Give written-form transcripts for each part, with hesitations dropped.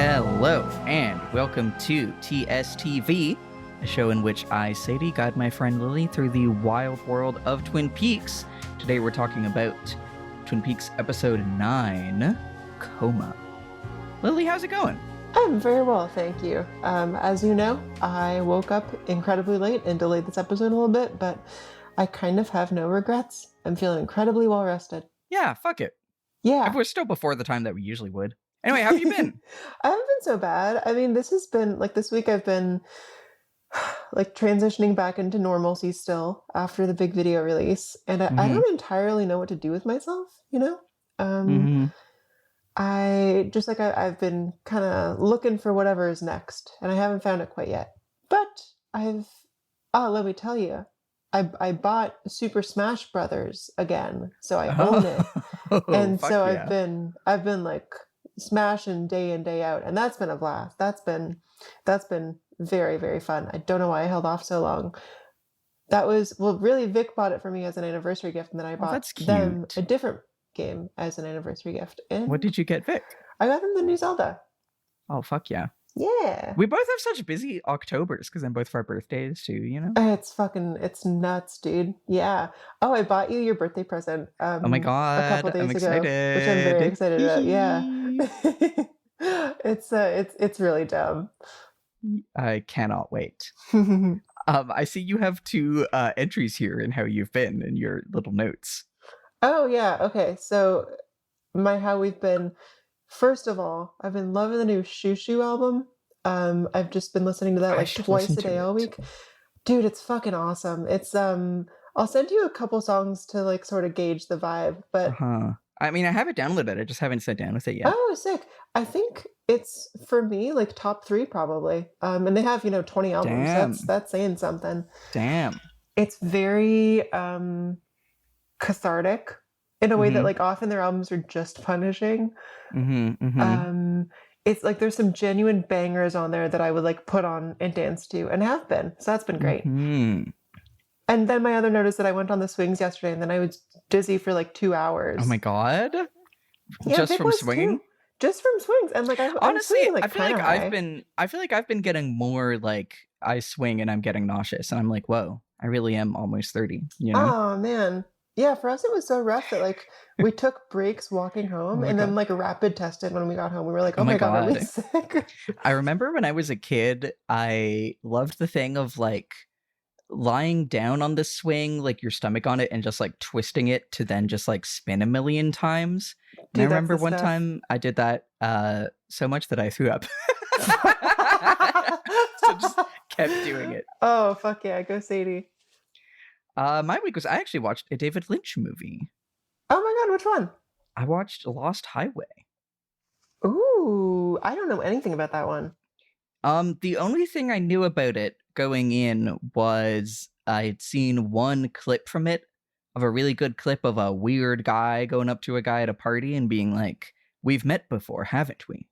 Hello, and welcome to TSTV, a show in which I, Sadie, guide my friend Lily through the wild world of Twin Peaks. Today we're talking about Twin Peaks Episode 9, Coma. Lily, how's it going? I'm very well, thank you. As you know, I woke up incredibly late and delayed this episode a little bit, but I kind of have no regrets. I'm feeling incredibly well rested. Yeah, fuck it. Yeah. We're still before the time that we usually would. Anyway, how have you been? I haven't been so bad. I mean, this has been, this week I've been, transitioning back into normalcy still after the big video release. And I don't entirely know what to do with myself, you know? I've been kind of looking for whatever is next, and I haven't found it quite yet. But let me tell you, I bought Super Smash Brothers again, so I own it. And so yeah. I've been like smashing day in, day out, and that's been a blast. That's been very, very fun. I don't know why I held off so long. That was, really, Vic bought it for me as an anniversary gift, and then I bought them a different game as an anniversary gift. And what did you get, Vic? I got them the new Zelda. Oh, fuck yeah. Yeah. We both have such busy Octobers because then both of our birthdays too, you know? It's nuts, dude. Yeah. Oh, I bought you your birthday present. Oh my God. A couple days I'm ago, excited. which I'm very excited about. Yeah. It's really dumb. I cannot wait. I see you have two entries here in how you've been in your little notes. Oh yeah. Okay. So how we've been. First of all, I've been loving the new Shoo Shoo album. I've just been listening to that twice a day all week. Dude, it's fucking awesome. It's I'll send you a couple songs to sort of gauge the vibe, but I mean, I have it downloaded. I just haven't sat down with it yet. Oh, sick. I think it's, for me, top 3 probably. And they have, 20 albums. Damn. That's saying something. Damn. It's very cathartic in a way that often their albums are just punishing. It's there's some genuine bangers on there that I would put on and dance to, and have been. So that's been great. And then my other note is that I went on the swings yesterday, and then I was dizzy for 2 hours. Oh my God. Yeah, just from swinging? Too. Just from swings. And honestly, I feel like I've been getting more I swing and I'm getting nauseous, and I'm like, whoa, I really am almost 30, you know? Oh man. Yeah, for us it was so rough that we took breaks walking home, and then rapid tested when we got home. We were like, oh my God, are we sick? I remember when I was a kid, I loved the thing of lying down on the swing, your stomach on it, and just twisting it to then just spin a million times. Dude, and I remember one time I did that so much that I threw up. So just kept doing it. Oh, fuck yeah, go Sadie. My week was I actually watched a David Lynch movie. Oh my God, which one? I watched Lost Highway. Ooh, I don't know anything about that one. The only thing I knew about it going in was I'd seen one clip from it, of a really good clip of a weird guy going up to a guy at a party and being like, "We've met before, haven't we?"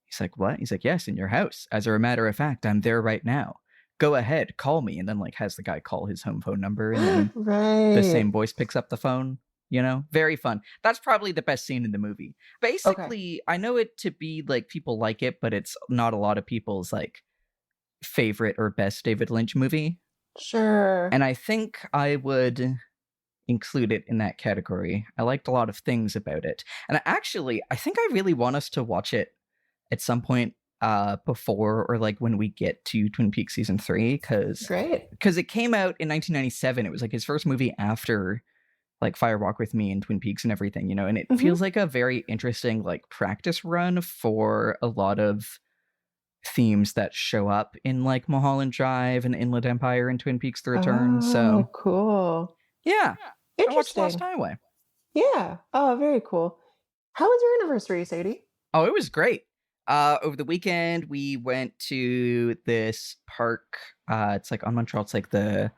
He's like, "What?" He's like, "Yes, in your house. As a matter of fact, I'm there right now. Go ahead, call me." And then has the guy call his home phone number, and then the same voice picks up the phone. You know, very fun. That's probably the best scene in the movie. Basically, I know it to be people like it, but it's not a lot of people's favorite or best David Lynch movie. Sure. And I think I would include it in that category. I liked a lot of things about it. And I think I really want us to watch it at some point before or when we get to Twin Peaks season 3, because it came out in 1997. It was his first movie after Fire Walk with Me and Twin Peaks and everything, you know, and it feels like a very interesting practice run for a lot of themes that show up in Mulholland Drive and Inland Empire and Twin Peaks The Return. So cool. Yeah. Interesting. I watched Lost Highway. Yeah. Oh, very cool. How was your anniversary, Sadie? Oh, it was great. Over the weekend, we went to this park. It's on Montreal. It's the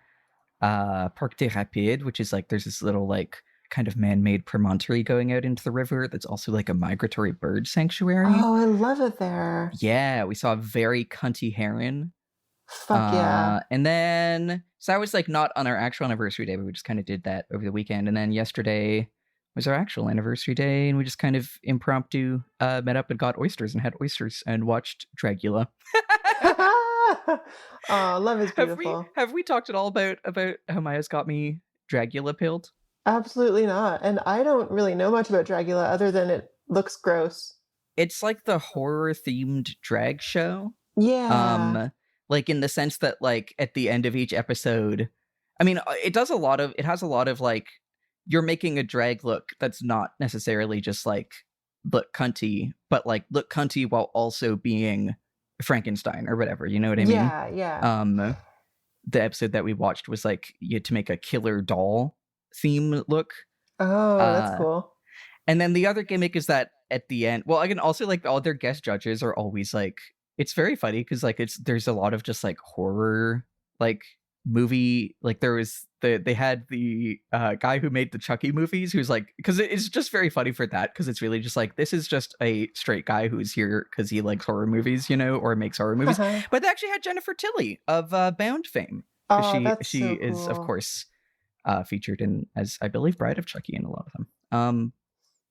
Parc des Rapides, which is there's this little kind of man-made promontory going out into the river that's also a migratory bird sanctuary. Oh, I love it there. Yeah, we saw a very cunty heron. Fuck yeah. And then, so that was not on our actual anniversary day, but we just kind of did that over the weekend. And then yesterday was our actual anniversary day, and we just kind of impromptu met up and got oysters and had oysters and watched Dragula. Oh, love is beautiful. Have we talked at all about how Maya's got me Dragula pilled? Absolutely not. And I don't really know much about Dragula other than it looks gross. It's like the horror themed drag show. Yeah. Like in the sense that like at the end of each episode, I mean, it has a lot of like, you're making a drag look that's not necessarily just like look cunty, but like look cunty while also being Frankenstein or whatever, you know what I mean? Yeah. The episode that we watched was like you had to make a killer doll theme look. Oh, that's cool. And then the other gimmick is that at the end, well, again, also like all their guest judges are always like, it's very funny because like there's a lot of just like horror like movie, like they had the guy who made the Chucky movies who's like, because it's just very funny for that, because it's really just like, this is just a straight guy who's here because he likes horror movies, you know, or makes horror movies. But they actually had Jennifer Tilly of Bound fame. She so is cool. of course featured in, as I believe, Bride of Chucky in a lot of them.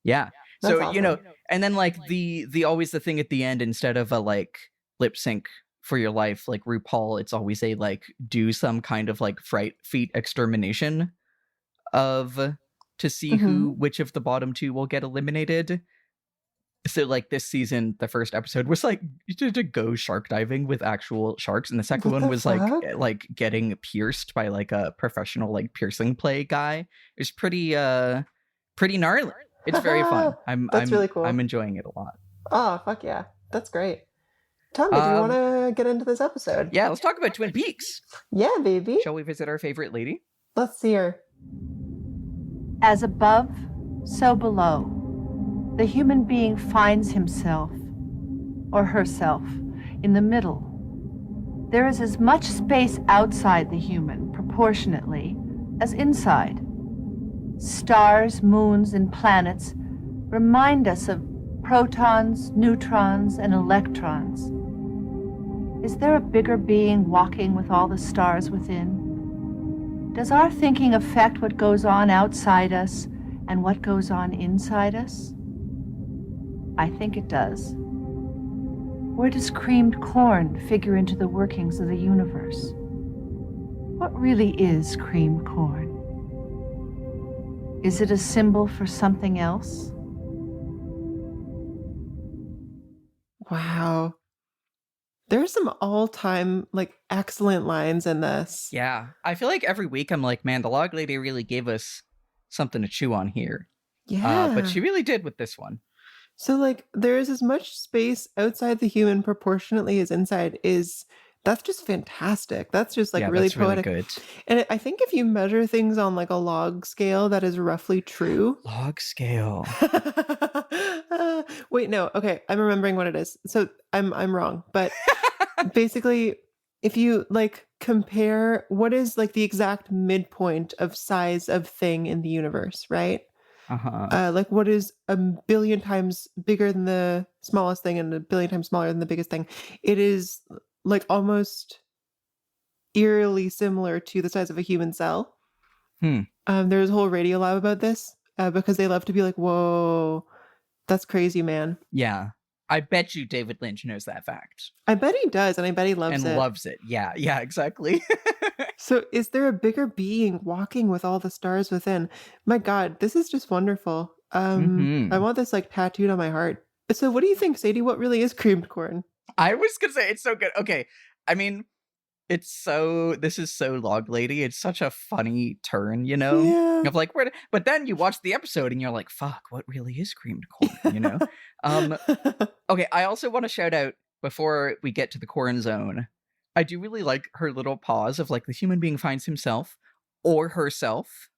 Yeah. That's So awesome. you know, and then like the always the thing at the end, instead of a like lip sync for your life like RuPaul, it's always a like do some kind of like fright feet extermination of to see which of the bottom two will get eliminated. So like this season, the first episode was like to go shark diving with actual sharks, and the second one was like getting pierced by like a professional like piercing play guy. It was pretty gnarly. It's very fun. That's really cool. I'm enjoying it a lot. Oh, fuck yeah. That's great. Tommy, do you want to get into this episode? Yeah, let's talk about Twin Peaks. Yeah, baby. Shall we visit our favorite lady? Let's see her. As above, so below. The human being finds himself, or herself, in the middle. There is as much space outside the human, proportionately, as inside. Stars, moons, and planets remind us of protons, neutrons, and electrons. Is there a bigger being walking with all the stars within? Does our thinking affect what goes on outside us and what goes on inside us? I think it does. Where does creamed corn figure into the workings of the universe? What really is creamed corn? Is it a symbol for something else? Wow. There's some all-time like excellent lines in this. Yeah. I feel like every week I'm like, man, the log lady really gave us something to chew on here. Yeah. But she really did with this one. So like there is as much space outside the human proportionately as inside that's just fantastic. That's just like really poetic. Really good. And I think if you measure things on like a log scale, that is roughly true. Log scale. Wait, no. Okay, I'm remembering what it is. So I'm wrong, but basically, if you like compare what is like the exact midpoint of size of thing in the universe, right? Like what is a billion times bigger than the smallest thing and a billion times smaller than the biggest thing? It is like almost eerily similar to the size of a human cell. There's a whole radio lab about this because they love to be like, whoa, that's crazy, man. Yeah. I bet you David Lynch knows that fact. I bet he does, and I bet he loves it. Loves it. Yeah, exactly. So is there a bigger being walking with all the stars within? My God, this is just wonderful. I want this like tattooed on my heart. So what do you think, Sadie? What really is creamed corn? I was gonna say it's so good. Okay. I mean, this is so log lady. It's such a funny turn, you know? Yeah. Of like, but then you watch the episode and you're like, fuck, what really is creamed corn, you know? Okay, I also want to shout out, before we get to the corn zone, I do really like her little pause of like the human being finds himself or herself.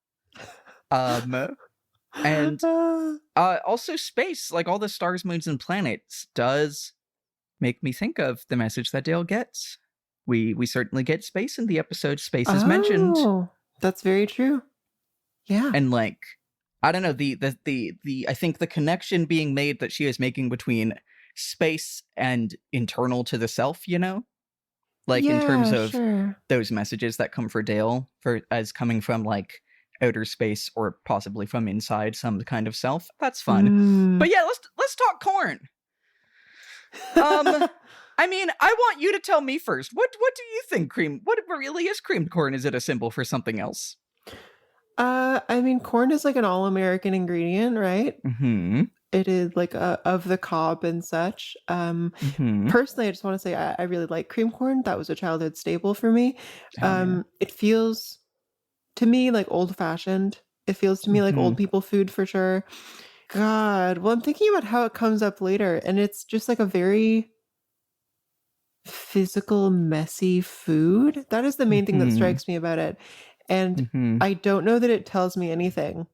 And also space, like all the stars, moons, and planets does make me think of the message that Dale gets. We certainly get space in the episode. Space is mentioned. That's very true. Yeah. And like, I don't know, the I think the connection being made that she is making between space and internal to the self, you know? Like in terms of those messages that come for Dale as coming from like outer space or possibly from inside some kind of self. That's fun. But yeah, let's talk corn. I mean, I want you to tell me first. What do you think what really is creamed corn? Is it a symbol for something else? I mean, corn is like an all-American ingredient, right? Mm-hmm. It is like of the cob and such. Personally, I just want to say I really like cream corn. That was a childhood staple for me. Yeah. It feels to me like old-fashioned. It feels to me like old people food for sure. God, well, I'm thinking about how it comes up later, and it's just like a very physical, messy food. That is the main thing that strikes me about it. And I don't know that it tells me anything.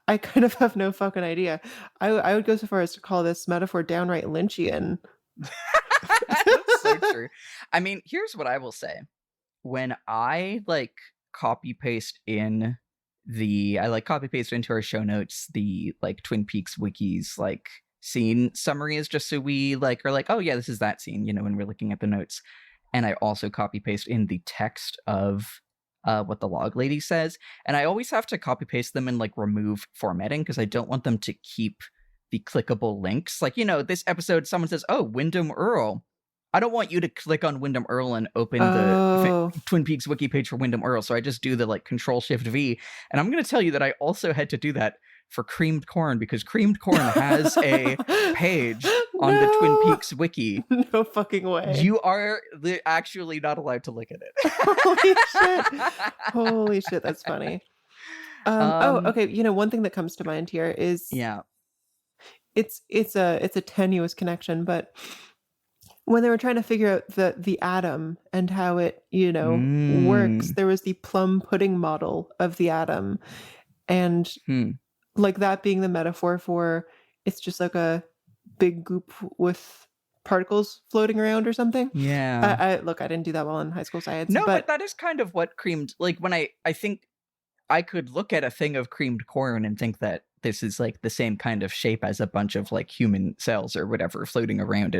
I kind of have no fucking idea. I would go so far as to call this metaphor downright Lynchian. That's so true. I mean, here's what I will say. When I copy paste into our show notes the Twin Peaks wikis scene summaries, just so we are like, oh yeah, this is that scene, when we're looking at the notes. And I also copy paste in the text of what the log lady says, and I always have to copy paste them and remove formatting because I don't want them to keep the clickable links. This episode, someone says, oh, Wyndham Earl. I don't want you to click on Wyndham Earl and open the Twin Peaks wiki page for Wyndham Earl, so I just do the Control Shift V. And I'm going to tell you that I also had to do that for creamed corn, because creamed corn has a page on the Twin Peaks wiki. No fucking way. You are actually not allowed to look at it. Holy shit. Holy shit, that's funny. Okay, one thing that comes to mind here is it's a tenuous connection, but when they were trying to figure out the atom and how it, works, there was the plum pudding model of the atom, and that being the metaphor for it's just like a big goop with particles floating around or something. Yeah. I didn't do that well in high school science. No, but that is kind of what creamed, when I think I could look at a thing of creamed corn and think that this is the same kind of shape as a bunch of human cells or whatever floating around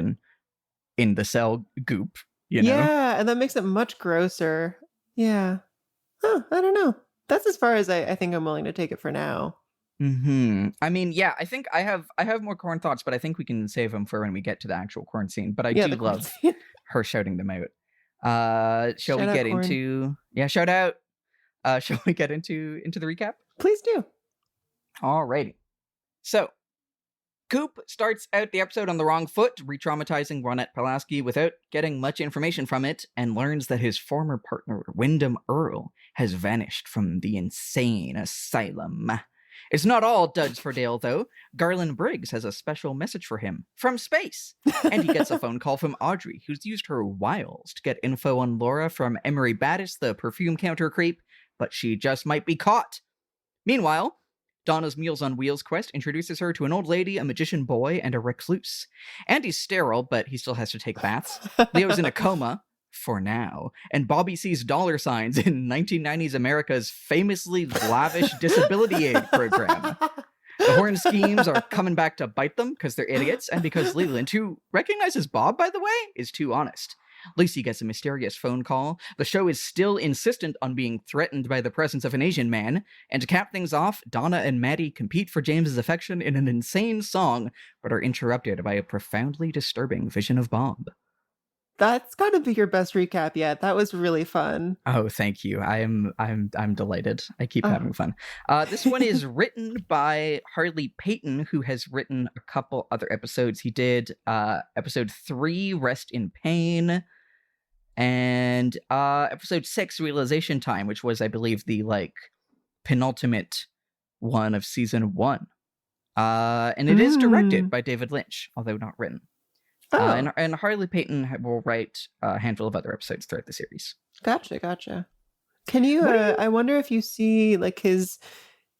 in the cell goop, Yeah, and that makes it much grosser. Yeah. Huh, I don't know. That's as far as I think I'm willing to take it for now. I mean, yeah, I think I have more corn thoughts, but I think we can save them for when we get to the actual corn scene. But I do love her shouting them out. Shall we get into shout out? Shall we get into the recap? Please do. Alrighty. So Coop starts out the episode on the wrong foot, re-traumatizing Ronette Pulaski without getting much information from it, and learns that his former partner, Wyndham Earl, has vanished from the insane asylum. It's not all duds for Dale, though. Garland Briggs has a special message for him from space, and he gets a phone call from Audrey, who's used her wiles to get info on Laura from Emory Battis, the perfume counter creep, but she just might be caught. Meanwhile, Donna's Meals on Wheels quest introduces her to an old lady, a magician boy, and a recluse. Andy's sterile, but he still has to take baths. Leo's in a coma, for now, and Bobby sees dollar signs in 1990s America's famously lavish disability aid program. The Horn schemes are coming back to bite them because they're idiots, and because Leland, who recognizes Bob, by the way, is too honest. Lucy gets a mysterious phone call. The show is still insistent on being threatened by the presence of an Asian man. And to cap things off, Donna and Maddy compete for James's affection in an insane song, but are interrupted by a profoundly disturbing vision of Bob. That's got to be your best recap yet. That was really fun. Oh, thank you. I'm delighted. I keep having fun. This one is written by Harley Payton, who has written a couple other episodes. He did episode 3, Rest in Pain, and episode 6, Realization Time, which was, I believe, the penultimate one of season 1. And it is directed by David Lynch, although not written. And Harley Payton will write a handful of other episodes throughout the series. Gotcha. Can you? I wonder if you see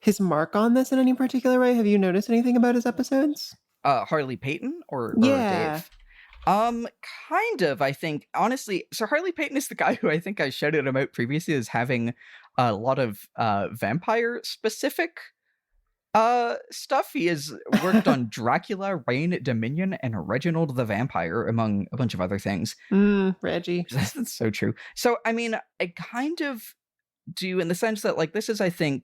his mark on this in any particular way. Have you noticed anything about his episodes? Harley Payton or Dave? Kind of. I think honestly. So Harley Payton is the guy who I think I shouted him out previously as having a lot of vampire specific stuff. He has worked on Dracula, Reign, Dominion, and Reginald the Vampire, among a bunch of other things. Reggie. That's so true. So, I mean, I kind of do, in the sense that, like, this is, I think,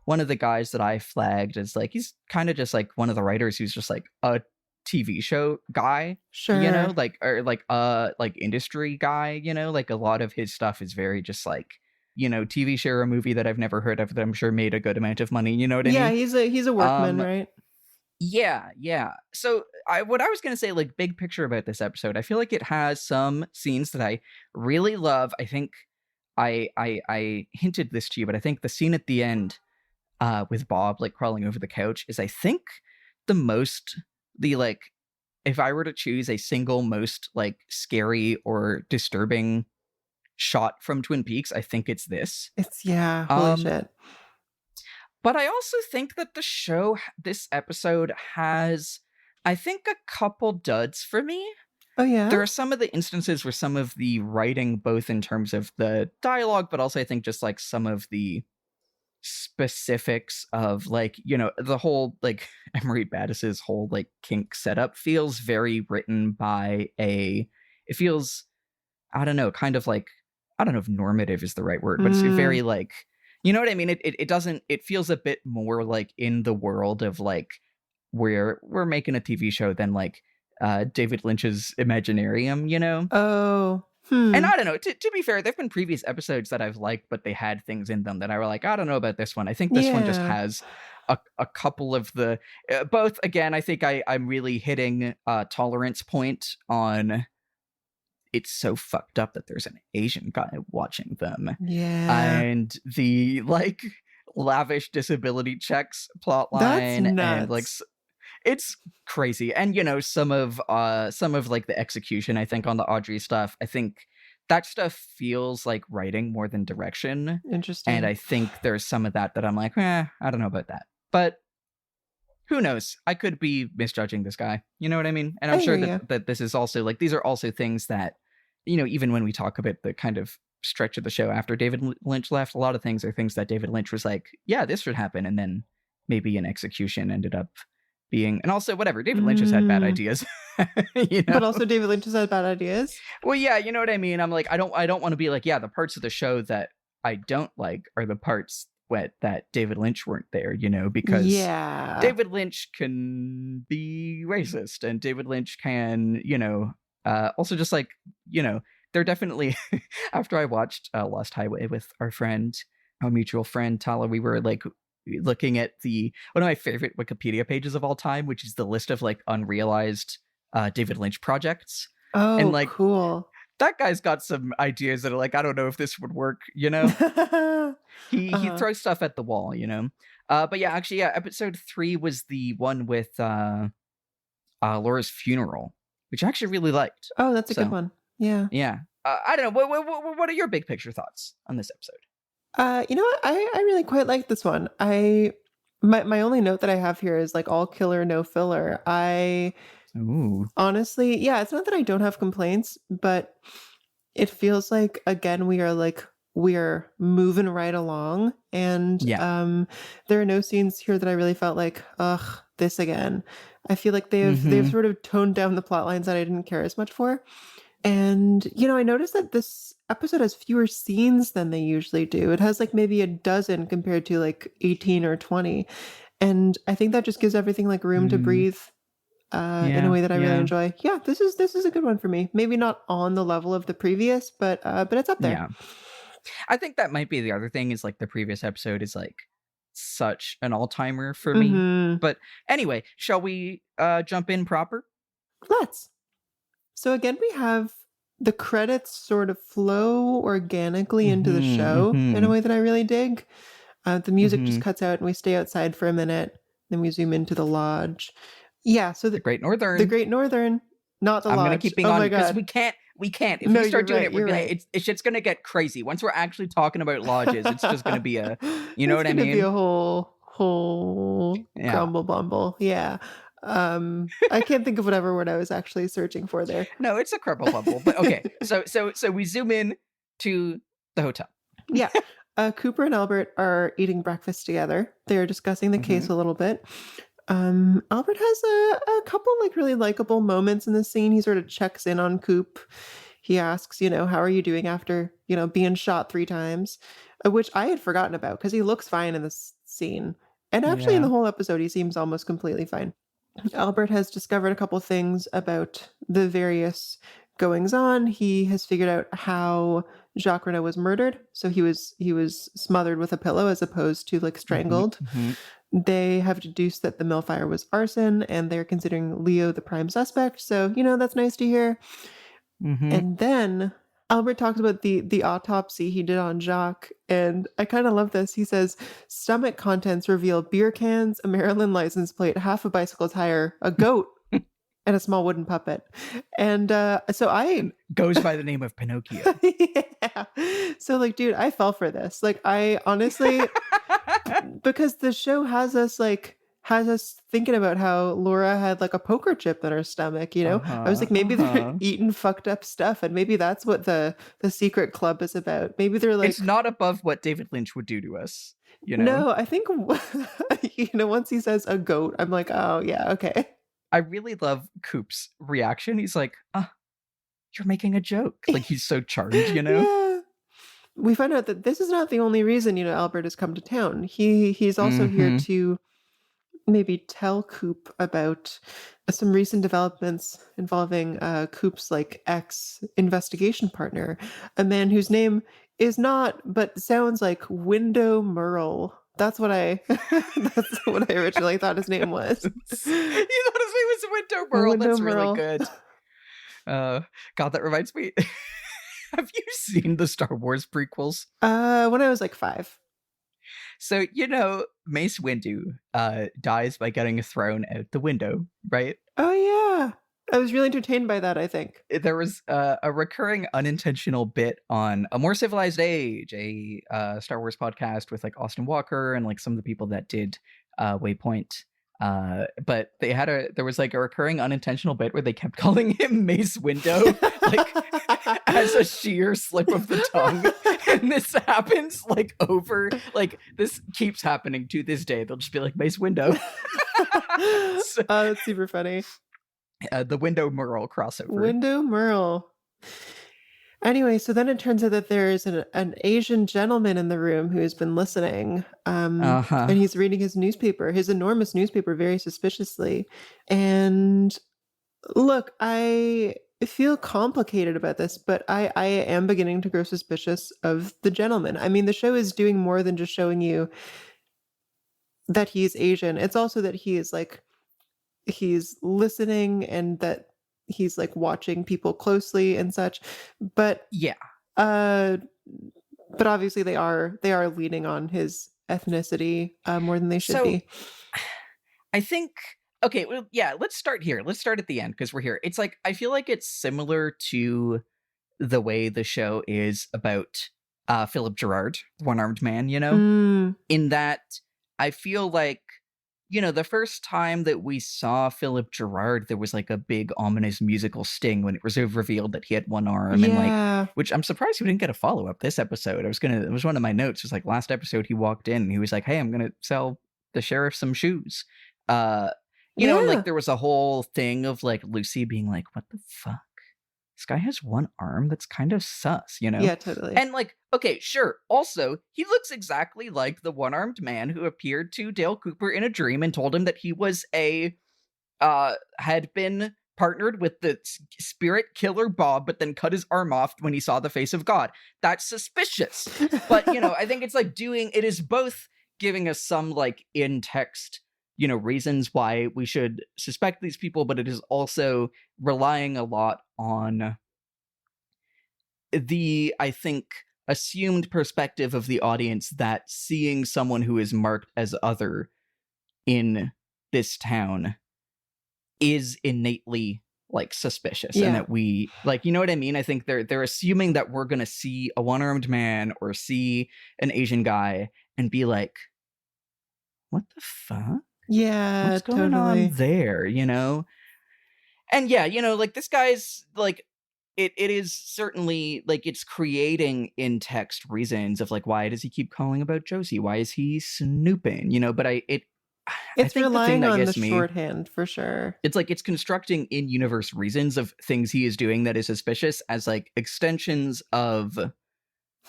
one of the guys that I flagged as, like, he's kind of just, like, one of the writers who's just, like, a TV show guy, you know, Sure. like, or, like, industry guy, you know, like, a lot of his stuff is very just, like, you know, TV show or movie that I've never heard of that I'm sure made a good amount of money, you know what I Yeah, mean? he's a workman, Um, right? yeah. So what I was gonna say, like, big picture about this episode, I feel like it has some scenes that I really love. I think I hinted this to you, but I think the scene at the end, with Bob like crawling over the couch is, I think, the if I were to choose a single most like scary or disturbing shot from Twin Peaks, I think it's this. Yeah, holy Um, shit. But I also think that this episode has, I think, a couple duds for me. Oh yeah? There are some of the instances where some of the writing, both in terms of the dialogue, but also I think just like some of the specifics of, like, you know, the whole like Emory Battis's whole like kink setup feels very written by it feels, I don't know, kind of like, I don't know if normative is the right word, but it's very like, you know what I mean? It doesn't, it feels a bit more like in the world of like, where we're making a TV show than like David Lynch's Imaginarium, you know? Oh. And I don't know, to be fair, there've been previous episodes that I've liked, but they had things in them that I were like, I don't know about this one. I think this one just Yeah. has a couple of the, both, again, I think I'm really hitting a tolerance point on, it's so fucked up that there's an Asian guy watching them. Yeah. And the like lavish disability checks plot That's line, and like nuts. it's crazy. And you know, some of like the execution, I think, on the Audrey stuff, I think that stuff feels like writing more than direction. Interesting. And I think there's some of that I'm like, I don't know about that. But who knows? I could be misjudging this guy. You know what I mean? And I'm I sure hear that, ya. that this is also like, these are also things that, you know, even when we talk about the kind of stretch of the show after David Lynch left, a lot of things are things that David Lynch was like, yeah, this should happen. And then maybe an execution ended up being, and also whatever, David Lynch has had bad ideas. You know? But also David Lynch has had bad ideas. Well, yeah, you know what I mean? I'm like, I don't want to be like, yeah, the parts of the show that I don't like are the parts that David Lynch weren't there, you know, because Yeah. David Lynch can be racist, and David Lynch can, you know, also just like, you know, they're definitely, after I watched Lost Highway with our mutual friend, Tala, we were like looking at one of my favorite Wikipedia pages of all time, which is the list of like unrealized David Lynch projects. Oh, And like, cool. that guy's got some ideas that are like, I don't know if this would work, you know? He throws stuff at the wall, you know? But yeah, actually, yeah, episode 3 was the one with Laura's funeral, which I actually really liked. Oh, that's a good one. Yeah. Yeah. I don't know. What are your big picture thoughts on this episode? You know what? I really quite like this one. My only note that I have here is like all killer, no filler. Ooh. Honestly, yeah, it's not that I don't have complaints, but it feels like, again, we're moving right along, and Yeah. there are no scenes here that I really felt like, ugh, this again. I feel like they've sort of toned down the plot lines that I didn't care as much for. And, you know, I noticed that this episode has fewer scenes than they usually do. It has like maybe a dozen compared to like 18 or 20. And I think that just gives everything like room to breathe in a way that I really enjoy. Yeah, this is a good one for me. Maybe not on the level of the previous, but it's up there. Yeah. I think that might be the other thing, is like the previous episode is like such an all-timer for me. But anyway, shall we jump in proper? Let's. So again, we have the credits sort of flow organically into the show in a way that I really dig. The music just cuts out and we stay outside for a minute. Then we zoom into the lodge. Yeah, so the Great Northern. The Great Northern, not the lodge. I'm gonna keep being on because we can't. If we start doing it, we're gonna. It's shit's gonna get crazy. Once we're actually talking about lodges, it's just gonna be a. You know what I mean? It's gonna be a whole grumble bumble. Yeah. I can't think of whatever word I was actually searching for there. No, it's a crumble bumble. But okay, so we zoom in to the hotel. Yeah. Cooper and Albert are eating breakfast together. They're discussing the case a little bit. Albert has a couple like really likable moments in the scene. He sort of checks in on Coop. He asks, you know, how are you doing after, you know, being shot 3 times? which I had forgotten about because he looks fine in this scene. And actually, in the whole episode, he seems almost completely fine. Albert has discovered a couple things about the various goings on. He has figured out how Jacques Ronette was murdered. So he was smothered with a pillow as opposed to like strangled. They have deduced that the mill fire was arson, and they're considering Leo the prime suspect. So, that's nice to hear. And then Albert talks about the autopsy he did on Jacques, and I kind of love this. He says, stomach contents reveal beer cans, a Maryland license plate, half a bicycle tire, a goat, and a small wooden puppet. And so I... Goes by the name of Pinocchio. Yeah. So, like, dude, I fell for this. Like, I honestly... because the show has us thinking about how Laura had like a poker chip in her stomach, I was like, maybe they're eating fucked up stuff, and maybe that's what the secret club is about. Maybe they're like, it's not above what David Lynch would do to us, No, I think once he says a goat, I'm like, oh yeah, okay. I really love Coop's reaction. He's like, you're making a joke. Like, he's so charmed, Yeah. We find out that this is not the only reason, Albert has come to town. He's also here to maybe tell Coop about some recent developments involving Coop's like ex-investigation partner, a man whose name is not, but sounds like Window Merle. That's what I originally thought his name was. You thought his name was Window Merle? That's Merle. Really good. God, that reminds me. Have you seen the Star Wars prequels? When I was like 5. So, Mace Windu dies by getting thrown out the window, right? Oh, yeah. I was really entertained by that, I think. There was a recurring unintentional bit on A More Civilized Age, a Star Wars podcast with like Austin Walker and like some of the people that did Waypoint. But there was like a recurring unintentional bit where they kept calling him Mace Window, like as a sheer slip of the tongue. And this happens like this keeps happening to this day. They'll just be like Mace Window. Oh, that's super funny. The Window Merle crossover. Window Merle. Anyway, so then it turns out that there is an Asian gentleman in the room who has been listening. And he's reading his newspaper, his enormous newspaper, very suspiciously. And look, I feel complicated about this, but I am beginning to grow suspicious of the gentleman. I mean, the show is doing more than just showing you that he's Asian. It's also that he's listening and that he's like watching people closely and such. But yeah. But obviously they are leaning on his ethnicity more than they should be. I think, okay, well, yeah, let's start here. Let's start at the end because we're here. It's like, I feel like it's similar to the way the show is about Philip Gerard, the one-armed man, in that I feel like, the first time that we saw Philip Gerard, there was like a big ominous musical sting when it was revealed that he had one arm, and like, which I'm surprised we didn't get a follow-up this episode. It was one of my notes. It was like last episode he walked in and he was like, hey, I'm gonna sell the sheriff some shoes. And like there was a whole thing of like Lucy being like, what the fuck? This guy has one arm? That's kind of sus, Yeah, totally. And like, okay, sure. Also, he looks exactly like the one-armed man who appeared to Dale Cooper in a dream and told him that he was had been partnered with the spirit killer Bob, but then cut his arm off when he saw the face of God. That's suspicious. But, I think it's like it is both giving us some like in-text reasons why we should suspect these people, but it is also relying a lot on the, I think, assumed perspective of the audience that seeing someone who is marked as other in this town is innately like suspicious, and that we like, you know what I mean? I think they're assuming that we're gonna see a one-armed man or see an Asian guy and be like, what the fuck? Yeah, what's going on there, And yeah, like this guy's like, it is certainly like it's creating in text reasons of like, why does he keep calling about Josie? Why is he snooping? But it's relying on the shorthand for sure. It's like it's constructing in-universe reasons of things he is doing that is suspicious as like extensions of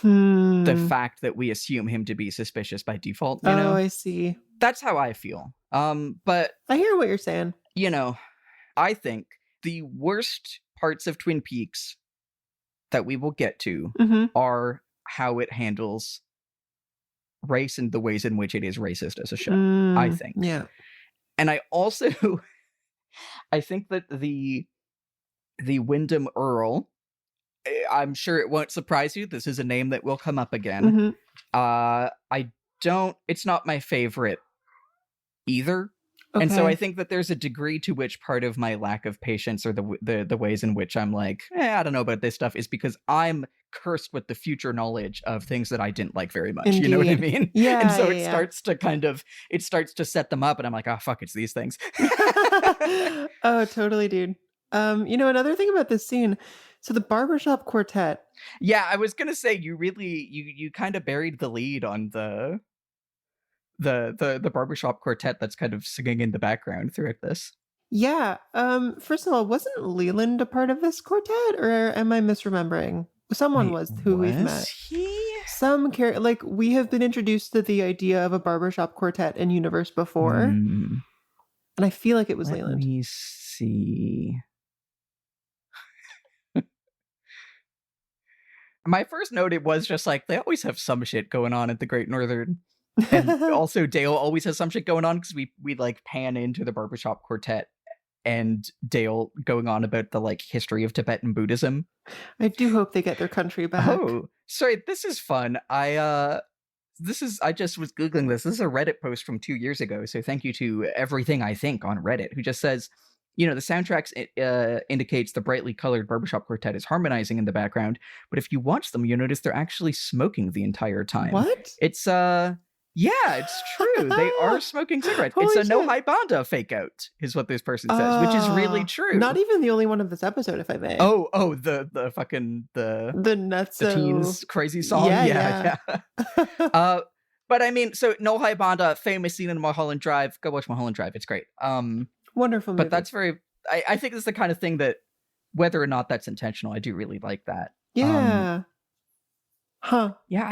the fact that we assume him to be suspicious by default, you know? I see. That's how I feel. But I hear what you're saying. you know, I think the worst parts of Twin Peaks that we will get to are how it handles race and the ways in which it is racist as a show, I think. Yeah. And I also, I think that the Wyndham Earl, I'm sure it won't surprise you, this is a name that will come up again. It's not my favorite either. Okay. And so I think that there's a degree to which part of my lack of patience or the ways in which I'm like, I don't know about this stuff is because I'm cursed with the future knowledge of things that I didn't like very much. Indeed. You know what I mean? Yeah. And so it starts to set them up and I'm like, oh, fuck, it's these things. Oh, totally, dude. Another thing about this scene, so the barbershop quartet. Yeah, I was going to say, you kind of buried the lead on the barbershop quartet that's kind of singing in the background throughout this. Yeah. First of all, wasn't Leland a part of this quartet, or am I misremembering? Someone was who we've met. Some like we have been introduced to the idea of a barbershop quartet in universe before, and I feel like it was Leland. Let me see. My first note, it was just like they always have some shit going on at the Great Northern. And also Dale always has some shit going on because we like pan into the barbershop quartet and Dale going on about the like history of Tibetan Buddhism. I do hope they get their country back. Oh, sorry, this is fun. I just was Googling this. This is a Reddit post from 2 years ago. So thank you to Everything I Think on Reddit, who just says, the soundtracks indicates the brightly colored barbershop quartet is harmonizing in the background. But if you watch them, you notice they're actually smoking the entire time. What? It's yeah, it's true. They are smoking cigarettes. Holy it's a shit. no high banda fake out, is what this person says, which is really true. Not even the only one of this episode, if I may. Oh, the fucking the nuts, the teens crazy song. Yeah. But I mean, so no high banda, famous scene in Mulholland Drive. Go watch Mulholland Drive. It's great. Wonderful movie. But that's very. I think it's the kind of thing that, whether or not that's intentional, I do really like that. Yeah. Yeah,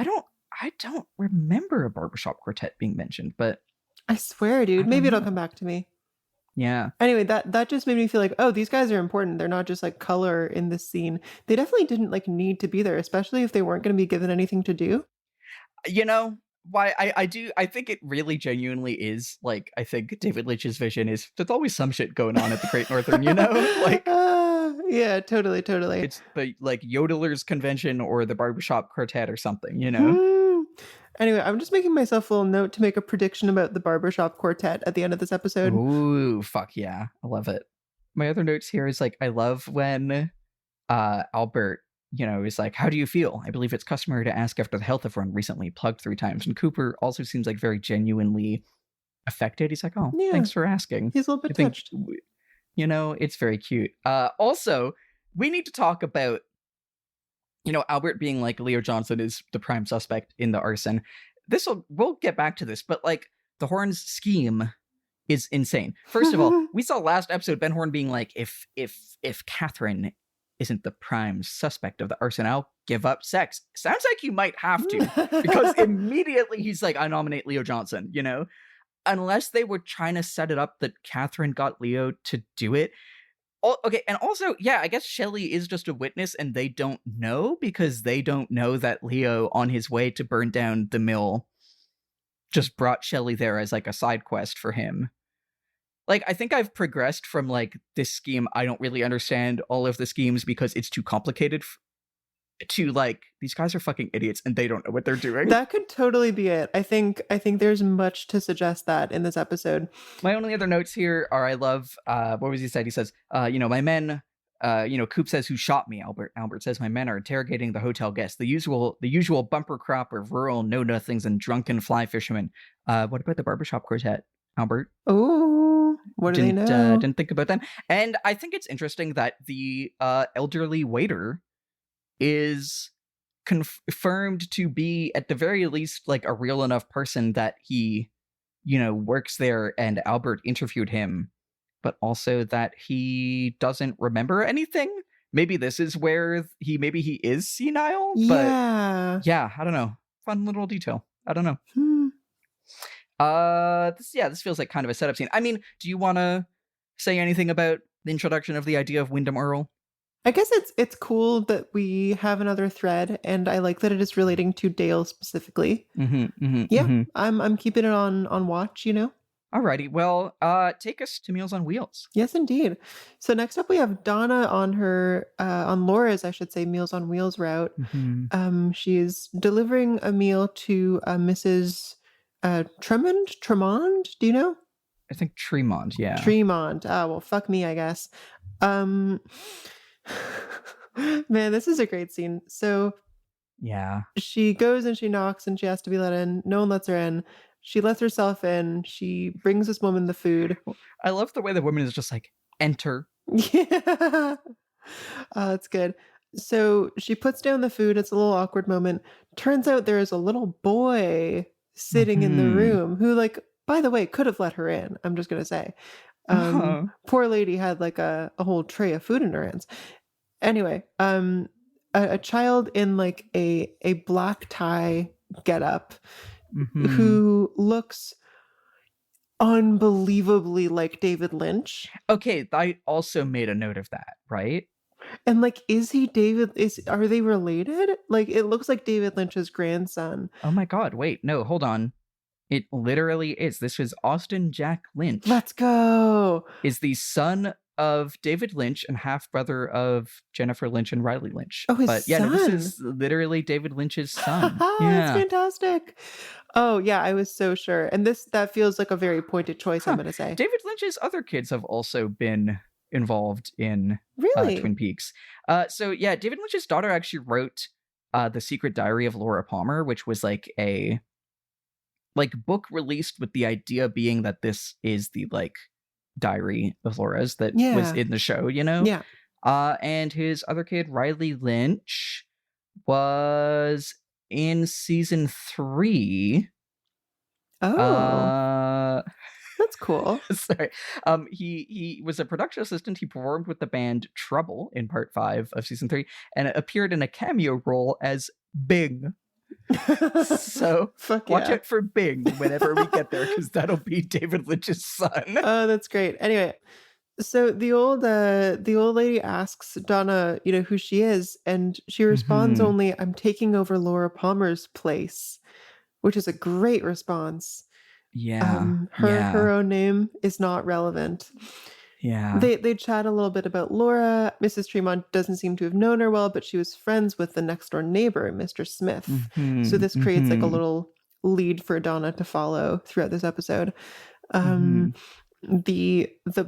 I don't remember a barbershop quartet being mentioned, but I swear, dude, maybe it'll come back to me. Yeah. Anyway, that just made me feel like, oh, these guys are important. They're not just like color in this scene. They definitely didn't like need to be there, especially if they weren't going to be given anything to do. Why I think it really genuinely is like, I think David Lynch's vision is there's always some shit going on at the Great Northern, like yeah, totally. It's the like yodelers convention or the barbershop quartet or something, Anyway, I'm just making myself a little note to make a prediction about the barbershop quartet at the end of this episode. Ooh, fuck yeah. I love it. My other notes here is like, I love when Albert, is like, how do you feel? I believe it's customary to ask after the health of one recently plugged 3 times. And Cooper also seems like very genuinely affected. He's like, oh, yeah. Thanks for asking. He's a little bit touched. It's very cute. Also, we need to talk about, Albert being like Leo Johnson is the prime suspect in the arson. We'll get back to this, but like the Horn's scheme is insane. First of all, we saw last episode Ben Horn being like, if Catherine isn't the prime suspect of the arson, I'll give up sex. Sounds like you might have to, because immediately he's like, I nominate Leo Johnson, unless they were trying to set it up that Catherine got Leo to do it. Okay, and also, yeah, I guess Shelley is just a witness and they don't know, because they don't know that Leo, on his way to burn down the mill, just brought Shelley there as like a side quest for him. Like, I think I've progressed from like this scheme, I don't really understand all of the schemes because it's too complicated, to like, these guys are fucking idiots and they don't know what they're doing. That could totally be it. I think there's much to suggest that in this episode. My only other notes here are, I love, what was he said? He says, my men, Coop says, who shot me? Albert says, my men are interrogating the hotel guests. The usual bumper crop of rural know-nothings and drunken fly fishermen. What about the barbershop quartet, Albert? Oh, what do they know? Didn't think about them. And I think it's interesting that the elderly waiter is confirmed to be, at the very least, like a real enough person that he, works there and Albert interviewed him, but also that he doesn't remember anything. maybe this is where maybe he is senile, but yeah, I don't know. Fun little detail. I don't know. This feels like kind of a setup scene. I mean, do you want to say anything about the introduction of the idea of Wyndham Earl? I guess it's cool that we have another thread, and I like that it is relating to Dale specifically. I'm keeping it on watch, you know. Alrighty, well, take us to Meals on Wheels. Yes, indeed. So next up, we have Donna on her on Laura's, I should say, Meals on Wheels route. She's delivering a meal to Mrs. Tremond. Do you know? I think Tremond. Yeah. Tremond. Well, fuck me, I guess. Man, this is a great scene. So yeah, she goes and she knocks and she has to be let in. No one lets her in. She lets herself in. She brings this woman the food. I love the way the woman is just like, enter. Yeah. That's good. So she puts down the food. It's a little awkward moment. Turns out there is a little boy sitting in the room who, like, by the way, could have let her in. I'm just going to say. Poor lady had like a whole tray of food in her hands. Anyway, a child in like a black tie getup who looks unbelievably like David Lynch. Okay, I also made a note of that, right? And like, are they related? Like, it looks like David Lynch's grandson. Oh my God, wait, no, hold on. It literally is. This is Austin Jack Lynch. Let's go. Is the son of David Lynch and half-brother of Jennifer Lynch and Riley Lynch. Oh, his son? No, this is literally David Lynch's son. That's fantastic. Oh, yeah, I was so sure. And that feels like a very pointed choice, I'm going to say. David Lynch's other kids have also been involved in Twin Peaks. David Lynch's daughter actually wrote The Secret Diary of Laura Palmer, which was like a book released with the idea being that this is the like diary of Laura's that was in the show, you know? Yeah. And his other kid, Riley Lynch, was in season 3. Oh. That's cool. Sorry. He was a production assistant. He performed with the band Trouble in part 5 of season 3 and appeared in a cameo role as Bing. So watch out for Bing whenever we get there, because that'll be David Lynch's son. Oh, that's great. Anyway, so the old lady asks Donna, you know, who she is, and she responds only, "I'm taking over Laura Palmer's place," which is a great response. Yeah. Her own name is not relevant. Yeah. They chat a little bit about Laura. Mrs. Tremond doesn't seem to have known her well, but she was friends with the next door neighbor, Mr. Smith. So this creates like a little lead for Donna to follow throughout this episode. The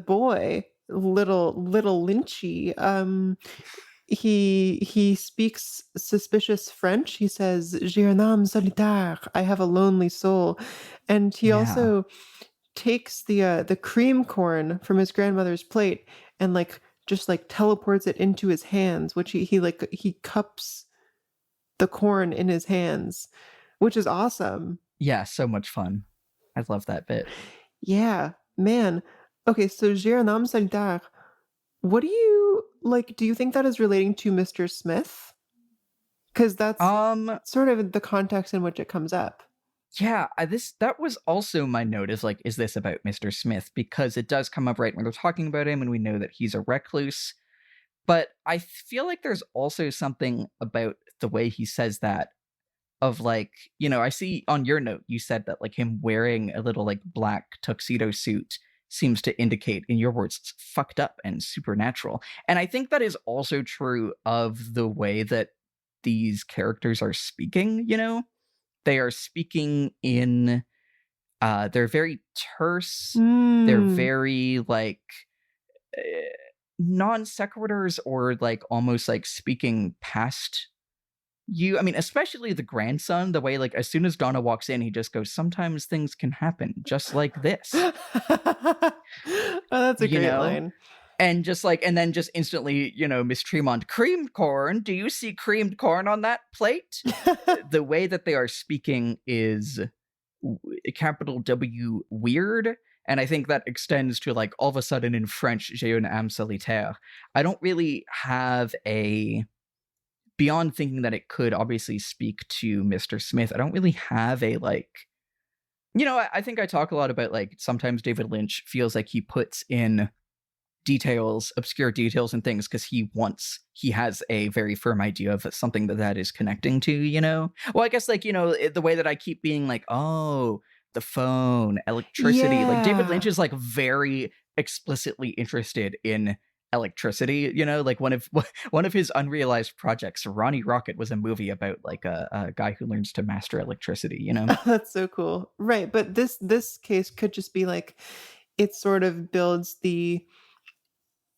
boy, little Lynchy, he speaks suspicious French. He says, "J'ai un âme solitaire," I have a lonely soul. And he also takes the cream corn from his grandmother's plate and like just like teleports it into his hands, which he cups the corn in his hands, which is awesome. Yeah, so much fun. I love that bit. Yeah, man. Okay, so j'ai un âme solitaire. What do you like? Do you think that is relating to Mr. Smith? Because that's sort of the context in which it comes up. Yeah, that was also my note, is like, is this about Mr. Smith? Because it does come up right when they're talking about him, and we know that he's a recluse. But I feel like there's also something about the way he says that, of like, you know, I see on your note, you said that like him wearing a little like black tuxedo suit seems to indicate, in your words, it's fucked up and supernatural. And I think that is also true of the way that these characters are speaking, you know? They are speaking in, they're very terse. They're very like non sequiturs, or like almost like speaking past you. I mean, especially the grandson, the way like as soon as Donna walks in, he just goes, "Sometimes things can happen just like this." Oh, that's a great line. And just like, and then just instantly, you know, Miss Tremond, "Creamed corn? Do you see creamed corn on that plate?" The way that they are speaking is capital W weird, And I think that extends to like all of a sudden in French, j'ai une âme solitaire. I don't really have beyond thinking that it could obviously speak to Mr. Smith, I don't really have a like, I think I talk a lot about like sometimes David Lynch feels like he puts in details, obscure details and things because he has a very firm idea of something that is connecting to. Well, I guess like, the way that I keep being like, oh, the phone, electricity, like David Lynch is like very explicitly interested in electricity, like one of his unrealized projects, Ronnie Rocket, was a movie about like a guy who learns to master electricity. That's so cool. Right, but this case could just be like it sort of builds the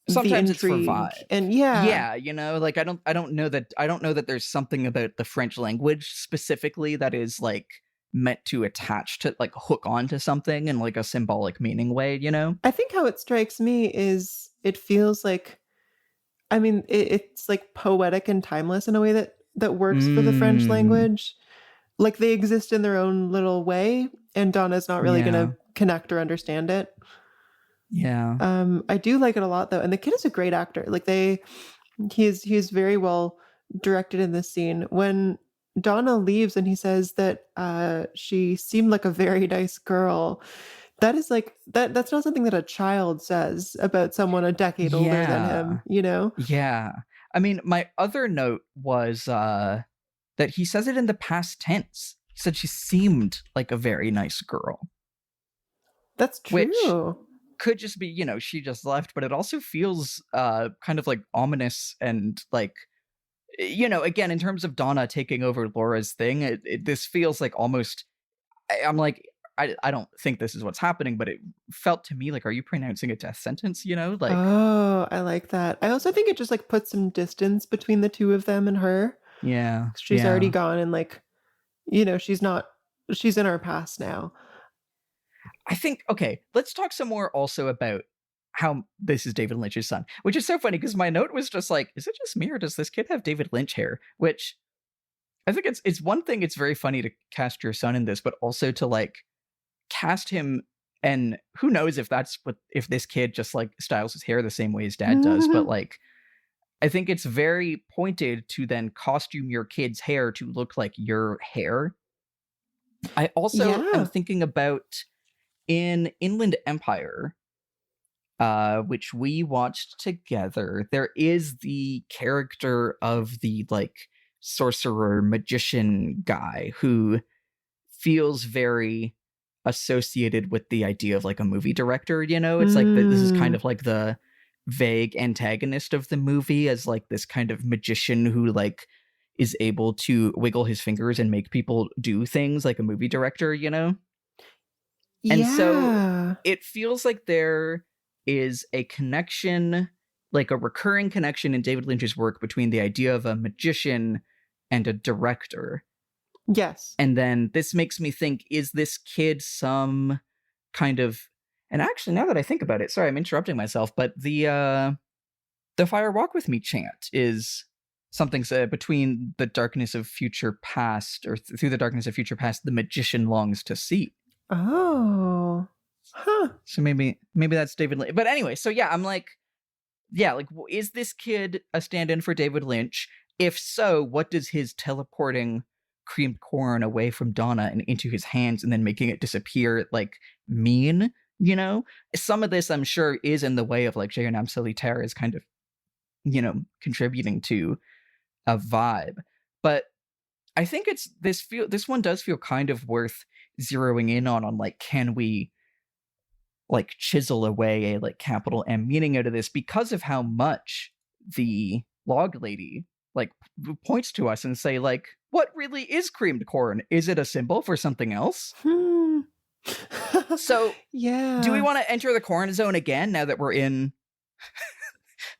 sometimes it's for intrigue. vibe. And like I don't know that there's something about the French language specifically that is like meant to attach to like hook onto something in like a symbolic meaning way. I think how it strikes me is it feels like, I mean, it's like poetic and timeless in a way that works for the French language. Like they exist in their own little way, and Donna's not really going to connect or understand it. Yeah. I do like it a lot though, and the kid is a great actor. Like he's very well directed in this scene. When Donna leaves and he says that she seemed like a very nice girl, that is like that's not something that a child says about someone a decade older than him, Yeah. I mean, my other note was that he says it in the past tense. He said she seemed like a very nice girl. That's true. Which could just be, she just left, but it also feels kind of like ominous and like, again, in terms of Donna taking over Laura's thing, this feels like almost, I'm like, I don't think this is what's happening, but it felt to me like, are you pronouncing a death sentence? Like, oh, I like that. I also think it just like puts some distance between the two of them and her. Yeah. She's already gone and like, she's in our past now. I think, okay, let's talk some more also about how this is David Lynch's son, which is so funny because my note was just like, is it just me or does this kid have David Lynch hair? Which I think it's one thing, it's very funny to cast your son in this, but also to like cast him, and who knows if this kid just like styles his hair the same way his dad does, but like I think it's very pointed to then costume your kid's hair to look like your hair. I also am thinking about in Inland Empire, which we watched together, there is the character of the like sorcerer magician guy who feels very associated with the idea of like a movie director. It's like this is kind of like the vague antagonist of the movie as like this kind of magician who like is able to wiggle his fingers and make people do things like a movie director. And so it feels like there is a connection, like a recurring connection in David Lynch's work between the idea of a magician and a director. Yes. And then this makes me think, is this kid some kind of, and actually now that I think about it, sorry, I'm interrupting myself, but the Fire Walk With Me chant is something between the darkness of future past, or through the darkness of future past, the magician longs to see. Oh, huh. So maybe that's David Lynch. But anyway, so yeah, I'm like, yeah, like, is this kid a stand-in for David Lynch? If so, what does his teleporting creamed corn away from Donna and into his hands and then making it disappear like mean? Some of this I'm sure is in the way of like J'ai une âme solitaire is kind of, contributing to a vibe. But I think this one does feel kind of worth zeroing in on like, can we like chisel away a like capital M meaning out of this because of how much the log lady like points to us and say like, what really is creamed corn? Is it a symbol for something else? So yeah, do we want to enter the corn zone again now that we're in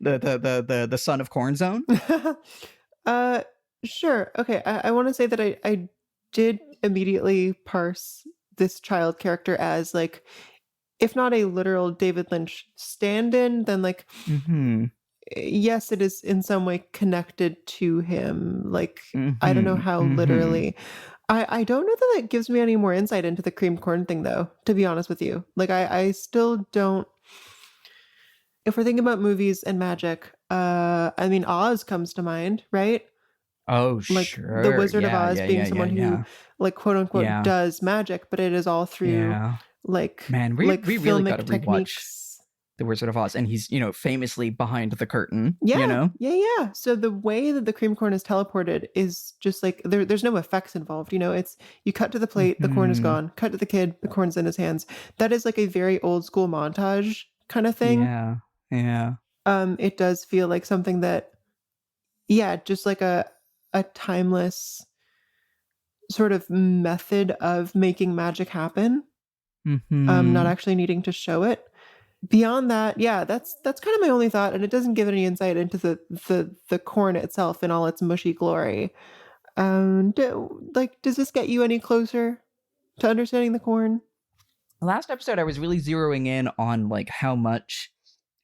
the son of corn zone? Sure. Okay. I want to say that I did immediately parse this child character as like, if not a literal David Lynch stand-in, then like, yes, it is in some way connected to him. Like, I don't know how literally. I don't know that gives me any more insight into the creamed corn thing, though, to be honest with you. Like, I still don't. If we're thinking about movies and magic, I mean, Oz comes to mind, right? Oh, Like sure. the Wizard of Yeah, Oz yeah, being yeah, yeah, someone who, yeah. like, quote unquote, Yeah. does magic, but it is all through Yeah. like Man, we really filmic got to rewatch techniques. The Wizard of Oz, and he's, famously behind the curtain, Yeah, yeah. So the way that the cream corn is teleported is just like there's no effects involved. It's you cut to the plate, the corn is Mhm. gone. Cut to the kid, the corn's in his hands. That is like a very old school montage kind of thing. Yeah. Yeah. It does feel like something that, yeah, just like a timeless sort of method of making magic happen. Not Mhm. actually needing to show it. Beyond that, yeah, that's kind of my only thought, and it doesn't give any insight into the corn itself in all its mushy glory. Does this get you any closer to understanding the corn? Last episode, I was really zeroing in on like how much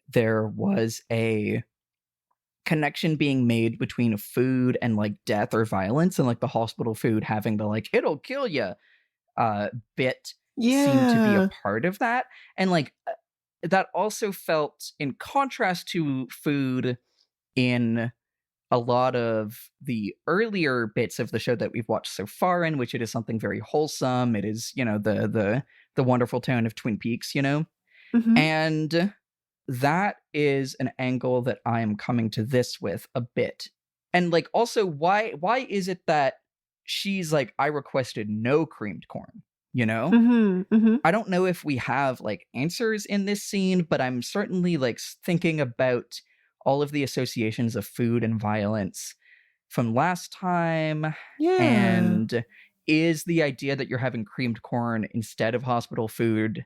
there was a connection being made between food and like death or violence, and like the hospital food having the like it'll kill you bit seemed to be a Yeah. part of that, and like that also felt in contrast to food in a lot of the earlier bits of the show that we've watched so far, in which it is something very wholesome. It is, the wonderful tone of Twin Peaks, Mhm. and that is an angle that I am coming to this with a bit. And like also why is it that she's like, I requested no creamed corn, Mhm. Mhm. I don't know if we have like answers in this scene, but I'm certainly like thinking about all of the associations of food and violence from last time. Yeah. And is the idea that you're having creamed corn instead of hospital food,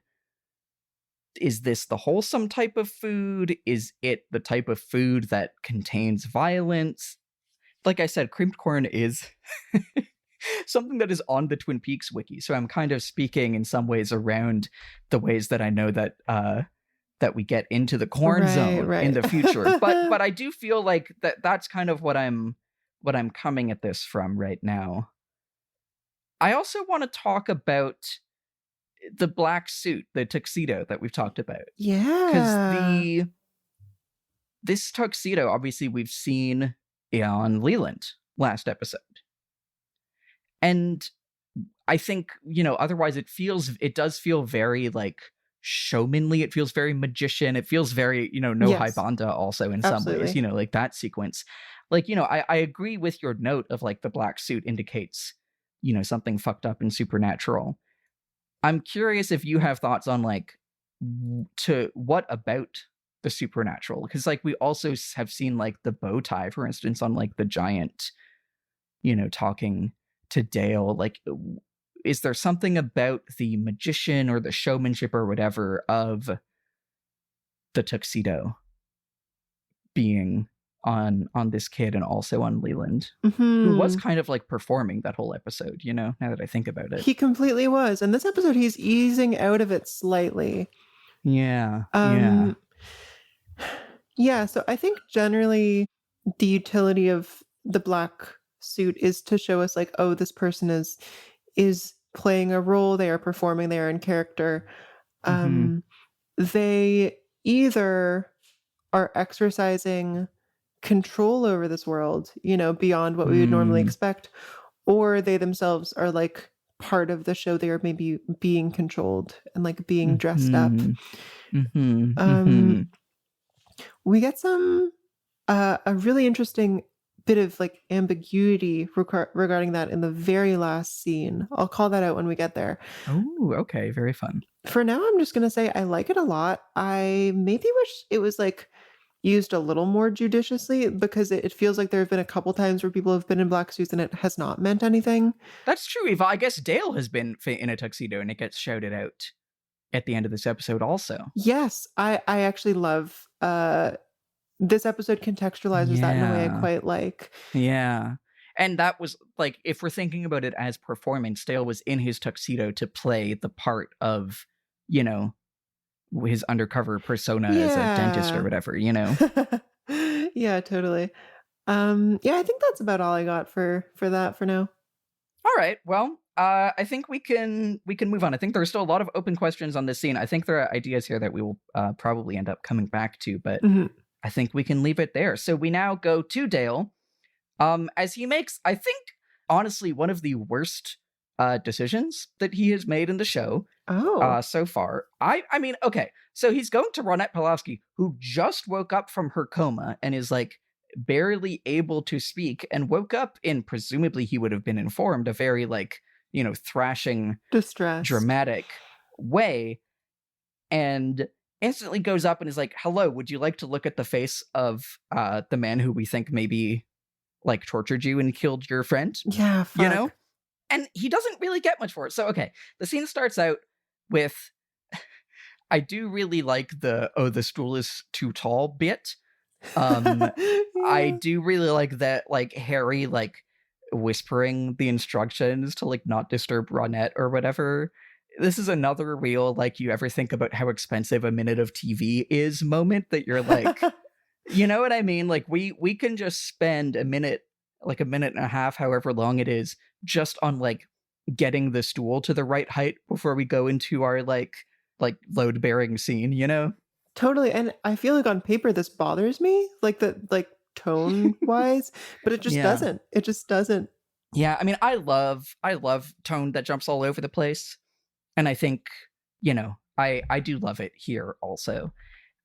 is this the wholesome type of food? Is it the type of food that contains violence? Like I said, creamed corn is something that is on the Twin Peaks wiki, so I'm kind of speaking in some ways around the ways that I know that that we get into the corn zone in the future. But I do feel like that's kind of what I'm coming at this from right now. I also want to talk about the black suit, the tuxedo that we've talked about. Yeah. Because this tuxedo, obviously, we've seen on Leland last episode. And I think, otherwise it does feel very like showmanly. It feels very magician. It feels very, no high Yes. banda also in some ways, Absolutely. like that sequence. Like, I agree with your note of like the black suit indicates, something fucked up and supernatural. I'm curious if you have thoughts on like to what about the supernatural, because like we also have seen like the bow tie, for instance, on like the giant, talking to Dale. Like, is there something about the magician or the showmanship or whatever of the tuxedo being on this kid and also on Leland, who was kind of like performing that whole episode, now that I think about it. He completely was. And this episode, he's easing out of it slightly. Yeah. Yeah, so I think generally the utility of the black suit is to show us like, oh, this person is playing a role, they are performing, they are in character. They either are exercising control over this world, beyond what we would normally expect, or they themselves are like part of the show. They are maybe being controlled and like being dressed up. We get some a really interesting bit of like ambiguity regarding that in the very last scene. I'll call that out when we get there. Oh, okay, very fun. For now, I'm just gonna say I like it a lot. I maybe wish it was like used a little more judiciously, because it feels like there have been a couple times where people have been in black suits and it has not meant anything. That's true, Eva. I guess Dale has been in a tuxedo and it gets shouted out at the end of this episode also. Yes, I actually love this episode contextualizes that in a way I quite like. Yeah. And that was like, if we're thinking about it as performance, Dale was in his tuxedo to play the part of, his undercover persona as a dentist or whatever, Yeah, totally. Yeah, I think that's about all I got for that for now. All right. Well, I think we can move on. I think there are still a lot of open questions on this scene. I think there are ideas here that we will probably end up coming back to, but I think we can leave it there. So we now go to Dale, as he makes, I think, honestly, one of the worst decisions that he has made in the show so far. I mean, okay, so he's going to Ronette Pulaski, who just woke up from her coma and is like barely able to speak, and woke up in, presumably he would have been informed, a very like, thrashing, distressed, dramatic way, and instantly goes up and is like, hello, would you like to look at the face of the man who we think maybe like tortured you and killed your friend? Yeah, fuck. And he doesn't really get much for it. So, okay, the scene starts out with, I do really like the stool is too tall bit. Yeah. I do really like that, like, Harry, like, whispering the instructions to, like, not disturb Ronette or whatever. This is another real, like, you ever think about how expensive a minute of TV is moment that you're like, you know what I mean? Like, we can just spend a minute and a half, however long it is, just on, like, getting the stool to the right height before we go into our, like load-bearing scene, Totally. And I feel like on paper this bothers me, like tone wise, but it just doesn't. It just doesn't. Yeah, I mean, I love tone that jumps all over the place. And I think, I do love it here also.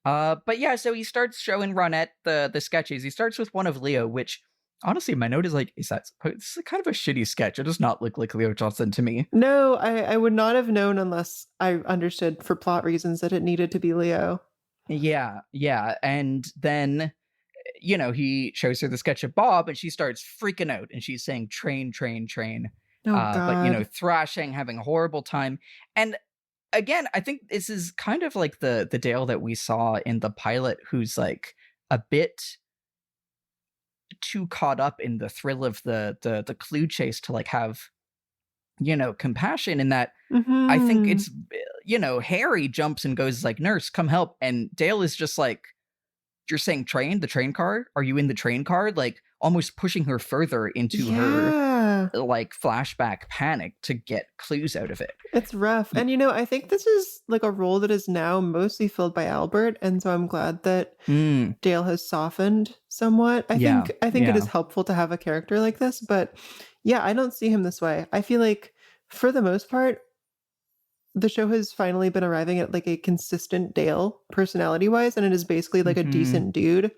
But yeah, so he starts showing Ronette the sketches. He starts with one of Leo, which honestly, my note is like, this is kind of a shitty sketch. It does not look like Leo Johnson to me. No, I would not have known unless I understood for plot reasons that it needed to be Leo. Yeah. And then, he shows her the sketch of Bob and she starts freaking out and she's saying train. Oh, God. But, thrashing, having a horrible time. And again, I think this is kind of like the Dale that we saw in the pilot, who's like a bit too caught up in the thrill of the clue chase to like have, compassion in that. I think it's, Harry jumps and goes like, nurse, come help. And Dale is just like, you're saying train, the train car? Are you in the train car? Like almost pushing her further into her like flashback panic to get clues out of it. It's rough. And I think this is like a role that is now mostly filled by Albert. And so I'm glad that Dale has softened somewhat. I think it is helpful to have a character like this, but yeah, I don't see him this way. I feel like for the most part, the show has finally been arriving at like a consistent Dale personality wise, and it is basically like a decent dude.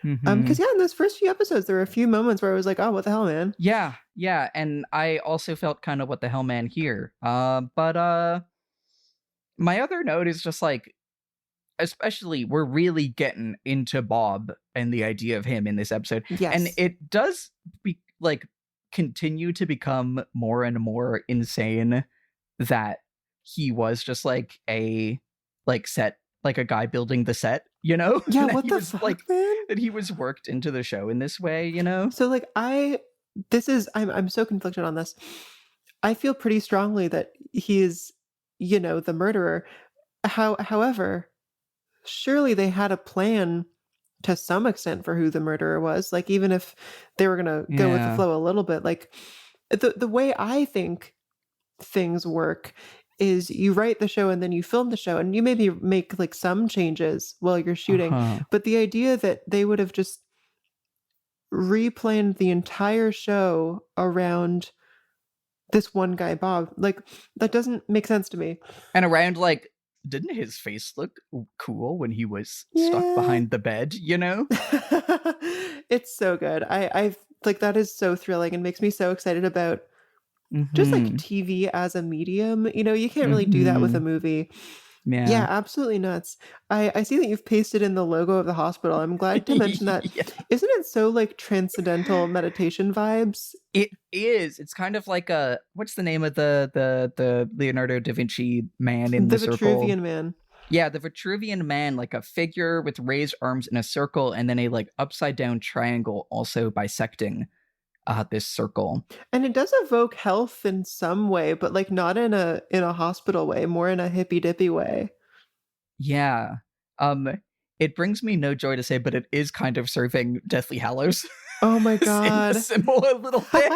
Because in those first few episodes, there were a few moments where I was like, oh, what the hell, man? Yeah. And I also felt kind of what the hell, man, here. But my other note is just like, especially we're really getting into Bob and the idea of him in this episode. Yes. And it does continue to become more and more insane that he was just like a set, like a guy building the set, Yeah, what the fuck, man? That he was worked into the show in this way, So like I'm so conflicted on this. I feel pretty strongly that he is, the murderer. However, surely they had a plan to some extent for who the murderer was. Like even if they were gonna go with the flow a little bit, like the way I think things work is you write the show and then you film the show and you maybe make like some changes while you're shooting. But the idea that they would have just replanned the entire show around this one guy, Bob, like that doesn't make sense to me. And around like, didn't his face look cool when he was stuck behind the bed, It's so good. I like that is so thrilling and makes me so excited about just like TV as a medium. You can't really do that with a movie. Yeah, absolutely nuts. I see that you've pasted in the logo of the hospital. I'm glad to mention that. Isn't it so like transcendental meditation vibes? It is. It's kind of like what's the name of the Leonardo da Vinci man in the circle? The Vitruvian Man. Yeah, the Vitruvian Man, like a figure with raised arms in a circle and then a like upside down triangle also bisecting this circle. And it does evoke health in some way, but like not in a hospital way, more in a hippy dippy way. Yeah. It brings me no joy to say, but it is kind of serving Deathly Hallows. Oh my god. In the symbol a little bit.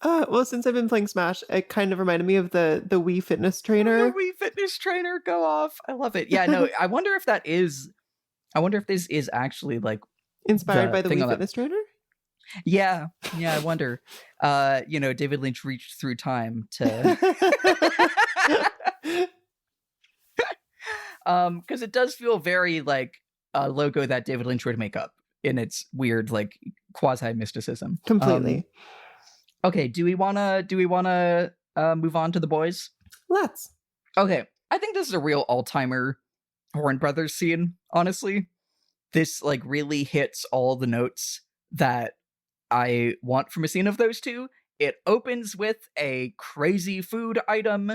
Well, since I've been playing Smash, it kind of reminded me of the Wii fitness trainer. The Wii fitness trainer go off. I love it. Yeah, no, I wonder if this is actually like inspired by the thing Wii on that- fitness trainer. Yeah, I wonder. David Lynch reached through time to because it does feel very like a logo that David Lynch would make up in its weird like quasi mysticism. Completely. Okay, do we wanna move on to the boys? Let's. Okay, I think this is a real all-timer Horn Brothers scene, honestly. This like really hits all the notes that I want from a scene of those two. It opens with a crazy food item.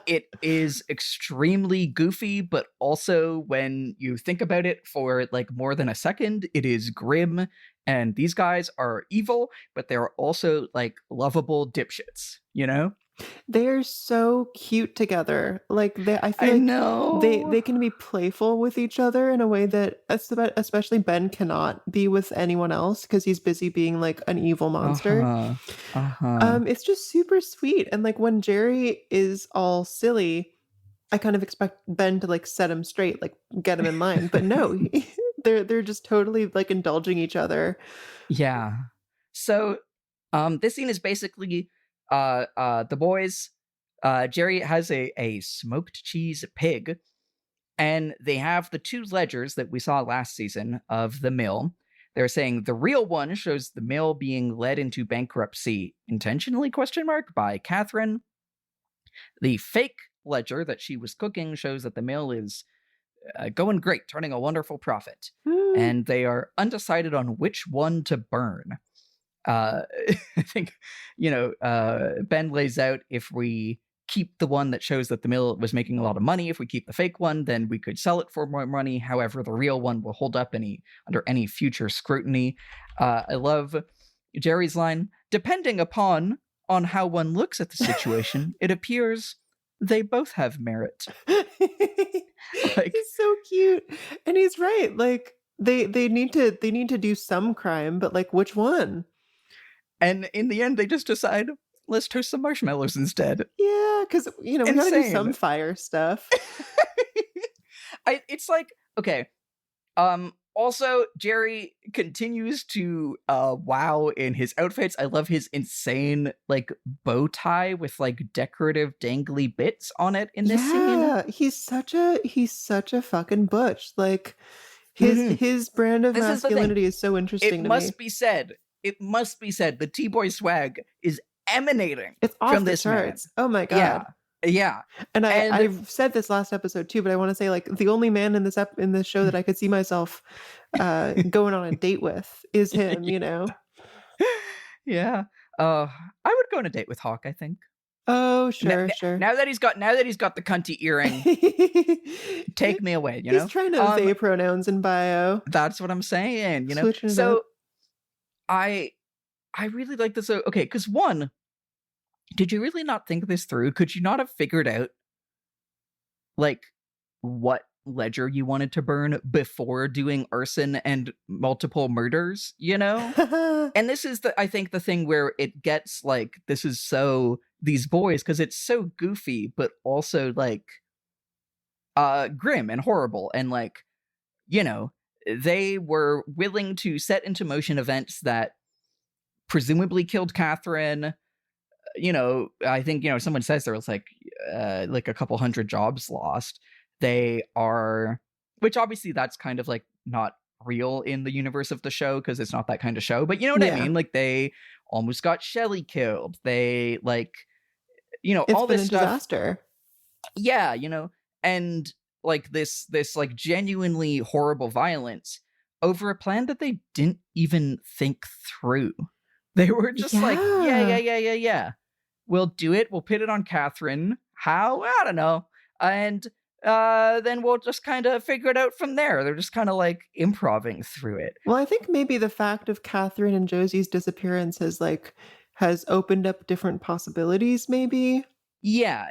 It is extremely goofy, but also when you think about it for like more than a second, it is grim. And these guys are evil, but they're also like lovable dipshits, you know? They're so cute together. Like I feel I like know. they can be playful with each other in a way that especially Ben cannot be with anyone else because he's busy being like an evil monster. It's just super sweet. And like when Jerry is all silly, I kind of expect Ben to like set him straight, like get him in line. But no, they're just totally like indulging each other. Yeah. So this scene is basically the boys, Jerry has a smoked cheese pig, and they have the two ledgers that we saw last season of the mill. They're saying the real one shows the mill being led into bankruptcy intentionally, ? By Catherine. The fake ledger that she was cooking shows that the mill is going great, turning a wonderful profit. And they are undecided on which one to burn. I think, Ben lays out if we keep the one that shows that the mill was making a lot of money, if we keep the fake one, then we could sell it for more money. However, the real one will hold up under any future scrutiny. I love Jerry's line, depending on how one looks at the situation, it appears they both have merit. Like, he's so cute. And he's right. Like they need to do some crime, but like which one? And in the end, they just decide, let's toast some marshmallows instead. Yeah, because, we gotta do some fire stuff. It's like, okay. Also, Jerry continues to wow in his outfits. I love his insane, like, bow tie with, like, decorative dangly bits on it in this scene. Yeah, he's such a fucking butch. Like, his brand of masculinity is so interesting to me. It must be said, the T-Boy swag is emanating from this charts. Man. Oh my god. Yeah. And I've said this last episode too, but I want to say like the only man in this show that I could see myself going on a date with is him, Yeah. I would go on a date with Hawk, I think. Oh, sure. Now that he's got the cunty earring, take me away, He's trying to they pronouns in bio. That's what I'm saying, Switching so I really like this. Okay, because one, did you really not think this through? Could you not have figured out, like, what ledger you wanted to burn before doing arson and multiple murders, And this is, I think, the thing where it gets, like, this is so, these boys, because it's so goofy, but also, like, grim and horrible, and, like, they were willing to set into motion events that presumably killed Catherine. I think, someone says there was like a couple hundred jobs lost. They are, which obviously that's kind of like not real in the universe of the show because it's not that kind of show, but you know what I mean? Like they almost got Shelley killed. They like, it's all this stuff. Disaster. Yeah, and like this like genuinely horrible violence over a plan that they didn't even think through. They were just like, yeah. We'll do it. We'll put it on Catherine. How? I don't know. And then we'll just kind of figure it out from there. They're just kind of like improving through it. Well, I think maybe the fact of Catherine and Josie's disappearance has opened up different possibilities, maybe. Yeah.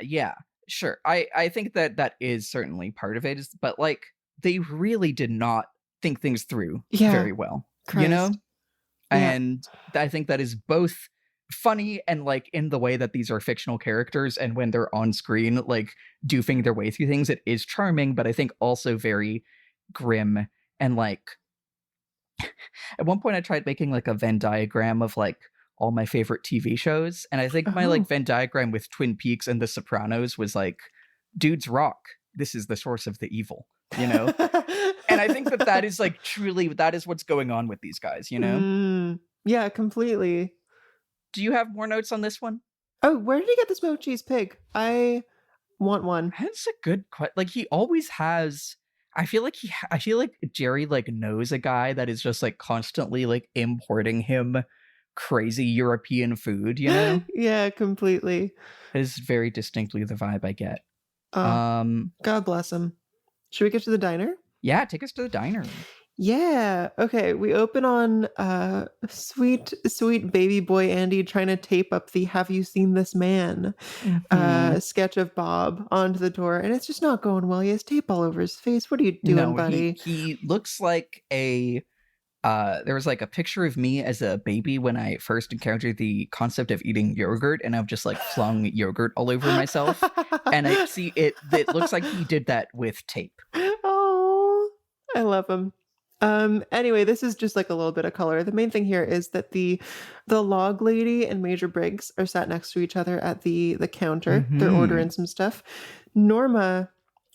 Sure. I think that is certainly part of it, but like they really did not think things through very well, Christ. And I think that is both funny and like in the way that these are fictional characters, and when they're on screen, like doofing their way through things, it is charming, but I think also very grim. And like at one point I tried making like a Venn diagram of like all my favorite TV shows, and I think my like Venn diagram with Twin Peaks and The Sopranos was like, dudes rock, this is the source of the evil, you know. And I think that is like truly, that is what's going on with these guys, you know. Yeah, completely. Do you have more notes on this one? Oh, where did he get the smoked cheese pig? I want one. That's a good question. Like he always has. I feel like Jerry like knows a guy that is just like constantly like importing him crazy European food, you know. Yeah, completely. It is very distinctly the vibe I get. God bless him. Should we get to the diner? Yeah, take us to the diner. Yeah. Okay. We open on sweet baby boy Andy trying to tape up the "Have you seen this man?" Sketch of Bob onto the door, and it's just not going well. He has tape all over his face. What are you doing, buddy? He looks like a there was like a picture of me as a baby when I first encountered the concept of eating yogurt, and I've just like flung yogurt all over myself. And I see it looks like he did that with tape. Oh, I love him. Anyway, this is just like a little bit of color. The main thing here is that the log lady and Major Briggs are sat next to each other at the counter. They're ordering some stuff. Norma,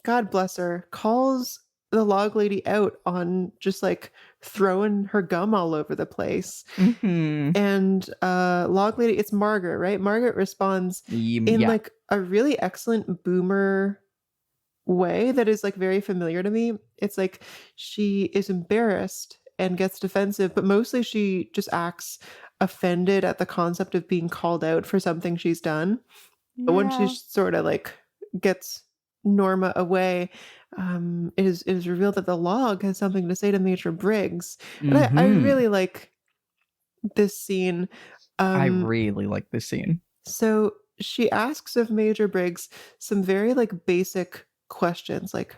God bless her, calls the log lady out on just like throwing her gum all over the place. And log lady, it's Margaret, right? Margaret responds in like a really excellent boomer way that is like very familiar to me. It's like she is embarrassed and gets defensive, but mostly she just acts offended at the concept of being called out for something she's done. But when she sort of like gets Norma away, it is revealed that the log has something to say to Major Briggs. And I really like this scene. I really like this scene. So she asks of Major Briggs some very like basic questions, like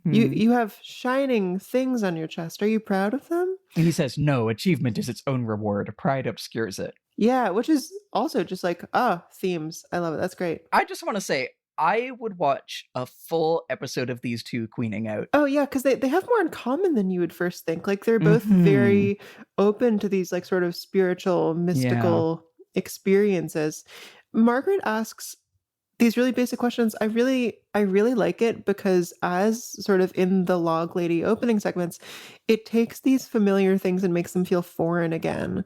you have shining things on your chest. Are you proud of them? And he says, no, achievement is its own reward. Pride obscures it. Yeah, which is also just like themes. I love it. That's great. I just want to say, I would watch a full episode of these two queening out. Oh yeah, because they have more in common than you would first think. Like they're both very open to these like sort of spiritual, mystical experiences. Margaret asks these really basic questions. I really like it because, as sort of in the log lady opening segments, it takes these familiar things and makes them feel foreign again.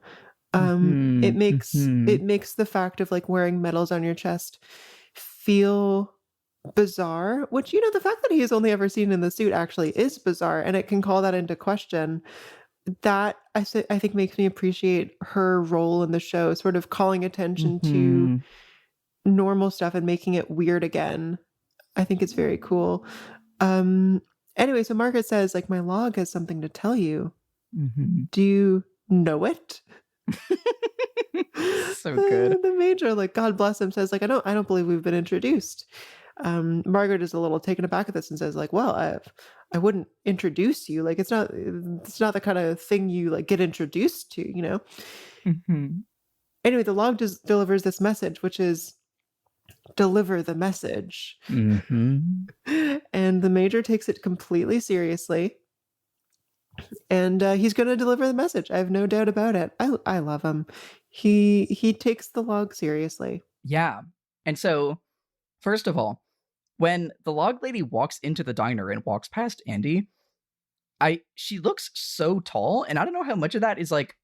It makes the fact of like wearing medals on your chest feel bizarre, which, you know, the fact that he is only ever seen in the suit actually is bizarre, and it can call that into question. That I think makes me appreciate her role in the show, sort of calling attention to normal stuff and making it weird again. I think it's very cool. Anyway, so Margaret says, like, my log has something to tell you. Do you know it? So good. The Major, like, God bless him, says, like, I don't believe we've been introduced. Margaret is a little taken aback at this and says, like, well, I wouldn't introduce you. Like, it's not the kind of thing you like get introduced to, you know? Anyway, the log delivers this message, which is deliver the message. And the Major takes it completely seriously. And he's going to deliver the message. I have no doubt about it. I love him. He takes the log seriously. Yeah. And so, first of all, when the log lady walks into the diner and walks past Andy, she looks so tall, and I don't know how much of that is like,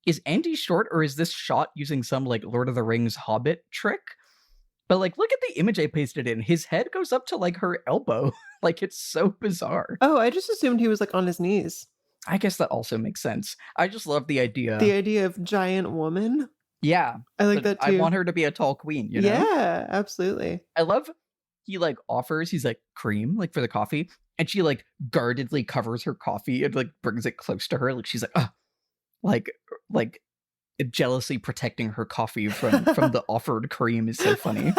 is Andy short, or is this shot using some like Lord of the Rings Hobbit trick? But like, look at the image I pasted in. His head goes up to like her elbow. Like, it's so bizarre. Oh, I just assumed he was like on his knees. I guess that also makes sense. I just love the idea. The idea of giant woman. Yeah. I like that too. I want her to be a tall queen, you know? Yeah, absolutely. I love he like offers, he's like cream, like for the coffee. And she like guardedly covers her coffee and like brings it close to her. Like she's like, like jealously protecting her coffee from the offered cream is so funny.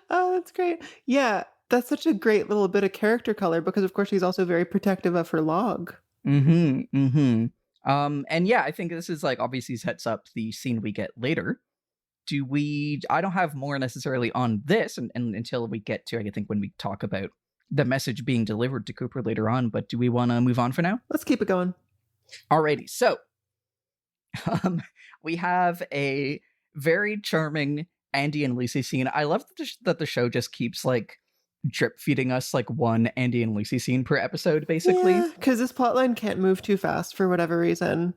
Oh, that's great. Yeah, that's such a great little bit of character color because of course she's also very protective of her log. And yeah, I think this is like obviously sets up the scene we get later I don't have more necessarily on this and until we get to, I think, when we talk about the message being delivered to Cooper later on, but do we want to move on for now? Let's keep it going. Alrighty, so we have a very charming Andy and Lucy scene. I love that the show just keeps like drip feeding us like one Andy and Lucy scene per episode, basically. Because this plotline can't move too fast for whatever reason.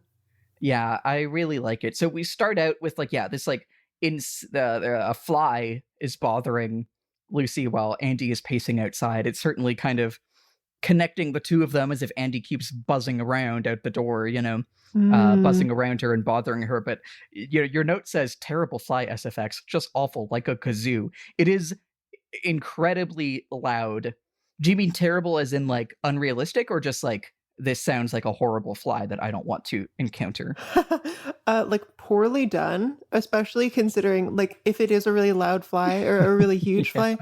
Yeah, I really like it. So we start out with like, this like a fly is bothering Lucy while Andy is pacing outside. It's certainly kind of connecting the two of them as if Andy keeps buzzing around out the door, buzzing around her and bothering her. But your note says terrible fly SFX, just awful, like a kazoo. It is incredibly loud. Do you mean terrible as in like unrealistic, or just like this sounds like a horrible fly that I don't want to encounter? Like poorly done, especially considering like if it is a really loud fly or a really huge fly,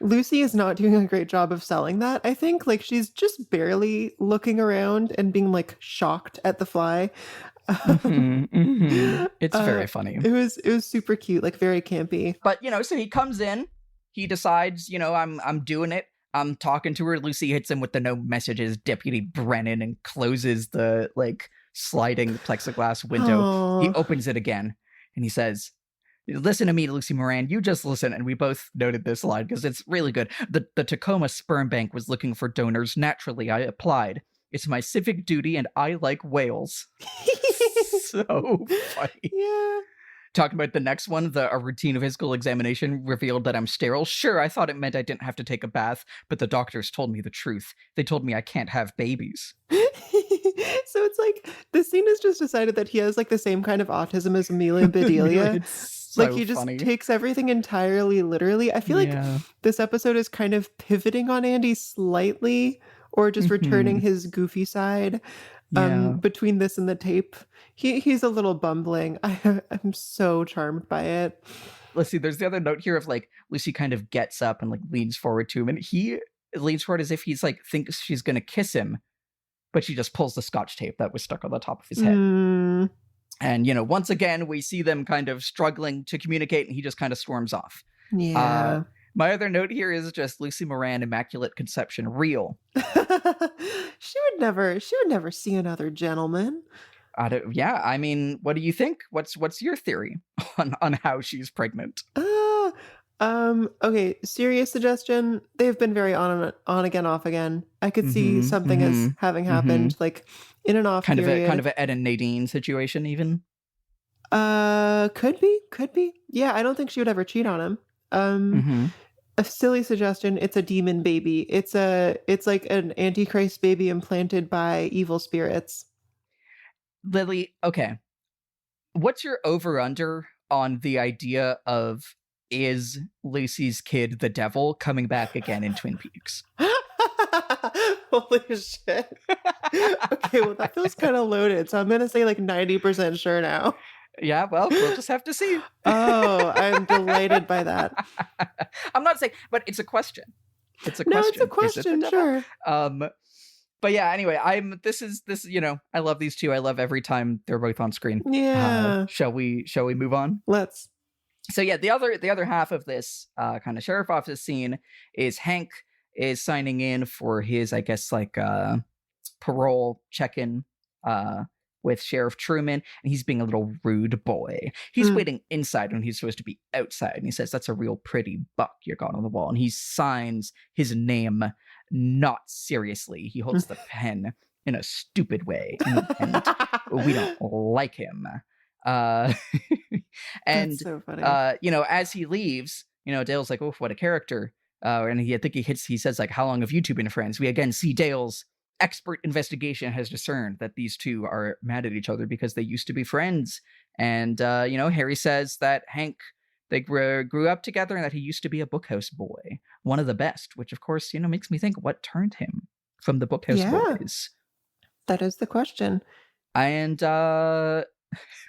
Lucy is not doing a great job of selling that. I think like she's just barely looking around and being like shocked at the fly. It's very funny. It was super cute, like very campy. But so he comes in, he decides, I'm doing it. I'm talking to her. Lucy hits him with the no messages, Deputy Brennan, and closes the like sliding plexiglass window. Aww. He opens it again and he says, "Listen to me, Lucy Moran. You just listen." And we both noted this line because it's really good. The Tacoma Sperm Bank was looking for donors. Naturally, I applied. It's my civic duty, and I like whales. So funny. Yeah. Talking about the next one, a routine physical examination revealed that I'm sterile. Sure, I thought it meant I didn't have to take a bath, but the doctors told me the truth. They told me I can't have babies. So it's like this scene has just decided that he has like the same kind of autism as Amelia Bedelia. It's so like he just funny. takes everything entirely literally. I feel like this episode is kind of pivoting on Andy slightly, or just returning his goofy side. Between this and the tape, he's a little bumbling. I'm so charmed by it. Let's see, there's the other note here of like Lucy kind of gets up and like leans forward to him, and he leans forward as if he's like thinks she's gonna kiss him, but she just pulls the scotch tape that was stuck on the top of his head. And once again we see them kind of struggling to communicate, and he just kind of storms off. My other note here is just Lucy Moran, Immaculate Conception, real. She would never see another gentleman. I mean, what do you think? What's your theory on how she's pregnant? Okay, serious suggestion. They've been very on again, off again. I could see something as having happened, like in and off kind period. of a Ed and Nadine situation, even. Could be. Yeah, I don't think she would ever cheat on him. A silly suggestion. It's a demon baby. It's like an Antichrist baby implanted by evil spirits. Lily, okay. What's your over-under on the idea of is Lucy's kid the devil coming back again in Twin Peaks? Holy shit. Okay, well that feels kind of loaded, so I'm gonna say like 90% sure now. Yeah, well, we'll just have to see. Oh, I'm delighted by that. I'm not saying, but it's a question. It's a question. No, it's a question, sure. But yeah, anyway, this, I love these two. I love every time they're both on screen. Yeah. Shall we move on? Let's. So yeah, the other half of this kind of sheriff office scene is Hank is signing in for his, I guess, like parole check-in with Sheriff Truman, and he's being a little rude boy. He's waiting inside when he's supposed to be outside, and he says, "That's a real pretty buck you got on the wall," and he signs his name not seriously. He holds the pen in a stupid way, and we don't like him. And That's so funny. As he leaves, Dale's like, "Oh, what a character!" And he says like, "How long have you two been friends?" We again see Dale's expert investigation has discerned that these two are mad at each other because they used to be friends. And Harry says that Hank, they grew up together, and that he used to be a bookhouse boy, one of the best, which of course makes me think what turned him from the bookhouse boys. That is the question. And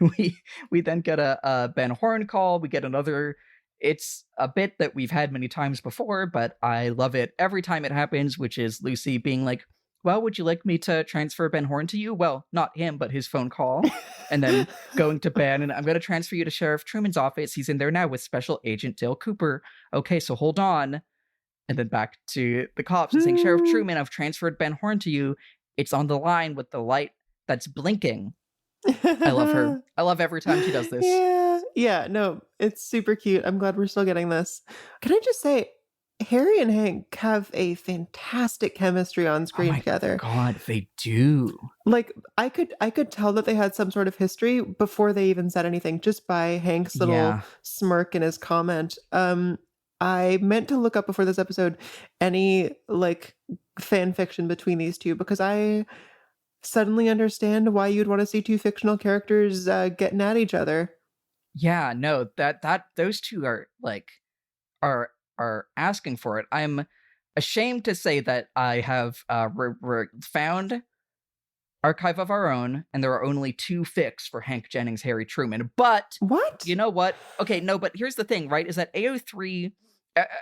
we then get a Ben Horn call. We get another. It's a bit that we've had many times before, but I love it every time it happens, which is Lucy being like, well, would you like me to transfer Ben Horn to you? Well, not him, but his phone call. And then going to Ben, and I'm going to transfer you to Sheriff Truman's office. He's in there now with Special Agent Dale Cooper. Okay, so hold on. And then back to the cops and saying, Sheriff Truman, I've transferred Ben Horn to you. It's on the line with the light that's blinking. I love her. I love every time she does this. Yeah, no, it's super cute. I'm glad we're still getting this. Can I just say, Harry and Hank have a fantastic chemistry on screen together. God, they do. Like, I could tell that they had some sort of history before they even said anything, just by Hank's little smirk and his comment. I meant to look up before this episode any like fan fiction between these two, because I suddenly understand why you'd want to see two fictional characters getting at each other. Yeah, no, that those two are like are asking for it. I'm ashamed to say that I have found Archive of Our Own, and there are only 2 fics for Hank Jennings, Harry Truman. But what? You know what? Okay, no, but here's the thing, right? Is that AO3?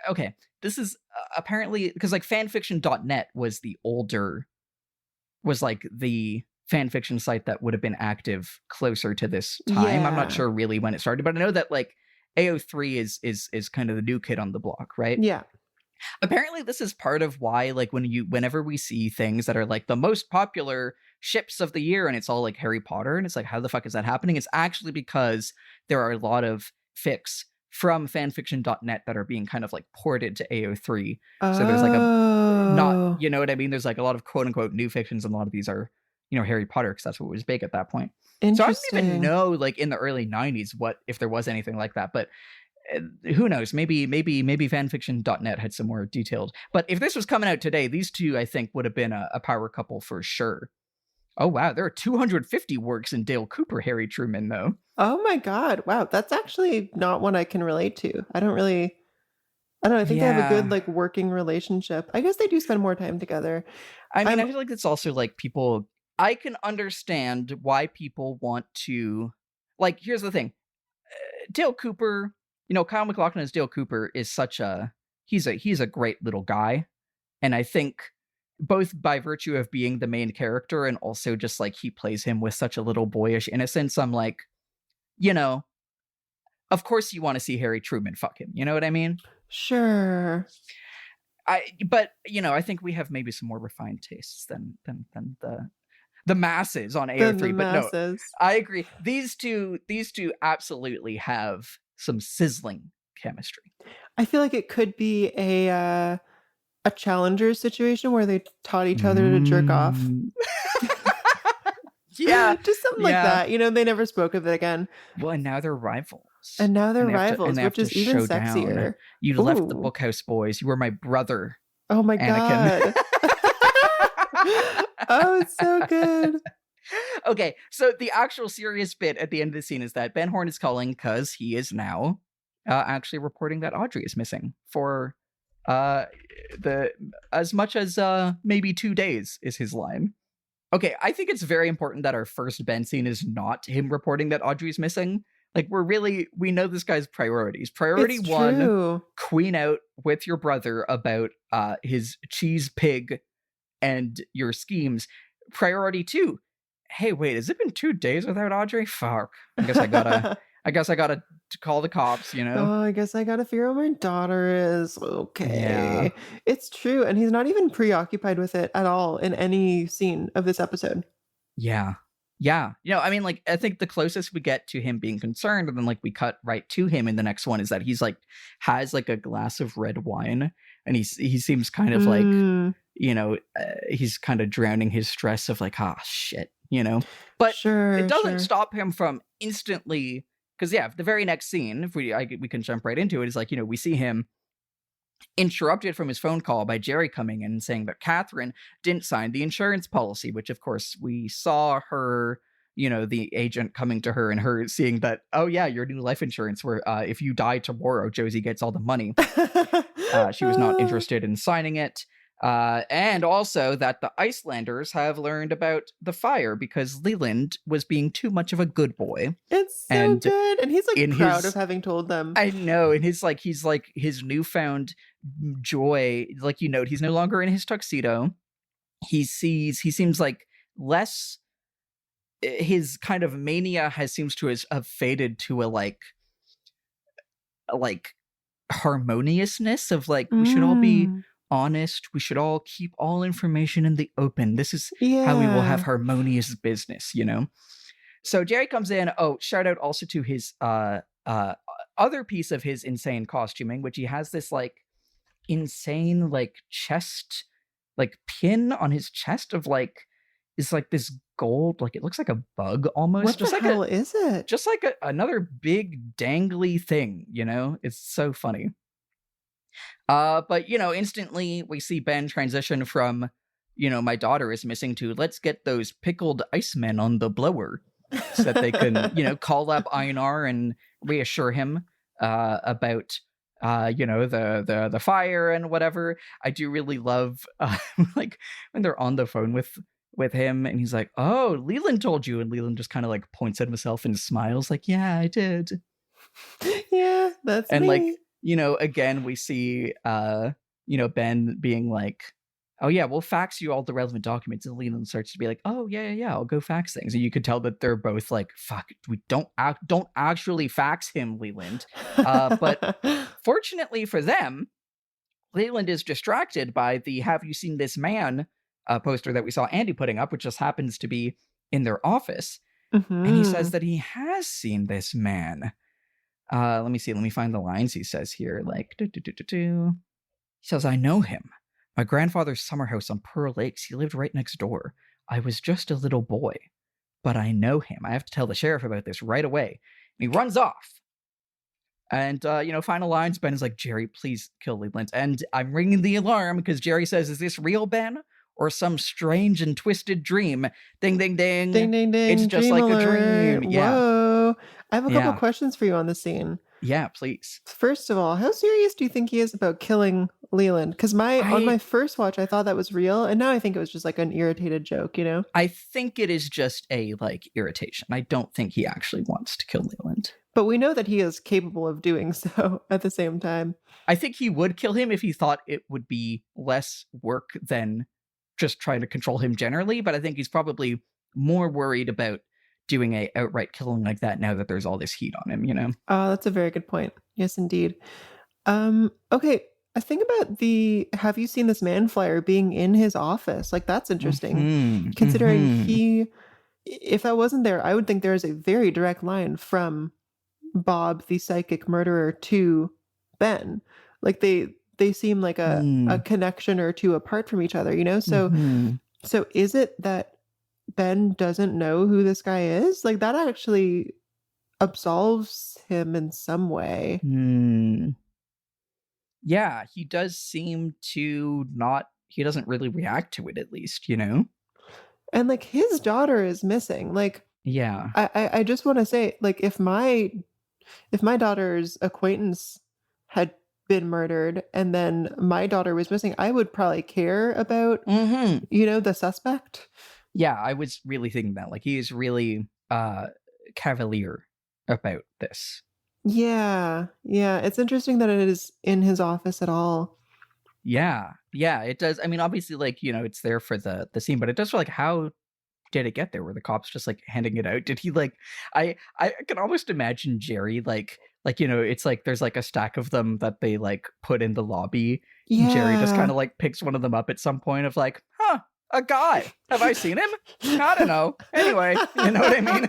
Okay, this is apparently because like fanfiction.net was the fanfiction site that would have been active closer to this time. Yeah. I'm not sure really when it started, but I know that like AO3 is kind of the new kid on the block, right? Yeah. Apparently this is part of why like whenever we see things that are like the most popular ships of the year and it's all like Harry Potter and it's like, how the fuck is that happening? It's actually because there are a lot of fics from fanfiction.net that are being kind of like ported to AO3. So there's like not, you know what I mean? There's like a lot of quote unquote new fictions and a lot of these are, you know, Harry Potter because that's what was big at that point. So I don't even know like in the early 90s what if there was anything like that, but who knows? Maybe fanfiction.net had some more detailed. But if this was coming out today, these two I think would have been a power couple for sure. Oh wow, there are 250 works in Dale Cooper Harry Truman though. Oh my god, wow, that's actually not one I can relate to. I don't know, I think they have a good like working relationship. I guess they do spend more time together. I mean, I feel like it's also like people, I can understand why people want to, like, here's the thing. Dale Cooper, you know, Kyle MacLachlan as Dale Cooper is such he's a great little guy. And I think both by virtue of being the main character and also just like he plays him with such a little boyish innocence, I'm like, you know, of course you want to see Harry Truman fuck him. You know what I mean? Sure. But you know, I think we have maybe some more refined tastes than the masses on AO3. But no, I agree. These two absolutely have some sizzling chemistry. I feel like it could be a challenger situation where they taught each other to jerk off. Yeah, just something like that. You know, they never spoke of it again. Well, and now they're rivals. Which is even sexier. Down. You left the Bookhouse Boys. You were my brother. Oh my god. Oh, it's so good. Okay, so the actual serious bit at the end of the scene is that Ben Horn is calling because he is now actually reporting that Audrey is missing for as much as maybe 2 days is his line. Okay, I think it's very important that our first Ben scene is not him reporting that Audrey's missing. Like, we know this guy's priorities. Priority it's 1, true. Queen out with your brother about his cheese pig and your schemes. Priority 2, hey, wait, has it been 2 days without Audrey? Fuck. I guess I gotta call the cops, you know? Oh, I guess I gotta figure out where my daughter is. Okay. Yeah. It's true. And he's not even preoccupied with it at all in any scene of this episode. Yeah. Yeah. You know, I mean, like, I think the closest we get to him being concerned, and then, like, we cut right to him in the next one, is that he's, like, has, like, a glass of red wine, and he seems kind of, like, you know, he's kind of drowning his stress of, like, shit, you know? But it doesn't stop him from instantly, because, yeah, the very next scene, if we can jump right into it, is, like, you know, we see him interrupted from his phone call by Jerry coming in and saying that Catherine didn't sign the insurance policy, which of course we saw her, you know, the agent coming to her and her seeing that, oh yeah, your new life insurance where if you die tomorrow, Josie gets all the money. She was not interested in signing it. And also that the Icelanders have learned about the fire because Leland was being too much of a good boy. It's so good. And he's like proud of having told them. I know. And he's like his newfound joy, like, you note, he's no longer in his tuxedo. he seems like less, his kind of mania seems to have faded to a like harmoniousness of like, we should all be honest, we should all keep all information in the open, this is how we will have harmonious business, you know. So Jerry comes in. Oh, shout out also to his other piece of his insane costuming, which he has this like insane like chest, like pin on his chest of like, is like this gold, like it looks like a bug almost. What just the like hell is it? Just like another big dangly thing, you know? It's so funny. But you know, instantly we see Ben transition from, you know, my daughter is missing to let's get those pickled icemen on the blower so that they can, you know, call up Einar and reassure him about you know, the fire and whatever. I do really love like when they're on the phone with him and he's like, oh, Leland told you, and Leland just kind of like points at himself and smiles like, yeah, I did. Yeah, that's and me. Like, you know, again we see you know, Ben being like, oh yeah, we'll fax you all the relevant documents, and Leland starts to be like, oh yeah, I'll go fax things. And you could tell that they're both like, fuck, we don't actually fax him, Leland. But fortunately for them, Leland is distracted by the have you seen this man poster that we saw Andy putting up, which just happens to be in their office. And he says that he has seen this man. Let me find the lines he says here. Like, he says, I know him. My grandfather's summer house on Pearl Lakes, he lived right next door. I was just a little boy, but I know him. I have to tell the sheriff about this right away. And he runs off. And, you know, final lines, Ben is like, Jerry, please kill Leland. And I'm ringing the alarm because Jerry says, is this real, Ben? Or some strange and twisted dream? Ding, ding, ding. Ding, ding, ding. It's just dream like alert. a dream. Yeah. Whoa. I have a couple questions for you on the scene. Yeah, please. First of all, how serious do you think he is about killing Leland? Because on my first watch, I thought that was real. And now I think it was just like an irritated joke, you know? I think it is just a like irritation. I don't think he actually wants to kill Leland. But we know that he is capable of doing so at the same time. I think he would kill him if he thought it would be less work than just trying to control him generally. But I think he's probably more worried about doing a outright killing like that now that there's all this heat on him, you know? Oh, that's a very good point. Yes, indeed. Okay. I think about the have you seen this man flyer being in his office? Like, that's interesting. Considering if that wasn't there, I would think there is a very direct line from Bob, the psychic murderer, to Ben. Like they seem like a connection or two apart from each other, you know? So is it that Ben doesn't know who this guy is? Like, that actually absolves him in some way. Yeah, he does seem to not, he doesn't really react to it, at least, you know? And like, his daughter is missing. Like, yeah, I just want to say, like, if my daughter's acquaintance had been murdered and then my daughter was missing, I would probably care about, you know, the suspect. Yeah, I was really thinking that. Like, he is really cavalier about this. Yeah. It's interesting that it is in his office at all. Yeah, it does. I mean, obviously, like, you know, it's there for the scene, but it does feel like, how did it get there? Were the cops just like handing it out? Did he like, I can almost imagine Jerry like, you know, it's like there's like a stack of them that they like put in the lobby. Yeah. Jerry just kind of like picks one of them up at some point of like, a guy. Have I seen him? I don't know. Anyway, you know what I mean?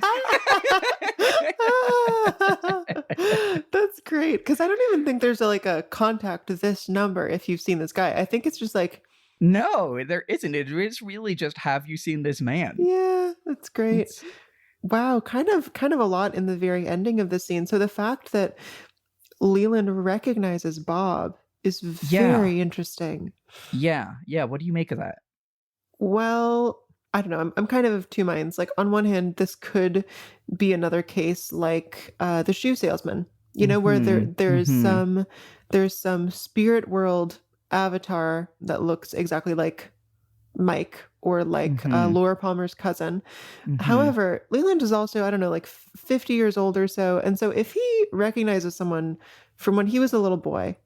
That's great. Because I don't even think there's a contact this number if you've seen this guy. I think it's just like, no, there isn't. It is really just, have you seen this man? Yeah, that's great. Wow, kind of a lot in the very ending of the scene. So the fact that Leland recognizes Bob is very interesting. Yeah. What do you make of that? Well, I don't know. I'm kind of two minds. Like, on one hand, this could be another case like the shoe salesman, you know, where there's some spirit world avatar that looks exactly like Mike or like Laura Palmer's cousin. However, Leland is also, I don't know, like 50 years old or so. And so if he recognizes someone from when he was a little boy,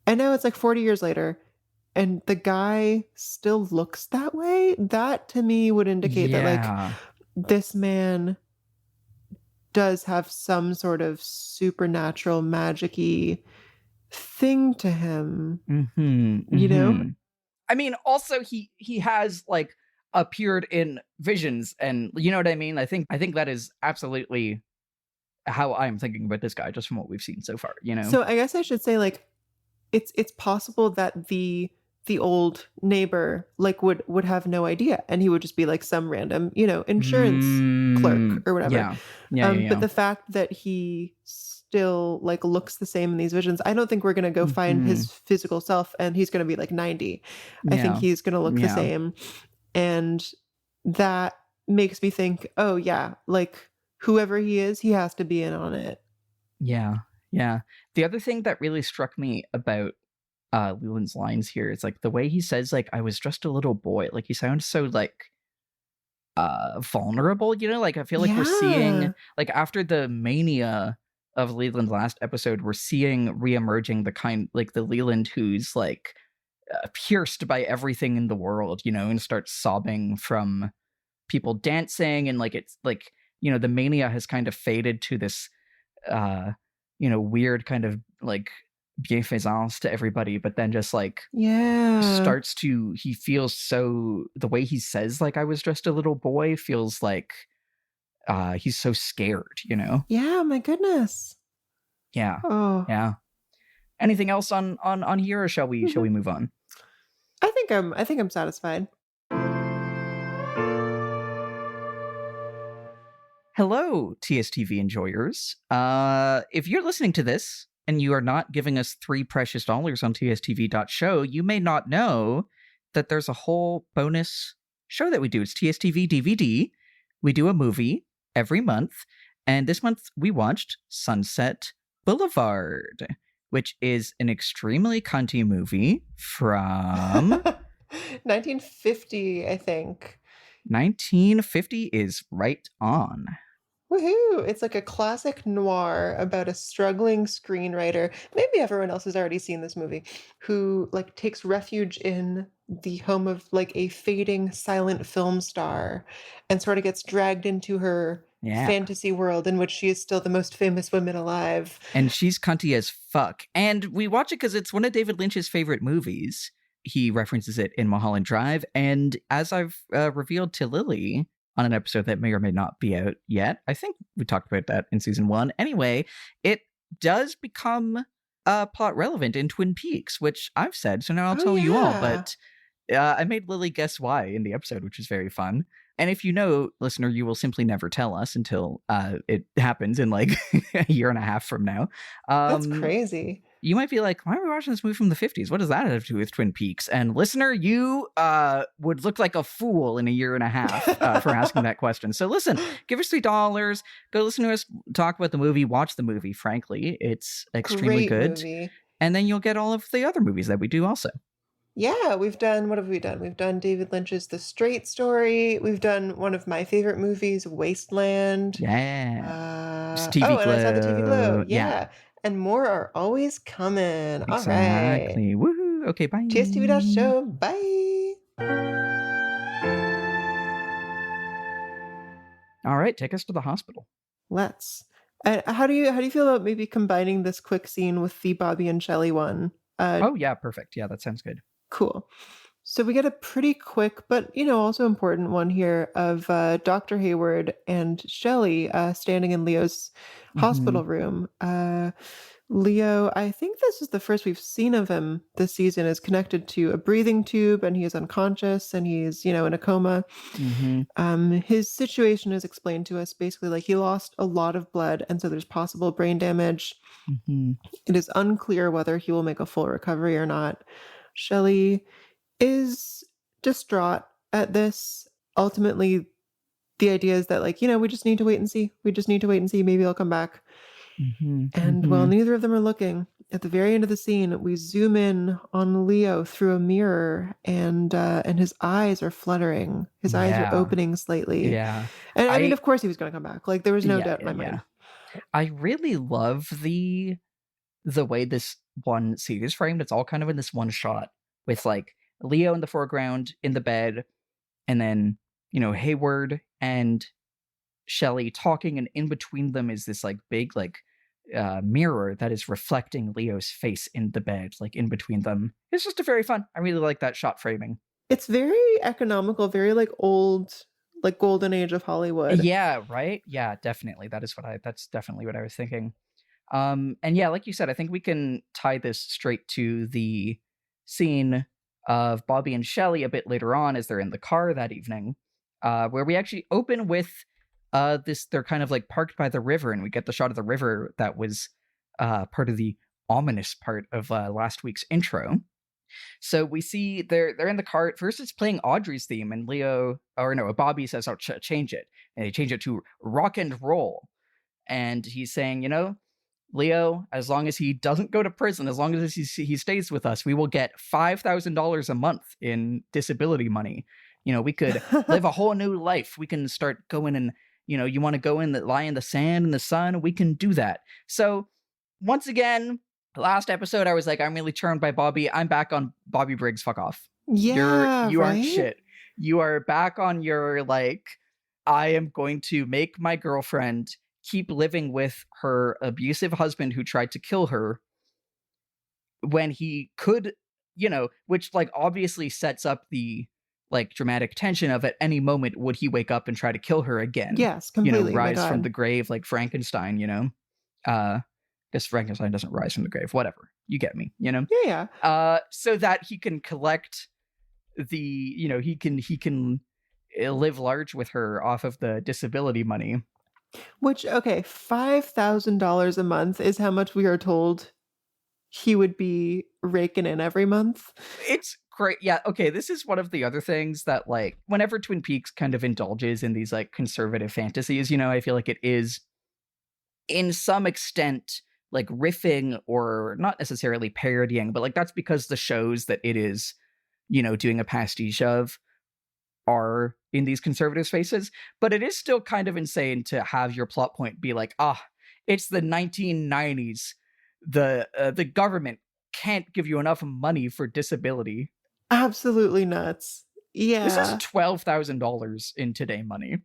and now it's like 40 years later, and the guy still looks that way, that to me would indicate that like Yeah. this man does have some sort of supernatural magic-y thing to him, you know? I mean, also he has like appeared in visions, and you know what I mean. I think that is absolutely how I'm thinking about this guy, just from what we've seen so far. You know. So I guess I should say like it's possible that the old neighbor like would have no idea, and he would just be like some random, you know, insurance clerk or whatever. Yeah. Yeah. But the fact that he still like looks the same in these visions, I don't think we're gonna go find his physical self and he's gonna be like 90. I think he's gonna look the same, and that makes me think, oh yeah, like whoever he is, he has to be in on it. Yeah. The other thing that really struck me about Leland's lines here is like the way he says like I was just a little boy. Like he sounds so like vulnerable, you know? Like I feel like we're seeing like after the mania of Leland's last episode, we're seeing reemerging the kind like the Leland who's like pierced by everything in the world, you know, and starts sobbing from people dancing, and like it's like, you know, the mania has kind of faded to this you know, weird kind of like bienfaisance to everybody, but then just like starts to, he feels so, the way he says like I was just a little boy feels like he's so scared, you know. Yeah, my goodness. Yeah. Anything else on here, or shall we move on? I think I'm satisfied. Hello, TSTV enjoyers. If you're listening to this and you are not giving us $3 precious on tstv.show, you may not know that there's a whole bonus show that we do. It's TSTV DVD. We do a movie every month, and this month we watched Sunset Boulevard, which is an extremely cunty movie from 1950, I think. 1950 is right on. Woohoo! It's like a classic noir about a struggling screenwriter. Maybe everyone else has already seen this movie, who like takes refuge in the home of like a fading silent film star and sort of gets dragged into her fantasy world in which she is still the most famous woman alive. And she's cunty as fuck. And we watch it because it's one of David Lynch's favorite movies. He references it in Mulholland Drive. And as I've revealed to Lily on an episode that may or may not be out yet, I think we talked about that in season 1. Anyway, it does become plot relevant in Twin Peaks, which I've said, so now I'll tell you all. But I made Lily guess why in the episode, which is very fun. And if you know, listener, you will simply never tell us until it happens in like a year and a half from now. That's crazy. You might be like, why are we watching this movie from the 50s? What does that have to do with Twin Peaks? And listener, you would look like a fool in a year and a half for asking that question. So listen, give us $3, go listen to us talk about the movie, watch the movie. Frankly, it's extremely good. Movie. And then you'll get all of the other movies that we do also. Yeah, we've done, what have we done? We've done David Lynch's The Straight Story. We've done one of my favorite movies, Wasteland. Yeah. And I saw the TV Glow. Yeah. And more are always coming. Exactly. All right. Woohoo. Okay, bye. TSTV.show. Bye. All right, take us to the hospital. Let's. How do you feel about maybe combining this quick scene with the Bobby and Shelley one? Oh yeah, perfect. Yeah, that sounds good. Cool. So we get a pretty quick, but also important one here of Dr. Hayward and Shelley standing in Leo's hospital room. Leo, I think this is the first we've seen of him this season, is connected to a breathing tube, and he is unconscious, and he's in a coma. His situation is explained to us basically like he lost a lot of blood, and so there's possible brain damage. It is unclear whether he will make a full recovery or not. Shelley is distraught at this. Ultimately, the idea is that we just need to wait and see. Maybe he'll come back. And while neither of them are looking, at the very end of the scene, we zoom in on Leo through a mirror, and his eyes are fluttering. His eyes are opening slightly. Yeah. And I mean, of course he was going to come back. Like, there was no doubt in my mind. I really love the way this one scene is framed. It's all kind of in this one shot. with like Leo in the foreground in the bed, and then, Hayward and Shelley talking, and in between them is this like big like mirror that is reflecting Leo's face in the bed, like in between them. It's just a very fun. I really like that shot framing. It's very economical, very like old, like golden age of Hollywood. Yeah, right? Yeah, definitely. That's definitely what I was thinking. And yeah, like you said, I think we can tie this straight to the scene of Bobby and Shelley a bit later on as they're in the car that evening, where we actually open with they're kind of like parked by the river, and we get the shot of the river that was part of the ominous part of last week's intro. So we see they're in the car. At first it's playing Audrey's theme, and Bobby says, "Oh, change it," and they change it to rock and roll. And he's saying, Leo, as long as he doesn't go to prison, as long as he stays with us, we will get $5,000 a month in disability money. We could live a whole new life. We can start going and, you want to go lie in the sand in the sun, we can do that. So once again, last episode, I was like, I'm really charmed by Bobby. I'm back on Bobby Briggs. Fuck off. Yeah, you aren't right? shit. You are back on your like, I am going to make my girlfriend keep living with her abusive husband who tried to kill her when he could, which like obviously sets up the like dramatic tension of at any moment would he wake up and try to kill her again. Yes, completely. Rise from the grave like Frankenstein, guess Frankenstein doesn't rise from the grave, whatever, you get me, Yeah. So that he can collect the, he can live large with her off of the disability money. Which, okay, $5,000 a month is how much we are told he would be raking in every month. It's great. Yeah, okay, this is one of the other things that, like, whenever Twin Peaks kind of indulges in these, like, conservative fantasies, I feel like it is, in some extent, like, riffing or not necessarily parodying, but, like, that's because the shows that it is, doing a pastiche of are in these conservative spaces, but it is still kind of insane to have your plot point be like, it's the 1990s. The government can't give you enough money for disability. Absolutely nuts. Yeah. This is $12,000 in today money.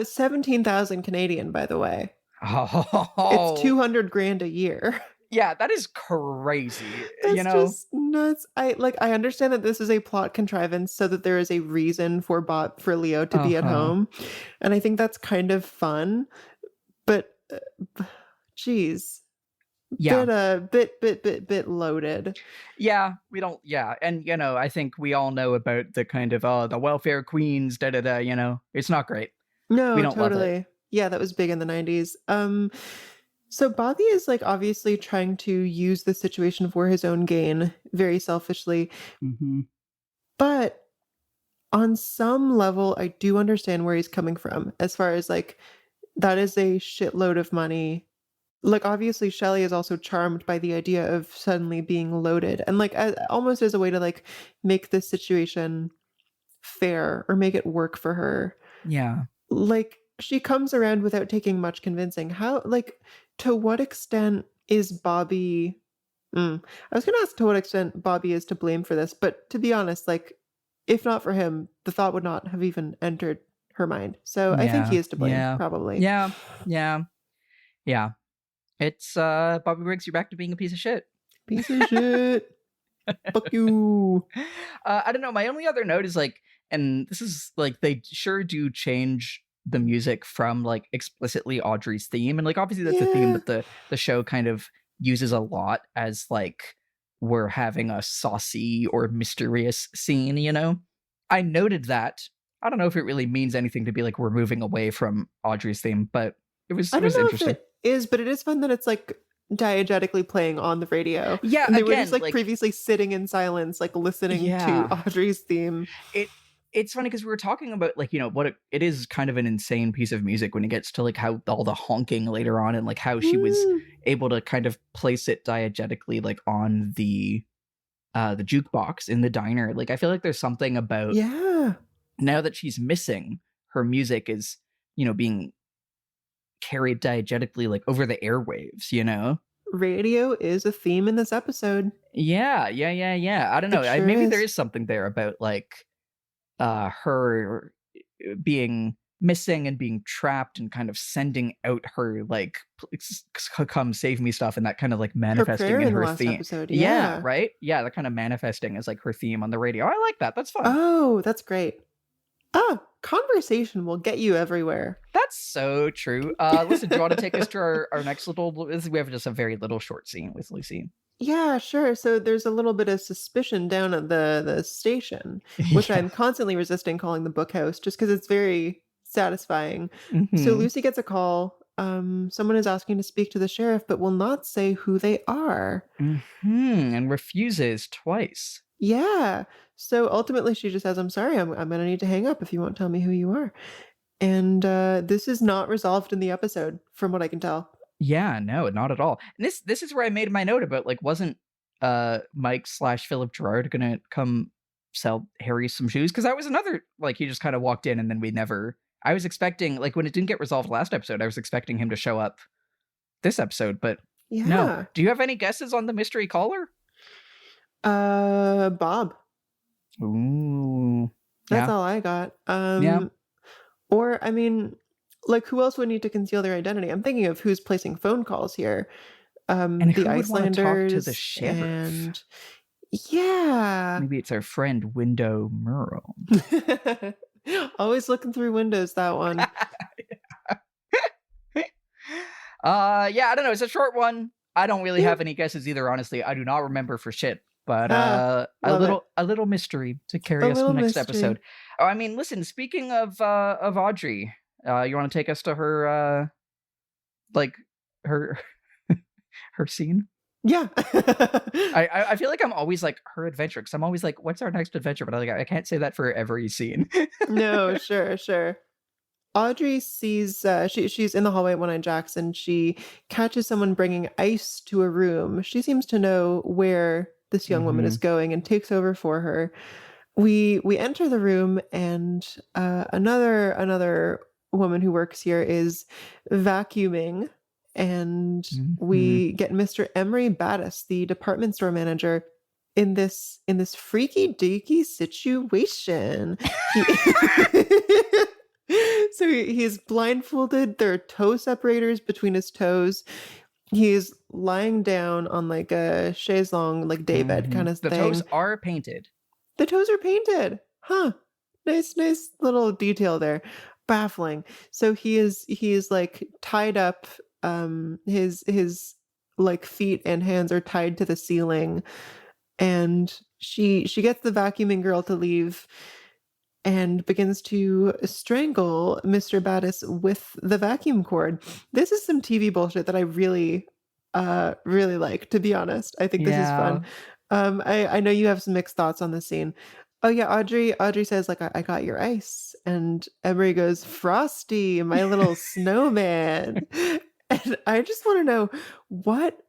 17,000 Canadian, by the way. Oh. It's 200 grand a year. Yeah, that is crazy. That's just nuts. I understand that this is a plot contrivance so that there is a reason for Leo to be at home. And I think that's kind of fun. But geez. Yeah. Bit loaded. Yeah, we don't, yeah. And, I think we all know about the kind of, the welfare queens, it's not great. No, we don't totally. love it. Yeah, that was big in the 90s. So Bobby is like obviously trying to use the situation for his own gain, very selfishly. Mm-hmm. But on some level, I do understand where he's coming from as far as like, that is a shitload of money. Like, obviously, Shelley is also charmed by the idea of suddenly being loaded and like almost as a way to like make this situation fair or make it work for her. Yeah. Like, she comes around without taking much convincing. How, like, to what extent is Bobby... I was going to ask to what extent Bobby is to blame for this, but to be honest, like, if not for him, the thought would not have even entered her mind. So I think he is to blame, probably. Yeah. It's, Bobby Briggs, you're back to being a piece of shit. Piece of shit. Fuck you. I don't know, my only other note is, like, and this is, like, they sure do change the music from, like, explicitly Audrey's theme, and, like, obviously that's a theme that the show kind of uses a lot as, like, we're having a saucy or mysterious scene, I noted that. I don't know if it really means anything to be like we're moving away from Audrey's theme, but it was interesting. If it is, but it is fun that it's like diegetically playing on the radio. Yeah, and they were just like previously sitting in silence, like listening to Audrey's theme. It's funny because we were talking about like, what it is kind of an insane piece of music when it gets to like how all the honking later on and like how she was able to kind of place it diegetically like on the jukebox in the diner. Like I feel like there's something about now that she's missing, her music is, being carried diegetically like over the airwaves, radio is a theme in this episode. Yeah. I don't know. It sure Maybe is. there is something there about like her being missing and being trapped and kind of sending out her like come save me stuff, and that kind of like Her manifesting prayer in in the her last theme. episode. Yeah, Yeah. right? Yeah, that kind of manifesting as like her theme on the radio. I like that. That's fun. Oh, that's great. Conversation will get you everywhere. That's so true. Listen, do you want to take us to our next little... We have just a very little short scene with Lucy. Yeah, sure. So there's a little bit of suspicion down at the station, which Yeah. I'm constantly resisting calling the bookhouse just because it's very satisfying. So Mhm. Lucy gets a call. Someone is asking to speak to the sheriff, but will not say who they are. And refuses twice. Yeah. So ultimately she just says, I'm sorry, I'm going to need to hang up if you won't tell me who you are. And this is not resolved in the episode, from what I can tell. Yeah, no, not at all. And this is where I made my note about like, wasn't Mike / Philip Gerard gonna come sell Harry some shoes? Because that was another, like, he just kind of walked in and then we never... I was expecting, like, when it didn't get resolved last episode, I was expecting him to show up this episode, but Yeah. no. Do you have any guesses on the mystery caller? Bob. Ooh. That's Yeah. all I got. Yeah. Or, I mean, like, who else would need to conceal their identity? I'm thinking of who's placing phone calls here. And The who would want to talk to the Icelanders sheriff? and... Yeah. Maybe it's our friend Window Merle. Always looking through windows, that one. Yeah, I don't know. It's a short one. I don't really have any guesses either, honestly. I do not remember for shit. But a little mystery to carry us to the next episode. Oh, I mean, listen, speaking of Audrey, you want to take us to her like her her scene? Yeah. I feel like I'm always like her adventure, because I'm always like, what's our next adventure? But I can't say that for every scene. No, sure. Audrey sees she's in the hallway at One Eye Jackson. She catches someone bringing ice to a room. She seems to know where this young woman is going and takes over for her. We enter the room, and another woman who works here is vacuuming, and we get Mr. Emory Battis, the department store manager, in this freaky deaky situation. So he's blindfolded. There are toe separators between his toes. He's lying down on like a chaise longue, like daybed kind of thing. The toes are painted. The toes are painted. Huh. Nice little detail there. Baffling. So he is like tied up. His like feet and hands are tied to the ceiling. And she gets the vacuuming girl to leave and begins to strangle Mr. Battis with the vacuum cord. This is some TV bullshit that I really like, to be honest. I think this is fun. I know you have some mixed thoughts on this scene. Oh yeah, Audrey says, like, I got your ice. And Emory goes, Frosty, my little snowman. And I just want to know what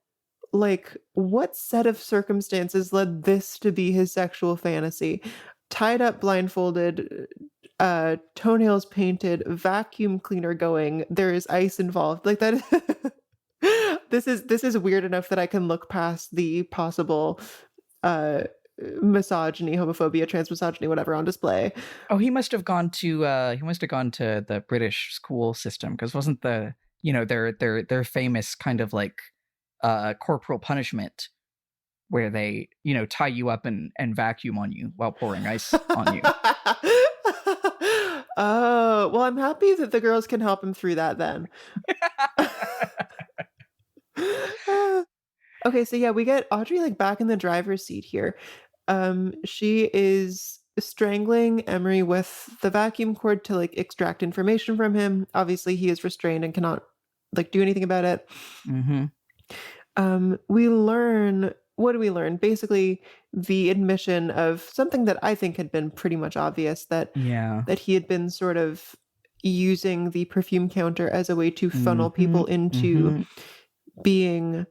set of circumstances led this to be his sexual fantasy? Tied up, blindfolded, toenails painted, vacuum cleaner going, there is ice involved. Like that. This is weird enough that I can look past the possible misogyny, homophobia, transmisogyny, whatever on display. Oh, he must have gone to the British school system, because wasn't the their famous kind of like corporal punishment where they, tie you up and vacuum on you while pouring ice on you. Oh, well, I'm happy that the girls can help him through that then. Okay, so yeah, we get Audrey like back in the driver's seat here. She is strangling Emory with the vacuum cord to like extract information from him. Obviously, he is restrained and cannot like do anything about it. We learn... What do we learn? Basically, the admission of something that I think had been pretty much obvious, that he had been sort of using the perfume counter as a way to funnel people into being,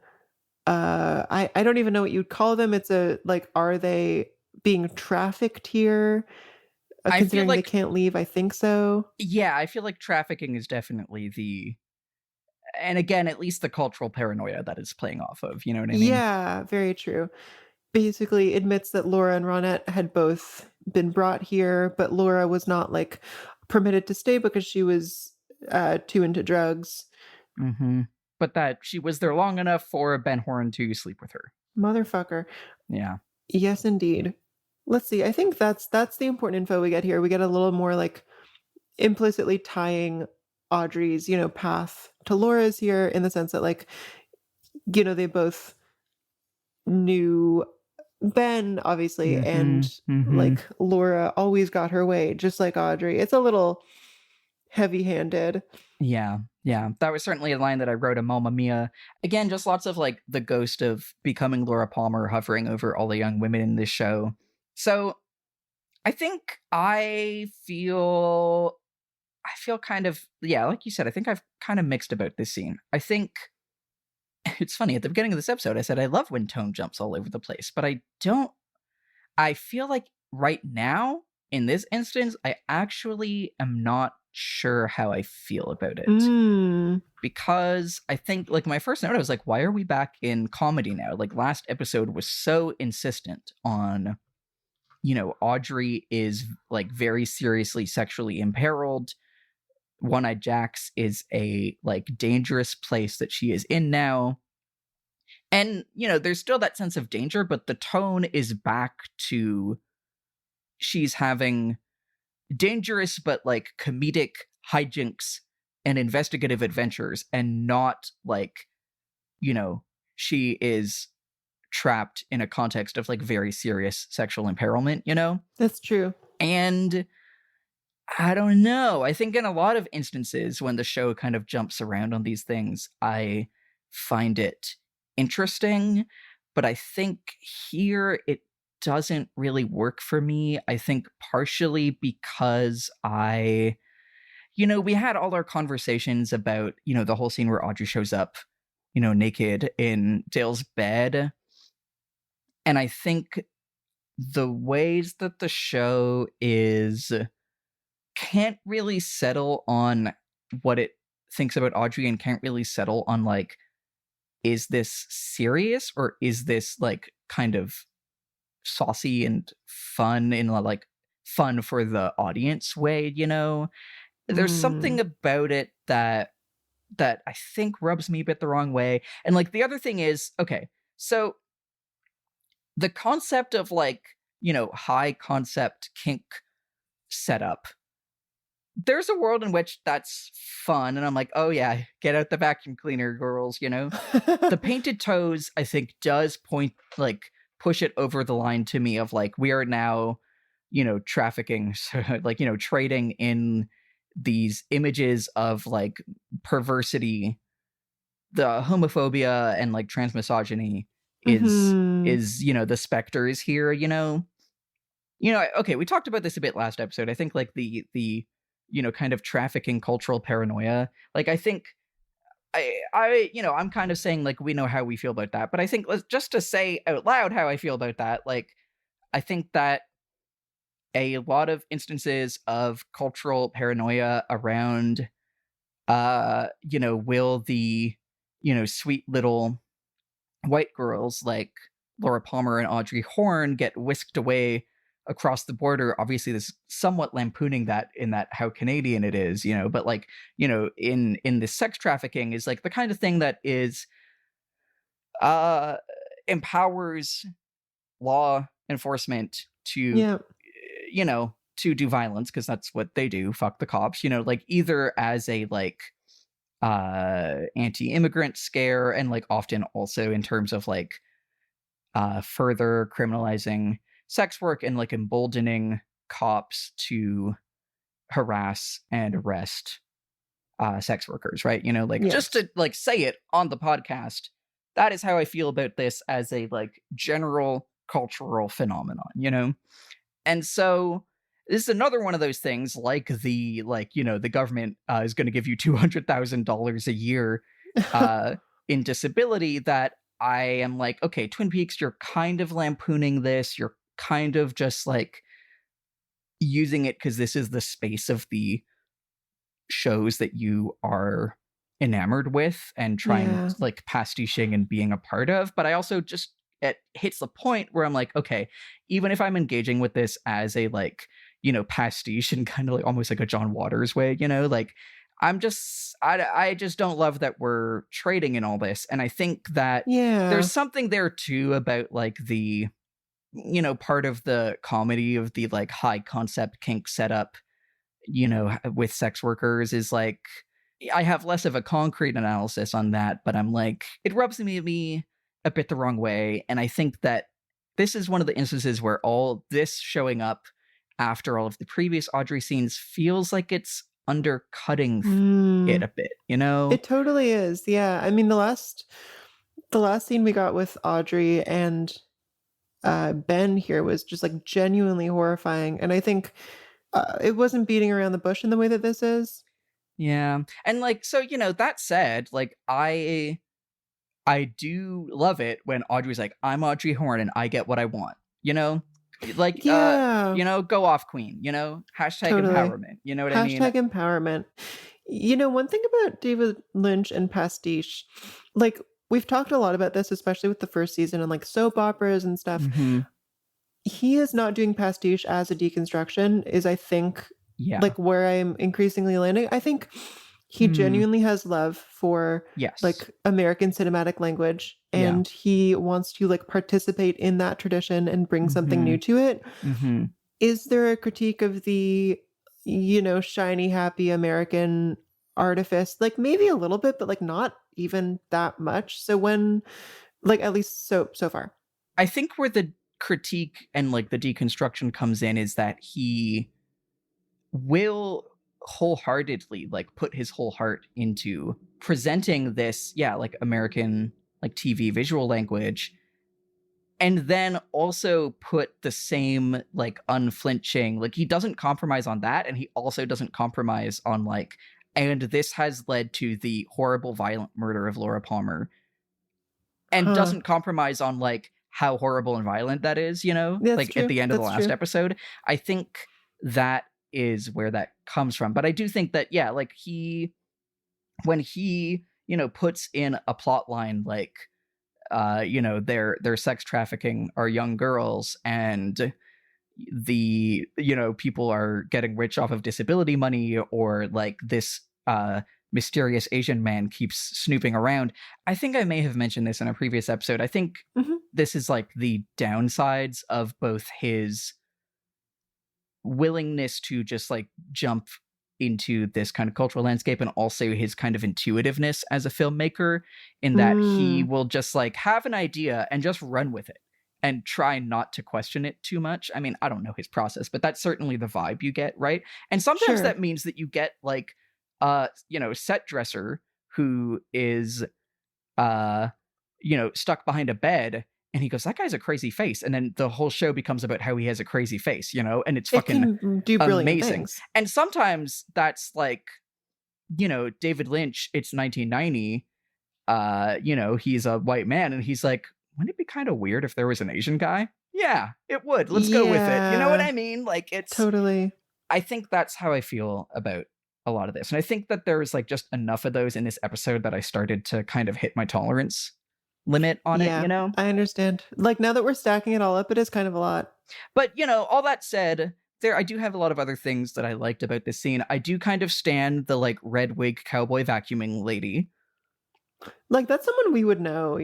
I don't even know what you'd call them. It's are they being trafficked here? Considering they can't leave, I think so. Yeah, I feel like trafficking is definitely and again, at least the cultural paranoia that it's playing off of, you know what I mean? Yeah, very true. Basically admits that Laura and Ronette had both been brought here, but Laura was not like permitted to stay because she was too into drugs. Mm-hmm. But that she was there long enough for Ben Horn to sleep with her. Motherfucker. Yeah. Yes, indeed. Let's see. I think that's the important info we get here. We get a little more like implicitly tying Audrey's, path to Laura's here, in the sense that, like, they both knew Ben, obviously, and like Laura always got her way, just like Audrey. It's a little heavy-handed. Yeah. That was certainly a line that I wrote a Mamma Mia. Again, just lots of like the ghost of becoming Laura Palmer hovering over all the young women in this show. So I think I feel kind of, yeah, like you said, I think I've kind of mixed about this scene. I think it's funny, at the beginning of this episode, I said I love when tone jumps all over the place, but I feel like right now, in this instance, I actually am not sure how I feel about it. Because I think, like, my first note, I was like, why are we back in comedy now? Like, last episode was so insistent on, Audrey is, like, very seriously sexually imperiled. One-Eyed Jack's is a, like, dangerous place that she is in now. And, there's still that sense of danger, but the tone is back to she's having dangerous but, like, comedic hijinks and investigative adventures, and not, like, she is trapped in a context of, like, very serious sexual impairment, That's true. And I don't know. I think in a lot of instances when the show kind of jumps around on these things, I find it interesting, but I think here it doesn't really work for me. I think partially because we had all our conversations about, the whole scene where Audrey shows up, naked in Dale's bed. And I think the ways that the show can't really settle on what it thinks about Audrey, and can't really settle on, like, is this serious or is this, like, kind of saucy and fun in a, like, fun for the audience way, There's something about it that I think rubs me a bit the wrong way. And, like, the other thing is, okay, so the concept of, like, high concept kink setup, there's a world in which that's fun, and I'm like, oh yeah, get out the vacuum cleaner, girls, The painted toes, I think, does push it over the line to me of, like, we are now, trafficking, so, like, trading in these images of, like, perversity, the homophobia and, like, transmisogyny is the specters here, okay, we talked about this a bit last episode. I think, like, the kind of trafficking cultural paranoia, like, I think I'm kind of saying, like, we know how we feel about that, but I think, just to say out loud how I feel about that, like, I think that a lot of instances of cultural paranoia around, will the, sweet little white girls like Laura Palmer and Audrey Horne get whisked away across the border. Obviously, this somewhat lampooning that in that how Canadian it is, but, like, in the sex trafficking is, like, the kind of thing that is empowers law enforcement to to do violence, because that's what they do. Fuck the cops, like, either as a, like, anti-immigrant scare, and, like, often also in terms of, like, further criminalizing sex work and, like, emboldening cops to harass and arrest sex workers, right? Just to, like, say it on the podcast, that is how I feel about this as a, like, general cultural phenomenon, And so this is another one of those things, like the, like, the government is going to give you $200,000 a year in disability, that I am like, okay, Twin Peaks, you're kind of lampooning this. You're kind of just, like, using it because this is the space of the shows that you are enamored with and trying Yeah. like pastiching and being a part of. But I also just, it hits the point where I'm like, okay, even if I'm engaging with this as a like, pastiche and kind of like almost like a John Waters way, like I just don't love that we're trading in all this. And I think that Yeah. there's something there too about like the, part of the comedy of the like high concept kink setup, with sex workers is like, I have less of a concrete analysis on that, but I'm like, it rubs me a bit the wrong way. And I think that this is one of the instances where all this showing up after all of the previous Audrey scenes feels like it's undercutting it a bit, It totally is. Yeah. I mean, the last scene we got with Audrey and Ben here was just like genuinely horrifying. And I think it wasn't beating around the bush in the way that this is. Yeah. And like, so, that said, like, I do love it when Audrey's like, I'm Audrey Horne and I get what I want, like, Yeah. Go off queen, hashtag Totally. empowerment, you know what I mean? Hashtag empowerment. One thing about David Lynch and pastiche, like we've talked a lot about this, especially with the first season and like soap operas and stuff. Mhm. He is not doing pastiche as a deconstruction is, I think, Yeah. like where I'm increasingly landing. I think he genuinely has love for Yes. like American cinematic language, and he wants to like participate in that tradition and bring something new to it. Mhm. Is there a critique of the, shiny, happy American artifice? Like maybe a little bit, but like not even that much. So when, like at least so far. I think where the critique and like the deconstruction comes in is that he will wholeheartedly like put his whole heart into presenting this like American like TV visual language, and then also put the same like unflinching, like he doesn't compromise on that, and he also doesn't compromise on like, and this has led to the horrible violent murder of Laura Palmer, and doesn't compromise on like how horrible and violent that is, That's like true. at the end of the That's last true. episode. I think that is where that comes from. But I do think that, like when he, puts in a plot line like, they're sex trafficking our young girls, and the, people are getting rich off of disability money, or like this mysterious Asian man keeps snooping around. I think I may have mentioned this in a previous episode. I think this is like the downsides of both his willingness to just like jump into this kind of cultural landscape, and also his kind of intuitiveness as a filmmaker, in that he will just like have an idea and just run with it and try not to question it too much. I mean, I don't know his process, but that's certainly the vibe you get, right? And sometimes that means that you get like set dresser who is stuck behind a bed, and he goes, that guy's a crazy face, and then the whole show becomes about how he has a crazy face, and it's fucking do brilliant amazing things. And sometimes that's like, David Lynch, it's 1990, he's a white man, and he's like, wouldn't it be kind of weird if there was an Asian guy? Yeah, it would. Let's go with it. You know what I mean? Like, it's totally. I think that's how I feel about a lot of this. And I think that there's like just enough of those in this episode that I started to kind of hit my tolerance limit on it, I understand. Like, now that we're stacking it all up, it is kind of a lot. But, all that said, I do have a lot of other things that I liked about this scene. I do kind of stan the like red wig cowboy vacuuming lady. Like, that's someone we would know,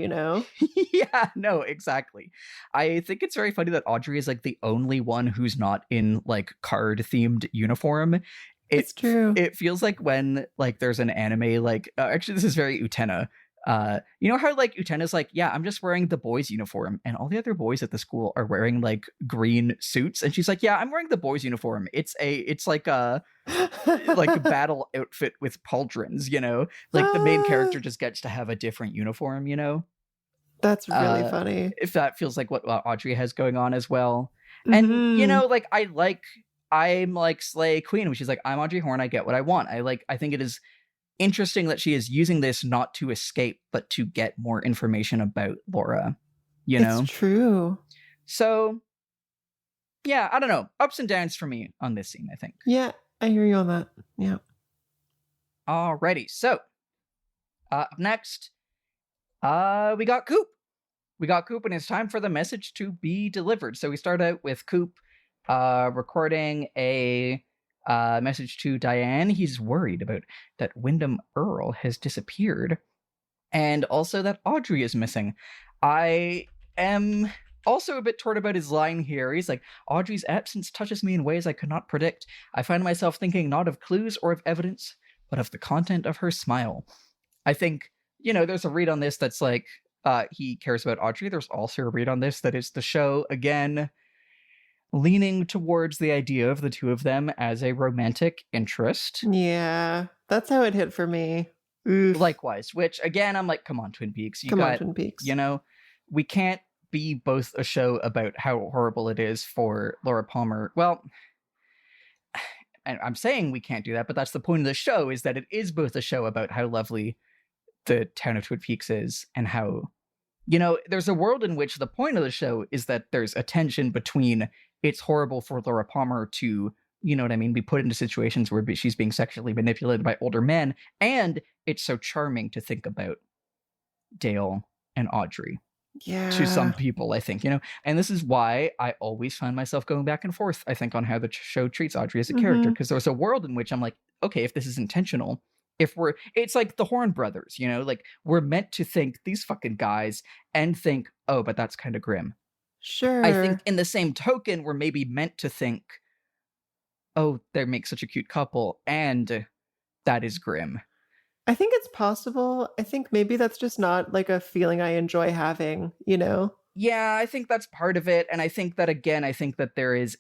Yeah, no, exactly. I think it's very funny that Audrey is like the only one who's not in like card themed uniform. It's true. It feels like when like there's an anime, like actually this is very Utena. You know how like Utena's like, yeah, I'm just wearing the boys' uniform, and all the other boys at the school are wearing like green suits, and she's like, yeah, I'm wearing the boys' uniform. It's like a battle outfit with pauldrons, like the main character just gets to have a different uniform, That's really funny. If that feels like what Audrey has going on as well. And like I'm like Slay Queen, which is like, I'm Audrey Horne, I get what I want. I think it is interesting that she is using this not to escape, but to get more information about Laura, It's true. So, yeah, I don't know. Ups and downs for me on this scene, I think. Yeah, I hear you on that. Yeah. Alrighty, so Up next, we got Coop. We got Coop, and it's time for the message to be delivered. So we start out with Coop recording a message to Diane. He's worried about that Wyndham Earl has disappeared, and also that Audrey is missing. I am also a bit torn about his line here. He's like, Audrey's absence touches me in ways I could not predict. I find myself thinking not of clues or of evidence, but of the content of her smile. I think, there's a read on this that's like, he cares about Audrey. There's also a read on this that is the show, again, leaning towards the idea of the two of them as a romantic interest. Yeah, that's how it hit for me. Oof. Likewise, which, again, I'm like, come on, Twin Peaks. Come on, Twin Peaks. We can't be both a show about how horrible it is for Laura Palmer. Well, I'm saying we can't do that, but that's the point of the show, is that it is both a show about how lovely the town of Twin Peaks is and how, there's a world in which the point of the show is that there's a tension between it's horrible for Laura Palmer to, be put into situations where she's being sexually manipulated by older men, and it's so charming to think about Dale and Audrey. Yeah. To some people, I think, and this is why I always find myself going back and forth, I think, on how the show treats Audrey as a character, because there's a world in which I'm like, okay, if this is intentional, it's like the Horn brothers, like we're meant to think these fucking guys and think, oh, but that's kind of grim. Sure. I think in the same token, we're maybe meant to think, oh, they make such a cute couple, and that is grim. I think it's possible. I think maybe that's just not like a feeling I enjoy having, Yeah, I think that's part of it. And I think that, again, there is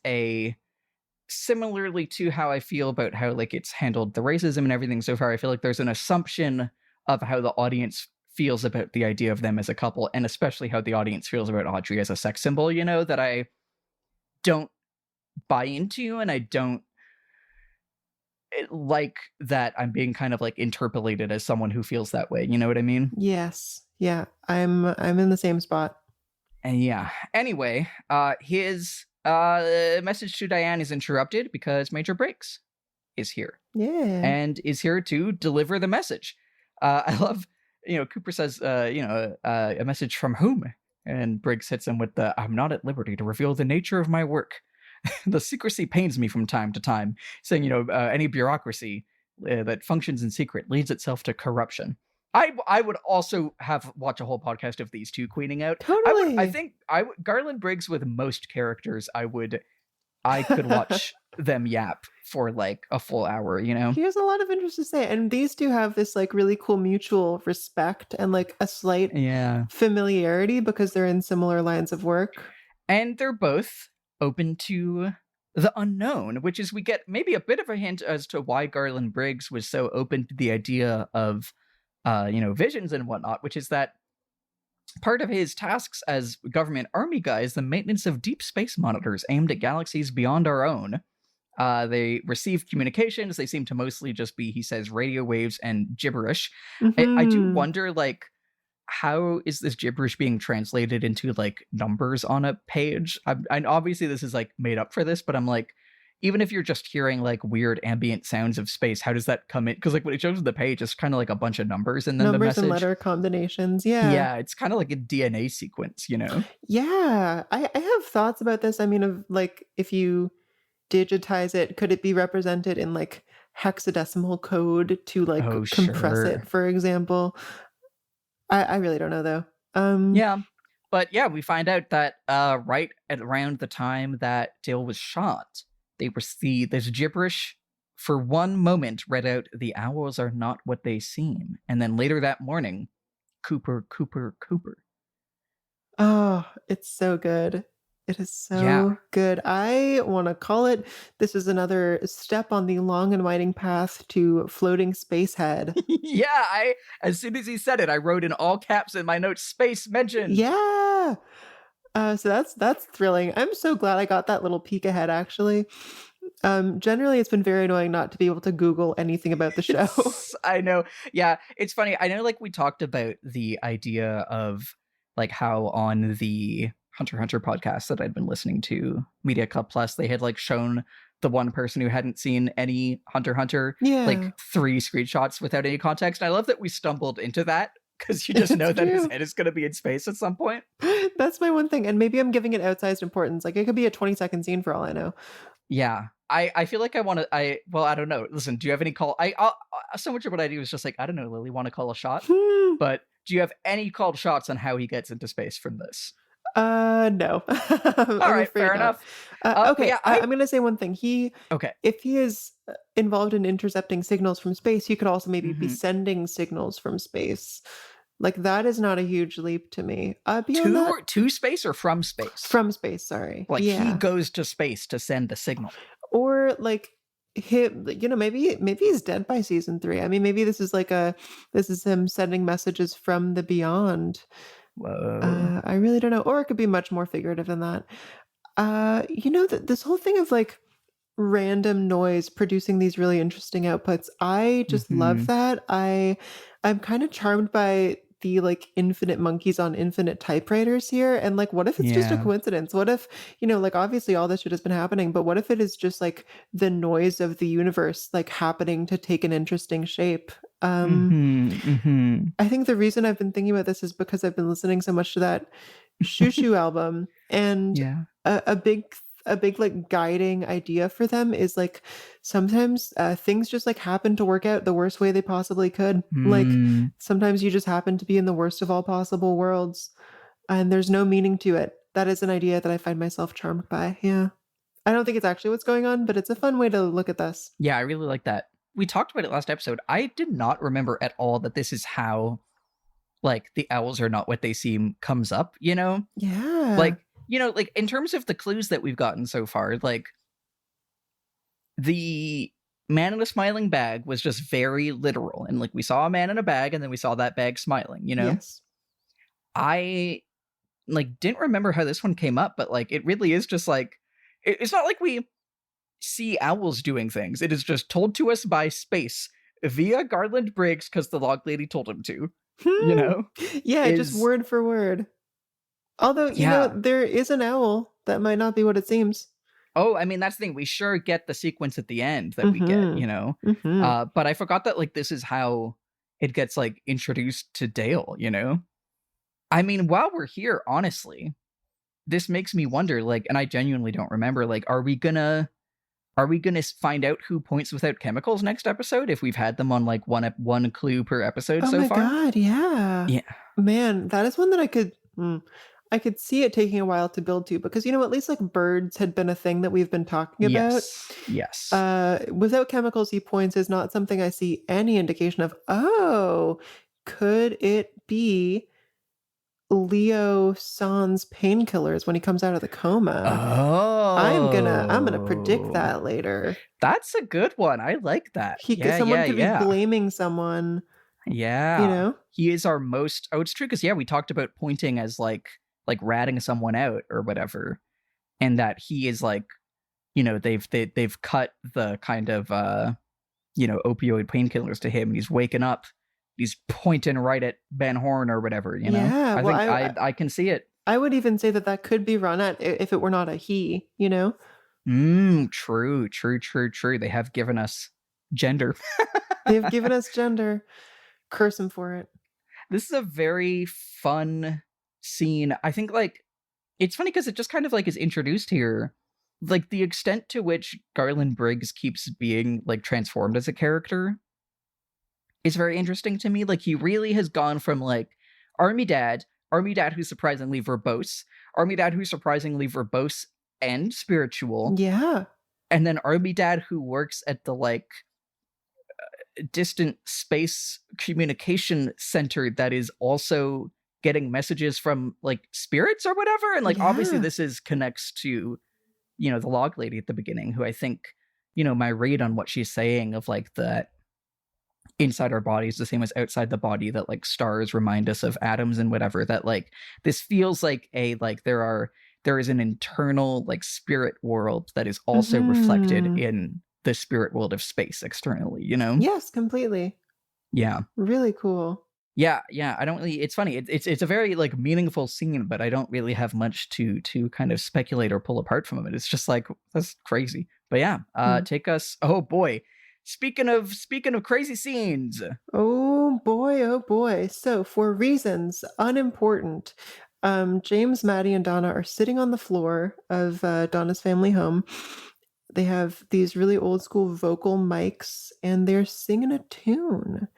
similarly to how I feel about how like it's handled the racism and everything so far, I feel like there's an assumption of how the audience feels about the idea of them as a couple, and especially how the audience feels about Audrey as a sex symbol, that I don't buy into, and I don't like that I'm being kind of like interpolated as someone who feels that way. You know what I mean? Yes. Yeah. I'm in the same spot. And yeah. Anyway, his message to Diane is interrupted because Major Briggs is here. Yeah. And is here to deliver the message. I love, Cooper says, a message from whom? And Briggs hits him with the, I'm not at liberty to reveal the nature of my work. The secrecy pains me from time to time, saying, any bureaucracy that functions in secret leads itself to corruption. I would also watch a whole podcast of these two queening out. Totally. I think Garland Briggs with most characters, I could watch them yap for like a full hour, He has a lot of interest to say. And these two have this like really cool mutual respect and like a slight familiarity because they're in similar lines of work. And they're both open to the unknown, which is we get maybe a bit of a hint as to why Garland Briggs was so open to the idea of visions and whatnot, which is that part of his tasks as government army guy is the maintenance of deep space monitors aimed at galaxies beyond our own. They receive communications. They seem to mostly just be, he says, radio waves and gibberish. I do wonder, like, how is this gibberish being translated into like numbers on a page? And obviously this is like made up for this, but I'm like, even if you're just hearing like weird ambient sounds of space, how does that come in? Because like when it shows the page, it's kind of like a bunch of numbers and then the message. And letter combinations. Yeah, it's kind of like a DNA sequence, Yeah, I have thoughts about this. I mean, of like, if you digitize it, could it be represented in like hexadecimal code to like compress it, for example? I really don't know though. But we find out that right at around the time that Dale was shot, they were there's gibberish for one moment read out, the owls are not what they seem. And then later that morning, Cooper, Cooper, Cooper. Oh, it's so good. It is so good. I want to call it, this is another step on the long and winding path to floating space head. As soon as he said it, I wrote in all caps in my notes, space mentioned. Yeah. So that's thrilling. I'm so glad I got that little peek ahead, actually. Generally, it's been very annoying not to be able to Google anything about the show. I know. Yeah, it's funny. I know, like, we talked about the idea of, like, how on the Hunter x Hunter podcast that I'd been listening to, Media Club Plus, they had, like, shown the one person who hadn't seen any Hunter x Hunter, Yeah. like 3 screenshots without any context. I love that we stumbled into that because you just know that his head is going to be in space at some point. That's my one thing. And maybe I'm giving it outsized importance. Like it could be a 20-second scene for all I know. Yeah. I feel like I want to, I don't know. Listen, do you have any call? So much of what I do is just like, I don't know, Lily, want to call a shot? But do you have any called shots on how he gets into space from this? No. All right, fair enough. Okay, yeah, I'm going to say one thing. Okay. If he is involved in intercepting signals from space, he could also maybe be Mhm. sending signals from space. Like that is not a huge leap to me. Beyond that, To space or from space? from space, sorry. Like yeah. he goes to space to send a signal. Or like him, maybe he's dead by season 3. I mean, maybe this is him sending messages from the beyond. Whoa. I really don't know. Or it could be much more figurative than that. This whole thing of like random noise producing these really interesting outputs, I just love that. I'm kind of charmed by the like infinite monkeys on infinite typewriters here. And like, what if it's just a coincidence? What if, like obviously all this shit has been happening, but what if it is just like the noise of the universe like happening to take an interesting shape? I think the reason I've been thinking about this is because I've been listening so much to that Shoo album, and a big like guiding idea for them is like sometimes things just like happen to work out the worst way they possibly could. Like sometimes you just happen to be in the worst of all possible worlds and there's no meaning to it. That is an idea that I find myself charmed by. Yeah. I don't think it's actually what's going on, but it's a fun way to look at this. Yeah, I really like that. We talked about it last episode. I did not remember at all that this is how like the owls are not what they seem comes up, Yeah. Like, like in terms of the clues that we've gotten so far, like the man in a smiling bag was just very literal. And like we saw a man in a bag and then we saw that bag smiling, Yes. I like didn't remember how this one came up, but like it really is just like, it's not like we see owls doing things. It is just told to us by space via Garland Briggs because the log lady told him to, Yeah, just word for word. Although, there is an owl. That might not be what it seems. Oh, I mean, that's the thing. We sure get the sequence at the end that we get, but I forgot that, like, this is how it gets, like, introduced to Dale, I mean, while we're here, honestly, this makes me wonder, like, and I genuinely don't remember, like, are we gonna find out who points without chemicals next episode if we've had them on, like, one clue per episode so far? Oh my god, yeah. Yeah. Man, that is one that I could see it taking a while to build to, because at least like birds had been a thing that we've been talking about. Yes. Without chemicals, he points is not something I see any indication of. Oh, could it be Leo San's painkillers when he comes out of the coma? Oh, I'm gonna predict that later. That's a good one. I like that. Someone could be blaming someone. Yeah. He is our most. Oh, it's true because we talked about pointing as like ratting someone out or whatever, and that he is like, they've cut the kind of opioid painkillers to him. He's waking up. He's pointing right at Ben Horn or whatever. Yeah, I think I can see it. I would even say that could be Ronette if it were not a he. True. They have given us gender. They've given us gender. Curse him for it. This is a very fun scene. I think like it's funny because it just kind of like is introduced here. Like the extent to which Garland Briggs keeps being like transformed as a character is very interesting to me. Like he really has gone from like army dad who's surprisingly verbose, and spiritual. Yeah. And then army dad who works at the like distant space communication center that is also getting messages from like spirits or whatever, and like obviously this connects to the log lady at the beginning, who I think my read on what she's saying of like that inside our body is the same as outside the body, that like stars remind us of atoms and whatever, that like this feels like there is an internal like spirit world that is also reflected in the spirit world of space externally, Yes, completely. Yeah. Really cool. Yeah. I don't really, it's funny. It's a very like meaningful scene, but I don't really have much to kind of speculate or pull apart from it. It's just like, that's crazy. But yeah, Hmm. take us. Oh boy, speaking of crazy scenes. Oh boy, oh boy. So, for reasons unimportant, James, Maddie, and Donna are sitting on the floor of Donna's family home. They have these really old school vocal mics and they're singing a tune.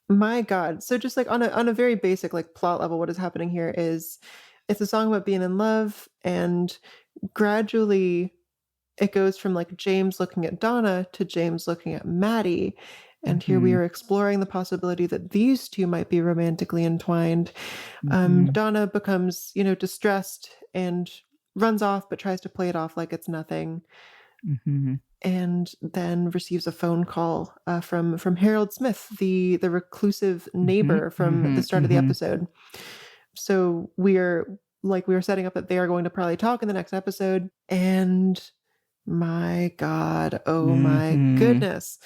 My God. So just like on a very basic like plot level, what is happening here is it's a song about being in love, and gradually it goes from like James looking at Donna to James looking at Maddie. And here we Mhm, are exploring the possibility that these two might be romantically entwined. mhm, Donna becomes, distressed and runs off, but tries to play it off like it's nothing. mhm, And then receives a phone call from Harold Smith, the reclusive mhm, neighbor from the mhm, start of the mhm, episode. So we are setting up that they are going to probably talk in the next episode, and my God, oh my mhm, goodness.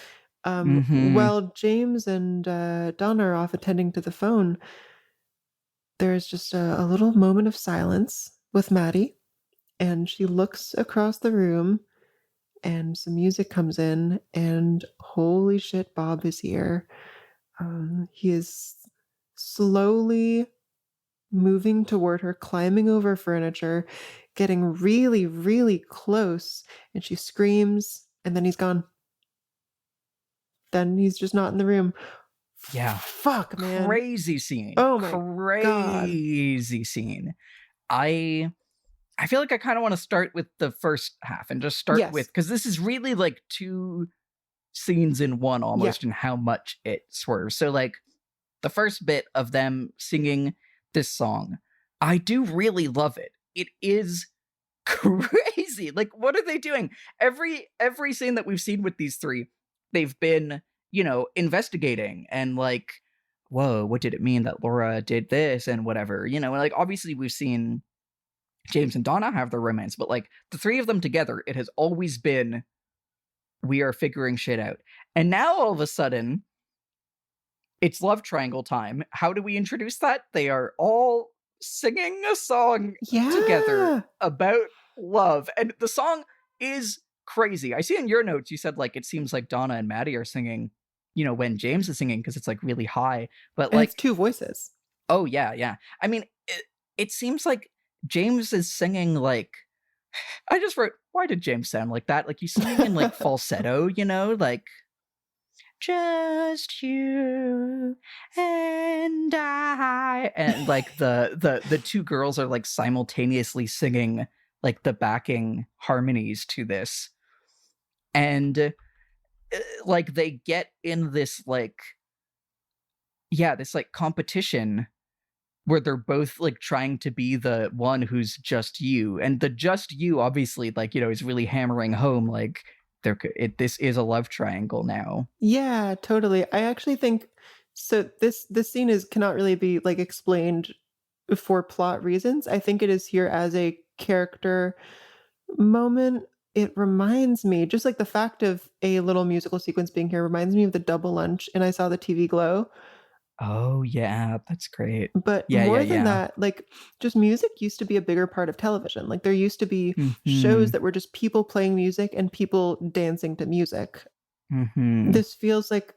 mhm. While James and Donna are off attending to the phone, there's just a little moment of silence with Maddie, and she looks across the room, and some music comes in, and holy shit, Bob is here. He is slowly moving toward her, climbing over furniture, getting really, really close, and she screams, and then he's gone. Then he's just not in the room. Yeah, Fuck, man. crazy scene, Oh my God. crazy scene. I I feel like I kind of want to start with the first half and just start with Yes. because this is really like two scenes in one Yeah. almost, and how much it swerves. So like the first bit of them singing this song, I do really love it. It is crazy. Like, what are they doing? Every scene that we've seen with these three, they've been, investigating and like, whoa, what did it mean that Laura did this and whatever? And like obviously we've seen James and Donna have their romance, but like the three of them together, it has always been we are figuring shit out. And now all of a sudden, it's love triangle time. How do we introduce that? They are all singing a song together Yeah. about love. And the song is crazy. I see in your notes you said like it seems like Donna and Maddy are singing, when James is singing because it's like really high. But And it's like, two voices. oh yeah, yeah. I mean, it seems like James is singing like I just wrote, why did James sound like that? Like he's singing in like falsetto, like just you and I, and like the two girls are like simultaneously singing like the backing harmonies to this, and like they get in this like this like competition where they're both like trying to be the one who's just you, and the just you obviously like is really hammering home like this is a love triangle now. Yeah, totally. I actually think so. This scene is cannot really be like explained for plot reasons. I think it is here as a character moment. It reminds me, just like the fact of a little musical sequence being here reminds me of the double lunch, and I saw the TV Glow. Oh yeah, that's great. But Yeah, yeah, more than yeah. that, like just music used to be a bigger part of television. Like there used to be shows Mhm. that were just people playing music and people dancing to music. Mhm. This feels like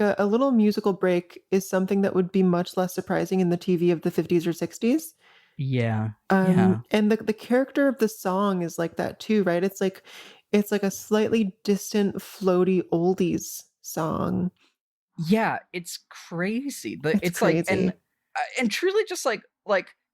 a little musical break is something that would be much less surprising in the TV of the 50s or 60s. Yeah. Yeah. And the character of the song is like that too, right? It's like a slightly distant, floaty oldies song. Yeah, it's crazy. But It's it's like crazy. and truly just like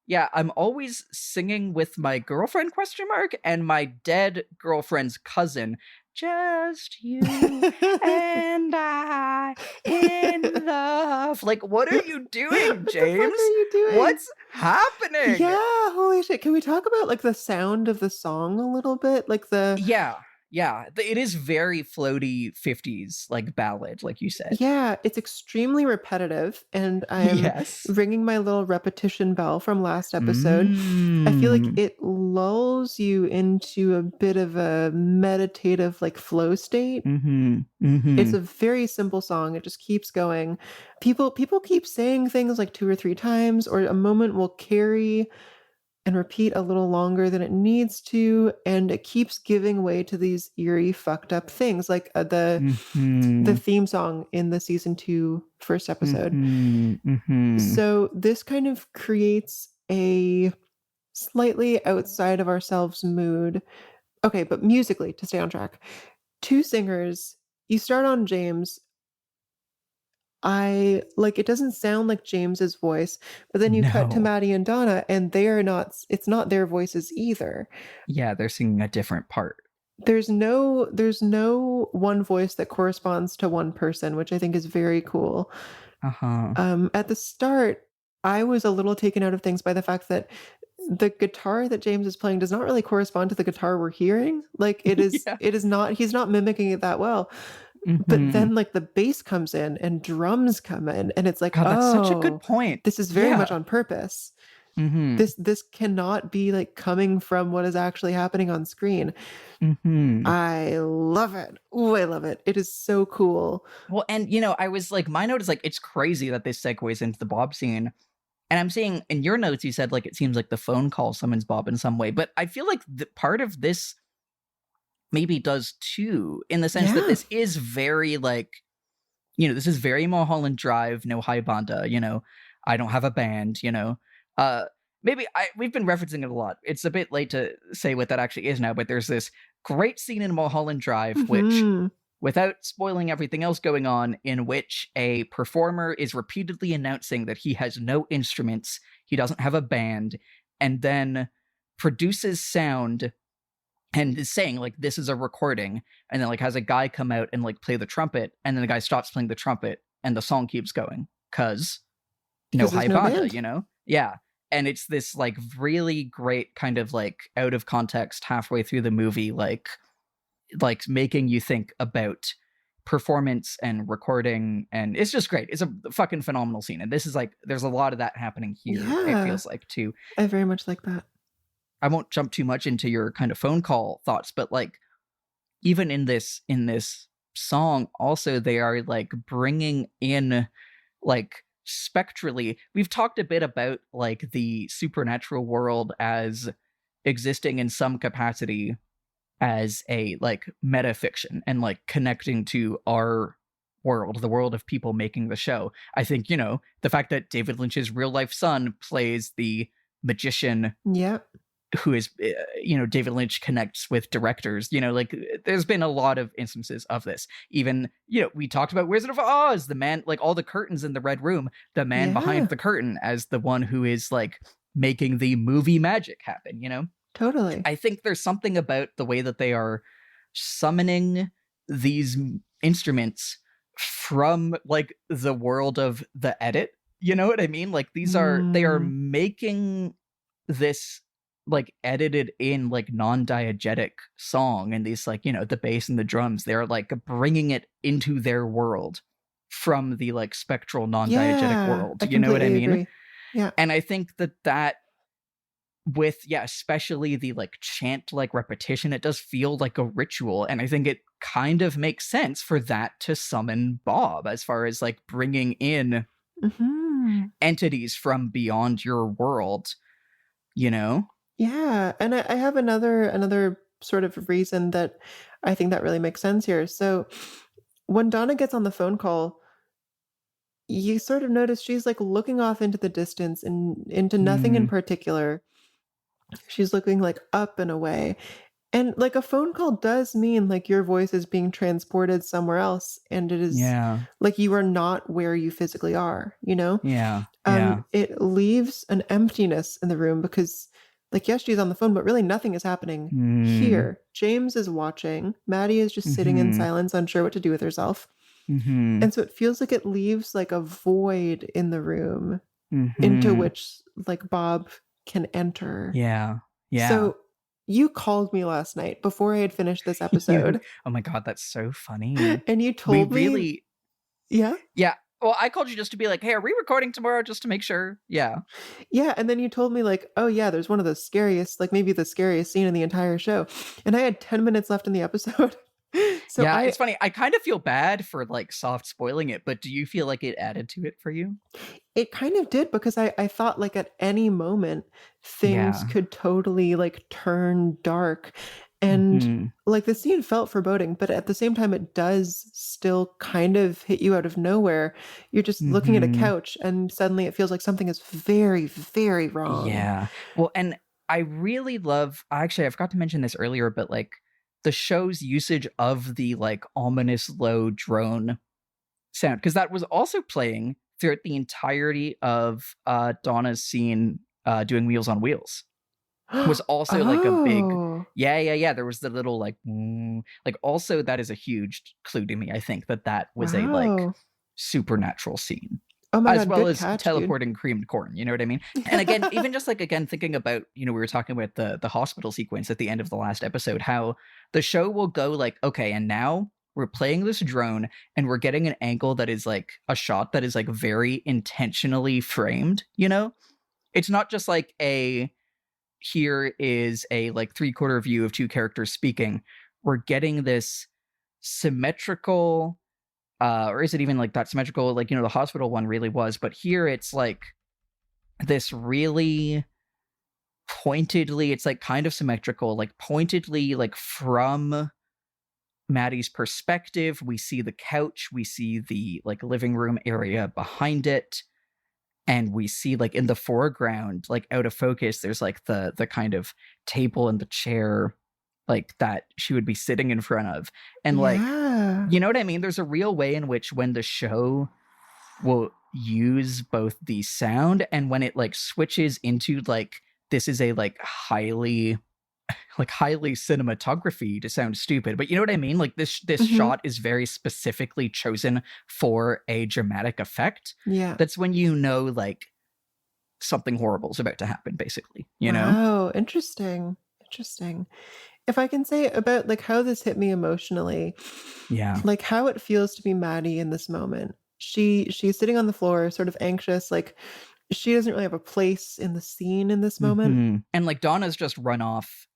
yeah, I'm always singing with my girlfriend question mark and my dead girlfriend's cousin. Just you and I in love. Like, what are you doing, What the fuck James? are you doing? What's happening? Yeah, holy shit. Can we talk about like the sound of the song a little bit? Like the Yeah, yeah. It is very floaty 50s, like ballad, like you said. Yeah, it's extremely repetitive, and I'm Yes. ringing my little repetition bell from last episode. I feel like Mm. it lulls you into a bit of a meditative like flow state. Mhm. It's Mhm. a very simple song. It just keeps going. People keep saying things like two or three times, or a moment will carry and repeat a little longer than it needs to, and it keeps giving way to these eerie, fucked up things, like the theme song in the season 2 first episode. So this kind of creates a slightly outside of ourselves mood. Okay, but musically, to stay on track, 2 singers. You start on James. It doesn't sound like James's voice, but then you cut to No. Maddy and Donna, and it's not their voices either. Yeah, they're singing a different part. There's no one voice that corresponds to one person, which I think is very cool. At the start, I was a little taken out of things by the fact that the guitar that James is playing does not really correspond to the guitar we're hearing. Like it is, Yeah. it is not. He's not mimicking it that well. But then like the bass comes in and drums come in, and it's like, God, that's such a oh, good point. this is very much on purpose. This cannot be like coming from what is actually happening on screen. I love it. Ooh, I love it. It is so cool. Well, and you know, I was like, my note is like, it's crazy that this segues into the Bob scene. And I'm seeing in your notes, you said like it seems like the phone call summons Bob in some way, but I feel like the part of this maybe does too, in the sense that this is very like, you know, this is very Mulholland Drive, no high banda, you know, I don't have a band, you know. We've been referencing it a lot. It's a bit late to say what that actually is now, but there's this great scene in Mulholland Drive, which, without spoiling everything else going on, in which a performer is repeatedly announcing that he has no instruments, he doesn't have a band, and then produces sound and is saying like, this is a recording, and then like has a guy come out and like play the trumpet, and then the guy stops playing the trumpet and the song keeps going because no high banda, you know? Yeah. And it's this like really great kind of like out of context halfway through the movie, like making you think about performance and recording, and it's just great. It's a fucking phenomenal scene, and this is like, there's a lot of that happening here. It feels like too. I very much like that. I won't jump too much into your kind of phone call thoughts, but like even in this song also, they are like bringing in like spectrally, we've talked a bit about like the supernatural world as existing in some capacity as a like metafiction and like connecting to our world, the world of people making the show. I think, you know, the fact that David Lynch's real life son plays the magician who is, you know, David Lynch connects with directors, you know, like there's been a lot of instances of this. Even, you know, we talked about Wizard of Oz, the man, like all the curtains in the red room, the man behind the curtain as the one who is like making the movie magic happen, you know? Totally. I think there's something about the way that they are summoning these instruments from like the world of the edit. You know what I mean? Like these are, they are making this like edited in like non-diegetic song, and these like, you know, the bass and the drums, they're like bringing it into their world from the like spectral non-diegetic world. You know what I mean? Agree. Yeah. And I think that with, especially the like chant like repetition, it does feel like a ritual, and I think it kind of makes sense for that to summon Bob, as far as like bringing in entities from beyond your world, you know? Yeah, and I have another sort of reason that I think that really makes sense here. So when Donna gets on the phone call, you sort of notice she's like looking off into the distance and into nothing in particular. She's looking like up and away. And like a phone call does mean like your voice is being transported somewhere else, and it is like you are not where you physically are, you know? It leaves an emptiness in the room because like, yes, she's on the phone, but really nothing is happening here. James is watching. Maddy is just sitting in silence, unsure what to do with herself. And so it feels like it leaves like a void in the room into which like Bob can enter. So you called me last night before I had finished this episode. Oh my God, that's so funny. And you told me. Yeah. Well, I called you just to be like, hey, are we recording tomorrow, just to make sure? Yeah. And then you told me like, oh yeah, there's one of the scariest, like maybe the scariest scene in the entire show. And I had 10 minutes left in the episode. So it's funny. I kind of feel bad for like soft spoiling it, but do you feel like it added to it for you? It kind of did, because I thought like at any moment things Yeah. could totally like turn dark. And Hmm. like the scene felt foreboding, but at the same time it does still kind of hit you out of nowhere. You're just looking at a Hmm. couch and suddenly it feels like something is very, very wrong. Yeah. Well, and I really love, actually, I forgot to mention this earlier, but like the show's usage of the like ominous low drone sound, because that was also playing throughout the entirety of Donna's scene doing Wheels on Wheels. Was also like a big, Oh. yeah. There was the little like, like also that is a huge clue to me. I think that was a like Wow. supernatural scene, Oh my as God, well good as catch, dude. teleporting creamed corn. You know what I mean? And again, even just like again thinking about, we were talking about the hospital sequence at the end of the last episode, how the show will go like, okay, and now we're playing this drone and we're getting an angle that is like a shot that is like very intentionally framed. It's not just like here is a like 3/4 view of two characters speaking. We're getting this symmetrical, or is it even like that symmetrical? Like, the hospital one really was, but here it's like this really pointedly, it's like kind of symmetrical, like pointedly, like from Maddie's perspective. We see the couch, we see the like living room area behind it, and we see like in the foreground, like out of focus, there's like the kind of table and the chair like that she would be sitting in front of. And like, Yeah. you know what I mean? There's a real way in which when the show will use both the sound and when it like switches into like, this is a like highly cinematography, to sound stupid, but you know what I mean? Like this Mhm. shot is very specifically chosen for a dramatic effect. Yeah. That's when like something horrible is about to happen, basically, Wow, interesting. Interesting. If I can say about like how this hit me emotionally, Yeah. like how it feels to be Maddie in this moment. She's sitting on the floor, sort of anxious, like she doesn't really have a place in the scene in this moment. Mhm. And like Donna's just run off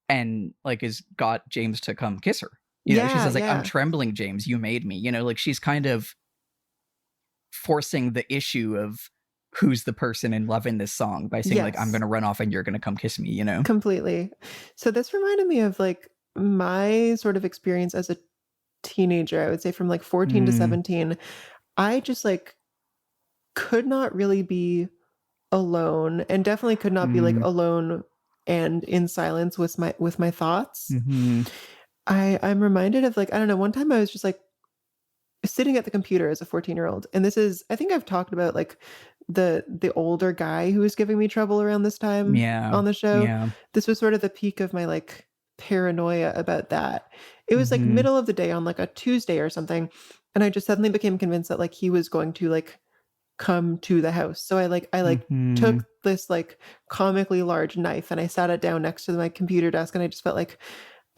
and like has got James to come kiss her. She Yeah, says like, I'm yeah. trembling, James, you made me. Like she's kind of forcing the issue of who's the person in love in this song by saying like, I'm Yes. going to run off and you're going to come kiss me, Completely. So this reminded me of like my sort of experience as a teenager, I would say from like 14 to 17. I just like could not really be alone, and definitely could not be like alone and in silence with my thoughts. Mhm. I'm reminded of like, I don't know, one time I was just like sitting at the computer as a 14-year-old, and this is, I think I've talked about like the older guy who was giving me trouble around this time Yeah. on the show. Yeah. This was sort of the peak of my like paranoia about that. It was like Mhm. middle of the day on like a Tuesday or something, and I just suddenly became convinced that like he was going to like come to the house. So I took this like comically large knife and I sat it down next to my computer desk, and I just felt like,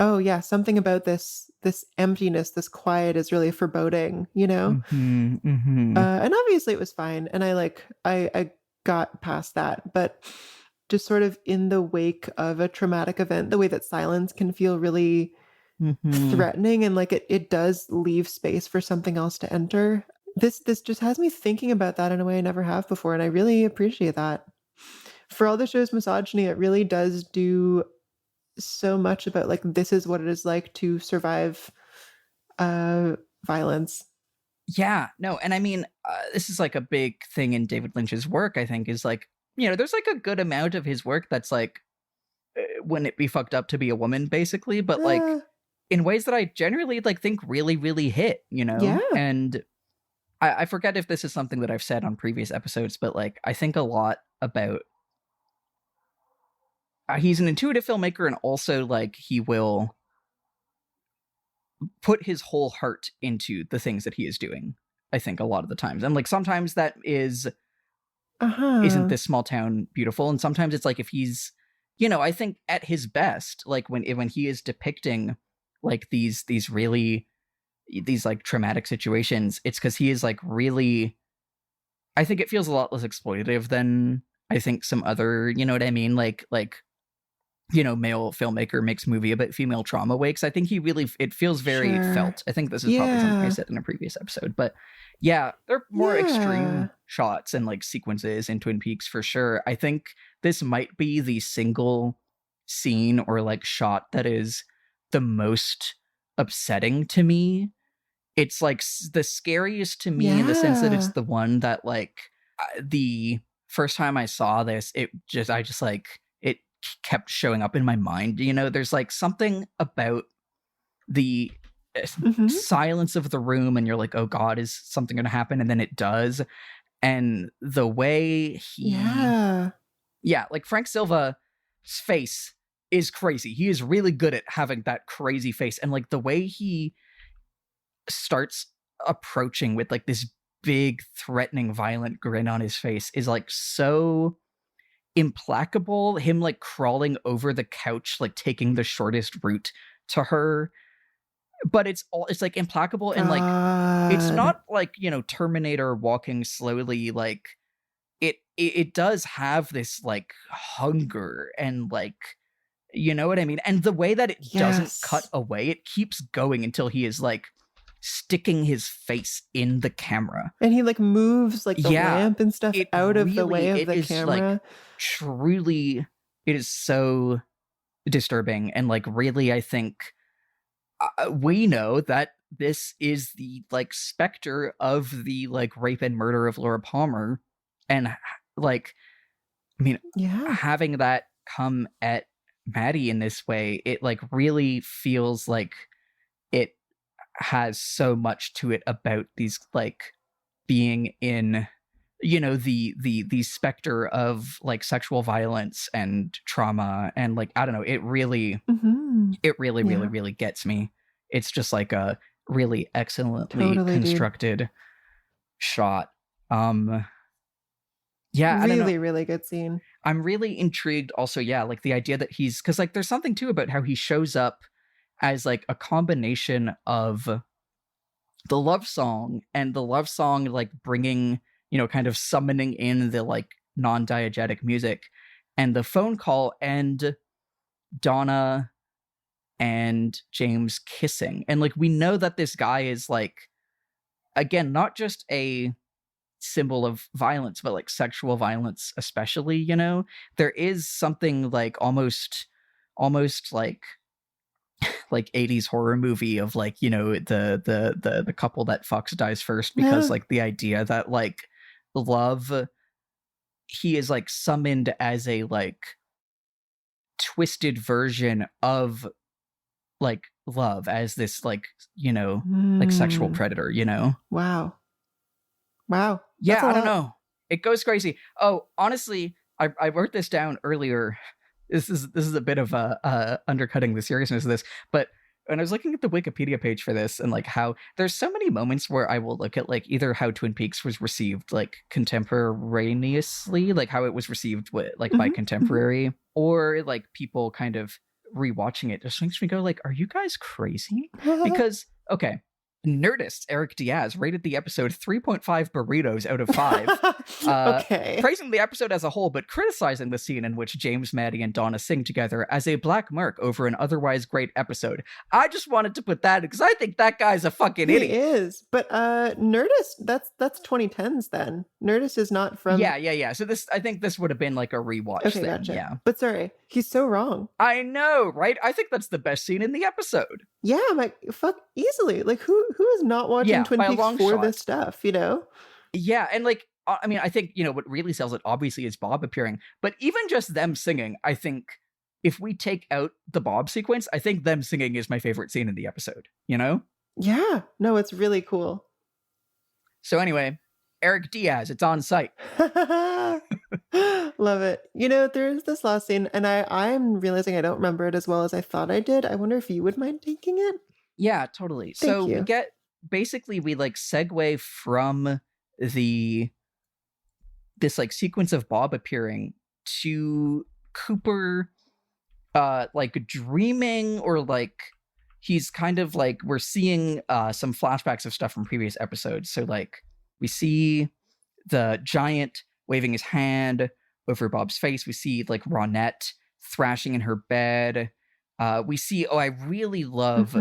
oh yeah, something about this emptiness, this quiet is really foreboding, and obviously it was fine, and I got past that. But just sort of in the wake of a traumatic event, the way that silence can feel really threatening, and like it does leave space for something else to enter. This just has me thinking about that in a way I never have before, and I really appreciate that. For all the show's misogyny, it really does do so much about like this is what it is like to survive violence. Yeah, no, and I mean, this is like a big thing in David Lynch's work, I think, is like, there's like a good amount of his work that's like, wouldn't it be fucked up to be a woman, basically, but like in ways that I generally like think really, really hit, Yeah. And I forget if this is something that I've said on previous episodes, but like I think a lot about he's an intuitive filmmaker, and also like he will put his whole heart into the things that he is doing, I think, a lot of the times. And like sometimes that isn't this small town beautiful, and sometimes it's like if he's I think at his best, like when he is depicting like these like traumatic situations, it's because he is like really, I think it feels a lot less exploitative than I think some other, you know what I mean, like male filmmaker makes movie about female trauma wakes. I think it feels very Sure. felt. I think this is probably something I Yeah. said in a previous episode, but yeah, they're more extreme shots and like sequences in Twin Peaks for sure. I think this might be the single scene or like shot that is the most upsetting to me. It's like the scariest to me in the sense that it's the one that like the first time I saw this, it kept showing up in my mind. You know, there's like something about the silence of the room and you're like, oh God, is something going to happen? And then it does. And the way he, like Frank Silva's face is crazy. He is really good at having that crazy face. And like the way he starts approaching with like this big, threatening, violent grin on his face is like so implacable. Him like crawling over the couch, like taking the shortest route to her. But it's like implacable and like it's not like, you know, Terminator walking slowly. Like it does have this like hunger and like, you know what I mean? And the way that it doesn't cut away, it keeps going until he is like sticking his face in the camera. And he like moves like the lamp and stuff out of the way of the camera. Like, truly, it is so disturbing. And like really, I think we know that this is the like specter of the like rape and murder of Laura Palmer. And like, I mean, having that come at Maddy in this way, it like really feels like it has so much to it about these like being in, you know, the specter of like sexual violence and trauma. And like, I don't know, it really really gets me. It's just like a really excellently constructed shot. Yeah, really good scene. I'm really intrigued also, like the idea that he's, because like there's something too about how he shows up as like a combination of the love song and the love song like bringing, you know, kind of summoning in the like non-diegetic music and the phone call and Donna and James kissing. And like we know that this guy is like, again, not just a symbol of violence, but like sexual violence especially, you know. There is something like almost like 80s horror movie of like, you know, the couple that fucks dies first, because like the idea that like love, he is like summoned as a like twisted version of like love as this like, you know, like sexual predator, you know. Wow. Yeah, I don't know. It goes crazy. Oh, honestly, I wrote this down earlier. This is a bit of undercutting the seriousness of this, but when I was looking at the Wikipedia page for this and like how there's so many moments where I will look at like either how Twin Peaks was received like contemporaneously, like how it was received with like by contemporary, or like people kind of rewatching it just makes me go like, are you guys crazy? Because okay, Nerdist Eric Diaz rated the episode 3.5 burritos out of 5. Praising the episode as a whole, but criticizing the scene in which James, Maddy, and Donna sing together as a black mark over an otherwise great episode. I just wanted to put that because I think that guy's a fucking idiot. He is, but Nerdist, that's 2010s then. Nerdist is not from... Yeah. So I think this would have been like a rewatch thing. Gotcha. Yeah. But sorry, he's so wrong. I know, right? I think that's the best scene in the episode. Yeah, I'm like, fuck, easily. Like, who is not watching Twin Peaks for this stuff, you know? Yeah, and like, I mean, I think, you know, what really sells it, obviously, is Bob appearing. But even just them singing, I think, if we take out the Bob sequence, I think them singing is my favorite scene in the episode, you know? Yeah, no, it's really cool. So anyway, Eric Diaz, it's on site. Love it. You know, there's this last scene, and I'm realizing I don't remember it as well as I thought I did. I wonder if you would mind taking it? Yeah, totally. Thank you. We like segue from this like sequence of Bob appearing to Cooper like dreaming, or like he's kind of like, we're seeing some flashbacks of stuff from previous episodes. So like we see the giant waving his hand over Bob's face. We see like Ronette thrashing in her bed. We see, I really love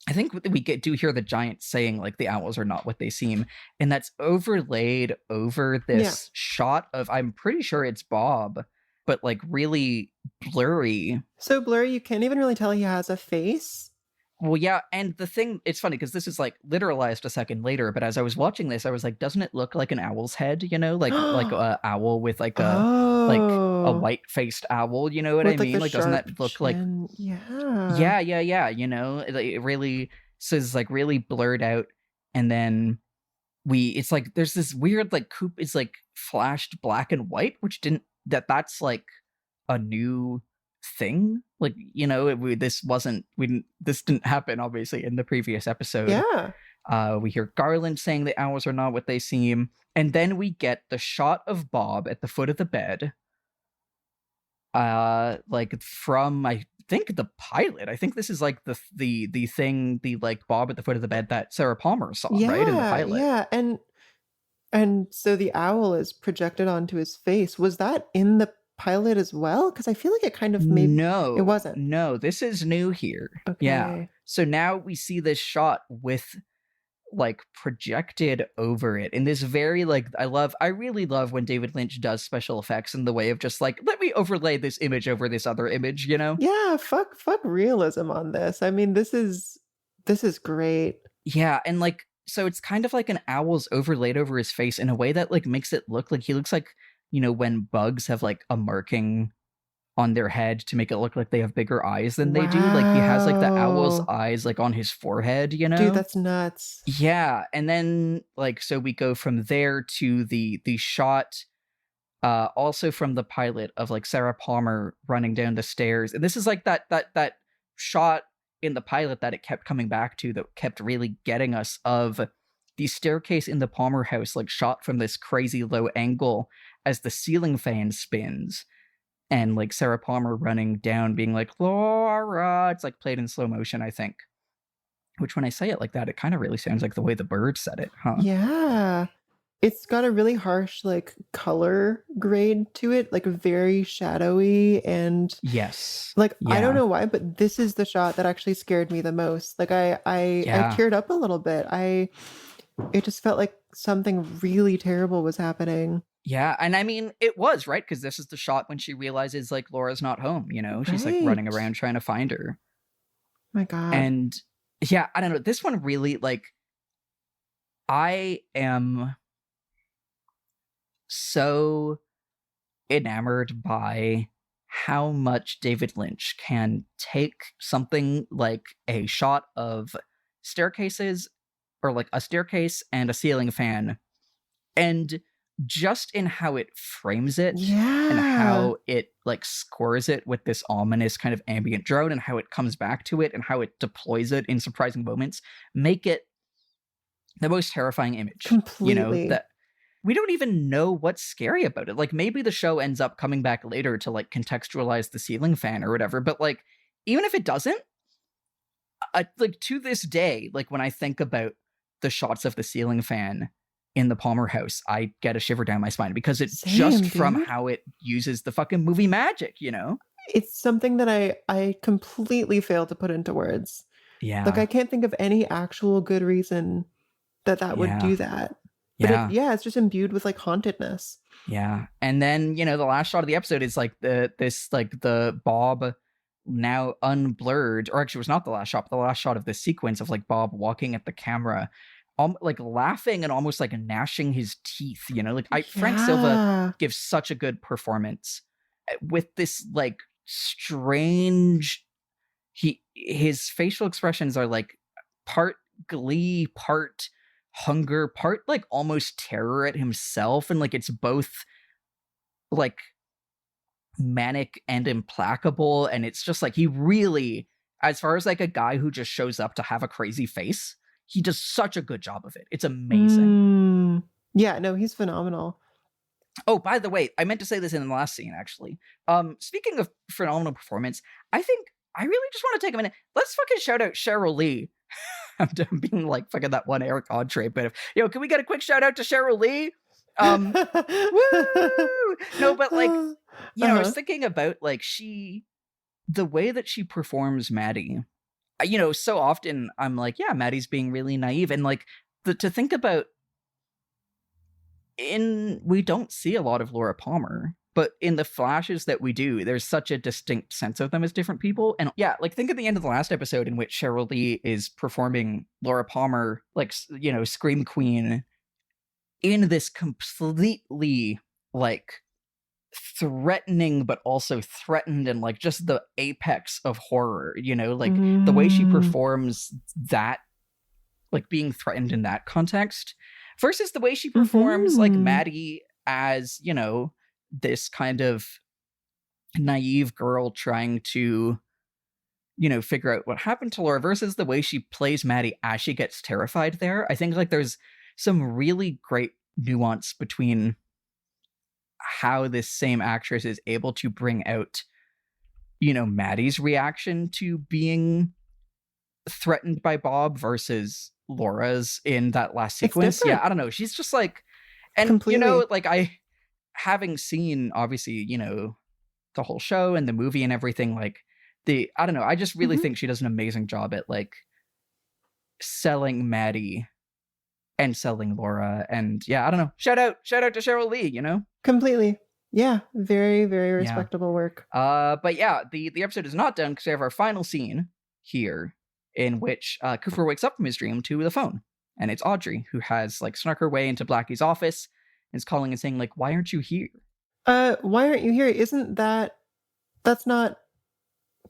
I think we do hear the giant saying, like, the owls are not what they seem. And that's overlaid over this shot of, I'm pretty sure it's Bob, but like really blurry. So blurry, you can't even really tell he has a face. Well, yeah, and the thing, it's funny because this is like literalized a second later, but as I was watching this, I was like, doesn't it look like an owl's head, you know? Like a owl with like a white-faced owl, you know what I mean? Like, doesn't that look like... Yeah, you know? It really... So it's like really blurred out, and then it's like, there's this weird like coop, it's like flashed black and white, which that's like a new thing, like, you know, this didn't happen obviously in the previous episode. We hear Garland saying the owls are not what they seem, and then we get the shot of Bob at the foot of the bed, like from, I think, the pilot. I think this is like the thing, the like Bob at the foot of the bed that Sarah Palmer saw, right, in the pilot. And so the owl is projected onto his face. Was that in the pilot as well? Because I feel like it kind of made... No, it wasn't. No, this is new here. Okay. Yeah. So now we see this shot with like projected over it in this very like, I really love when David Lynch does special effects in the way of just like, let me overlay this image over this other image, you know? Yeah, fuck realism on this. I mean, this is great. Yeah, and like, so it's kind of like an owl's overlaid over his face in a way that like makes it look like he looks like, you know, when bugs have like a marking on their head to make it look like they have bigger eyes than they do. Like he has like the owl's eyes like on his forehead, you know? Dude, that's nuts. Yeah, and then like, so we go from there to the shot also from the pilot of like Sarah Palmer running down the stairs. And this is like that shot in the pilot that it kept coming back to, that kept really getting us, of the staircase in the Palmer house, like shot from this crazy low angle as the ceiling fan spins, and like Sarah Palmer running down being like, Laura, it's like played in slow motion, I think. Which when I say it like that, it kind of really sounds like the way the bird said it, huh? Yeah. It's got a really harsh like color grade to it, like very shadowy, and yes, like I don't know why, but this is the shot that actually scared me the most. Like I teared up a little bit. It just felt like something really terrible was happening. Yeah, and I mean, it was, right? Because this is the shot when she realizes like Laura's not home, you know? She's like running around trying to find her. My God. And yeah, I don't know. This one really, like, I am so enamored by how much David Lynch can take something like a shot of staircases, or like a staircase and a ceiling fan, and just in how it frames it, and how it like scores it with this ominous kind of ambient drone, and how it comes back to it, and how it deploys it in surprising moments, make it the most terrifying image. Completely. You know, that we don't even know what's scary about it. Like maybe the show ends up coming back later to like contextualize the ceiling fan or whatever, but like even if it doesn't, like to this day, like when I think about the shots of the ceiling fan in the Palmer house, I get a shiver down my spine, because it's from how it uses the fucking movie magic, you know? It's something that I completely fail to put into words. Yeah. Like I can't think of any actual good reason that would do that. But it's just imbued with like hauntedness. Yeah. And then, you know, the last shot of the episode is like the Bob now unblurred, or actually it was not the last shot, but the last shot of this sequence of like Bob walking at the camera, like laughing and almost like gnashing his teeth, you know? Like Frank Silva gives such a good performance with this like strange, his facial expressions are like part glee, part hunger, part like almost terror at himself, and like it's both like manic and implacable, and it's just like he really, as far as like a guy who just shows up to have a crazy face, he does such a good job of it. It's amazing. Yeah, no, he's phenomenal. Oh, by the way, I meant to say this in the last scene, actually. Speaking of phenomenal performance, I think I really just want to take a minute. Let's fucking shout out Cheryl Lee. I'm done being like fucking that one Eric Audrey, but can we get a quick shout out to Cheryl Lee? Woo! No, but like, you know, I was thinking about like the way that she performs Maddy you know, so often I'm like, yeah, Maddie's being really naive. And like to think about, we don't see a lot of Laura Palmer, but in the flashes that we do, there's such a distinct sense of them as different people. And yeah, like think of the end of the last episode in which Cheryl Lee is performing Laura Palmer, like, you know, Scream Queen, in this completely like threatening but also threatened, and like just the apex of horror, you know, like the way she performs that, like being threatened in that context, versus the way she performs like Maddie as, you know, this kind of naive girl trying to, you know, figure out what happened to Laura, versus the way she plays Maddie as she gets terrified there. I think like there's some really great nuance between how this same actress is able to bring out, you know, Maddie's reaction to being threatened by Bob versus Laura's in that last sequence. Yeah, I don't know. She's just like, and completely. You know, like having seen obviously, you know, the whole show and the movie and everything, like I don't know, I just really think she does an amazing job at like selling Maddie and selling Laura. And yeah, I don't know. Shout out to Cheryl Lee, you know? Completely. Yeah. Very, very respectable work. But yeah, the episode is not done because we have our final scene here in which Cooper wakes up from his dream to the phone. And it's Audrey, who has like snuck her way into Blackie's office and is calling and saying like, why aren't you here? Why aren't you here? Isn't that's not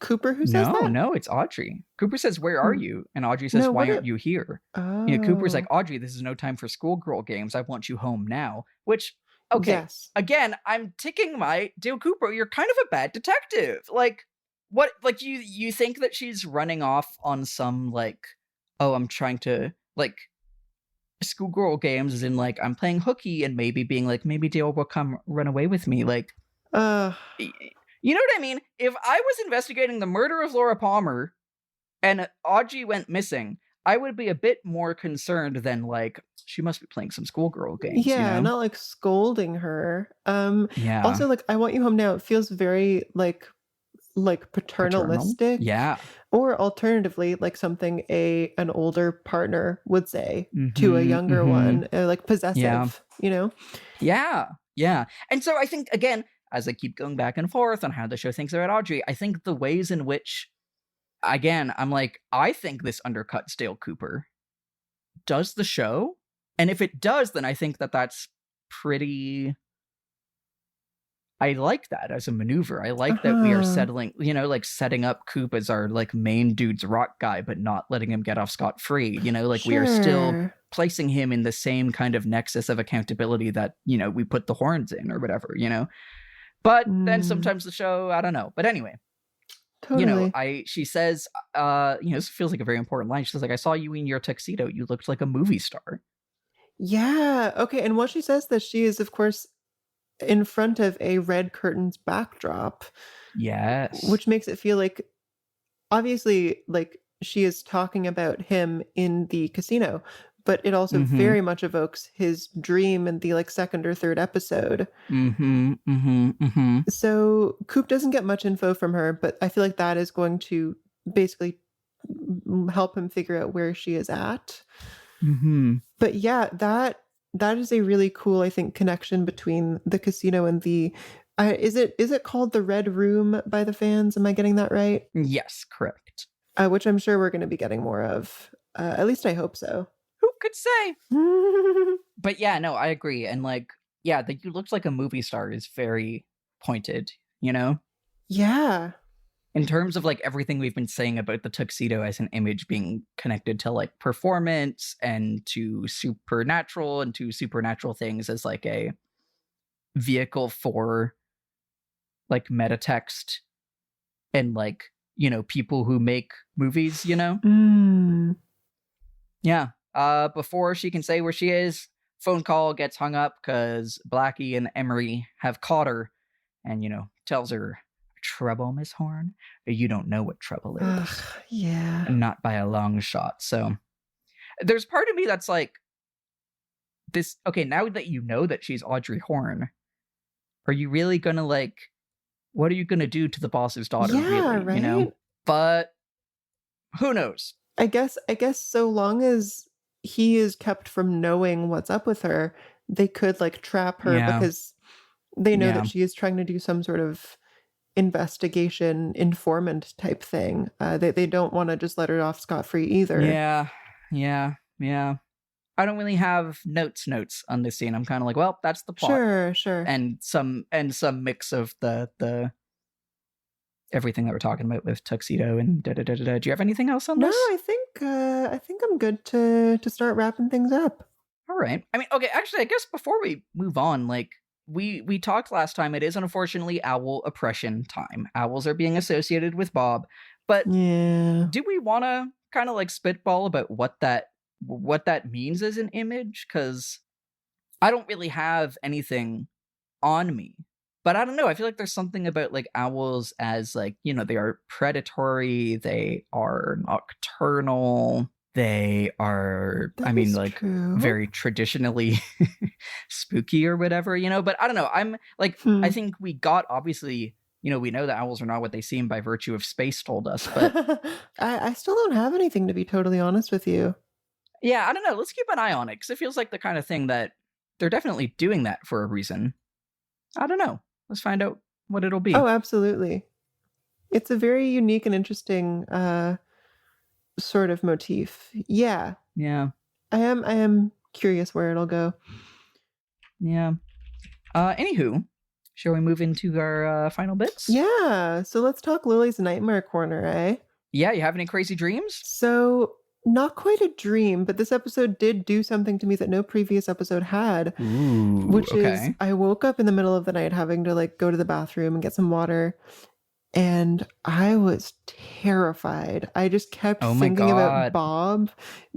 Cooper who says that? No, it's Audrey. Cooper says, where are you? And Audrey says, why aren't you here? Oh. You know, Cooper's like, Audrey, this is no time for schoolgirl games. I want you home now. Which, okay, yes. Again, I'm ticking my, Dale Cooper, you're kind of a bad detective. Like, what, like, you think that she's running off on some, like, oh, I'm trying to, like, schoolgirl games as in, like, I'm playing hooky and maybe being like, maybe Dale will come run away with me. Like, you know what I mean? If I was investigating the murder of Laura Palmer and Audrey went missing, I would be a bit more concerned than like, she must be playing some schoolgirl games. Yeah, you know? Not like scolding her. Yeah. Also, like, I want you home now. It feels very like paternalistic. Yeah. Or alternatively, like something an older partner would say to a younger one, like possessive, you know? Yeah. Yeah. And so I think, again, as I keep going back and forth on how the show thinks about Audrey, I think the ways in which, again, I'm like, I think this undercuts Dale Cooper. Does the show? And if it does, then I think that's pretty... I like that as a maneuver. I like that we are settling, you know, like setting up Coop as our like main dude's rock guy, but not letting him get off scot-free. You know, like we are still placing him in the same kind of nexus of accountability that, you know, we put the horns in or whatever, you know? But then sometimes the show, I don't know. But anyway, you know, she says, you know, this feels like a very important line. She says, like, I saw you in your tuxedo. You looked like a movie star. Yeah. Okay. And what she says that she is, of course, in front of a red curtains backdrop. Yes. Which makes it feel like, obviously, like she is talking about him in the casino, but it also very much evokes his dream in the like second or third episode. So Coop doesn't get much info from her, but I feel like that is going to basically help him figure out where she is at. But yeah, that is a really cool, I think, connection between the casino and the... is it called the Red Room by the fans? Am I getting that right? Yes, correct. Which I'm sure we're going to be getting more of. At least I hope so. Who could say? But yeah, no, I agree. And like, yeah, that you looked like a movie star is very pointed, you know? Yeah. In terms of like everything we've been saying about the tuxedo as an image being connected to like performance and to supernatural and to supernatural things as like a vehicle for like metatext and like, you know, people who make movies, you know? Yeah. Before she can say where she is, phone call gets hung up because Blackie and Emory have caught her and, you know, tells her, trouble, Miss Horn? You don't know what trouble is. Yeah. Not by a long shot. So there's part of me that's like, this, okay, now that you know that she's Audrey Horn, are you really gonna like, what are you gonna do to the boss's daughter, really? Right? You know? But Who knows? I guess so long as he is kept from knowing what's up with her, they could like trap her Yeah. because they know Yeah. that she is trying to do some sort of investigation informant type thing. They don't want to just let her off scot-free either. Yeah. I don't really have notes on this scene. I'm kind of like, well, that's the plot. Sure. And some mix of the everything that we're talking about with tuxedo and da. Do you have anything else on No, this? I think I'm good to start wrapping things up. All right. I mean, okay, actually, I guess before we move on, like we talked last time, it is unfortunately owl oppression time. Owls are being associated with Bob, but Yeah. do we want to kind of like spitball about what that means as an image? Because I don't really have anything on me. But I don't know, I feel like there's something about like owls as like, you know, they are predatory, they are nocturnal, they are, That I mean, is like true. very traditionally spooky or whatever, you know, but I don't know. I'm like, I think we got obviously, you know, we know that owls are not what they seem by virtue of space told us, but I still don't have anything, to be totally honest with you. yeah, I don't know. Let's keep an eye on it because it feels like the kind of thing that they're definitely doing that for a reason. I don't know. Let's find out what it'll be. Oh, absolutely. It's a very unique and interesting sort of motif. Yeah. Yeah. I am curious where it'll go. Yeah. Anywho, shall we move into our final bits? Yeah. So let's talk Lily's nightmare corner, eh? Yeah, you have any crazy dreams? So not quite a dream, but this episode did do something to me that no previous episode had. Ooh, which okay. is I woke up in the middle of the night having to like go to the bathroom and get some water, and I was terrified. I just kept thinking about Bob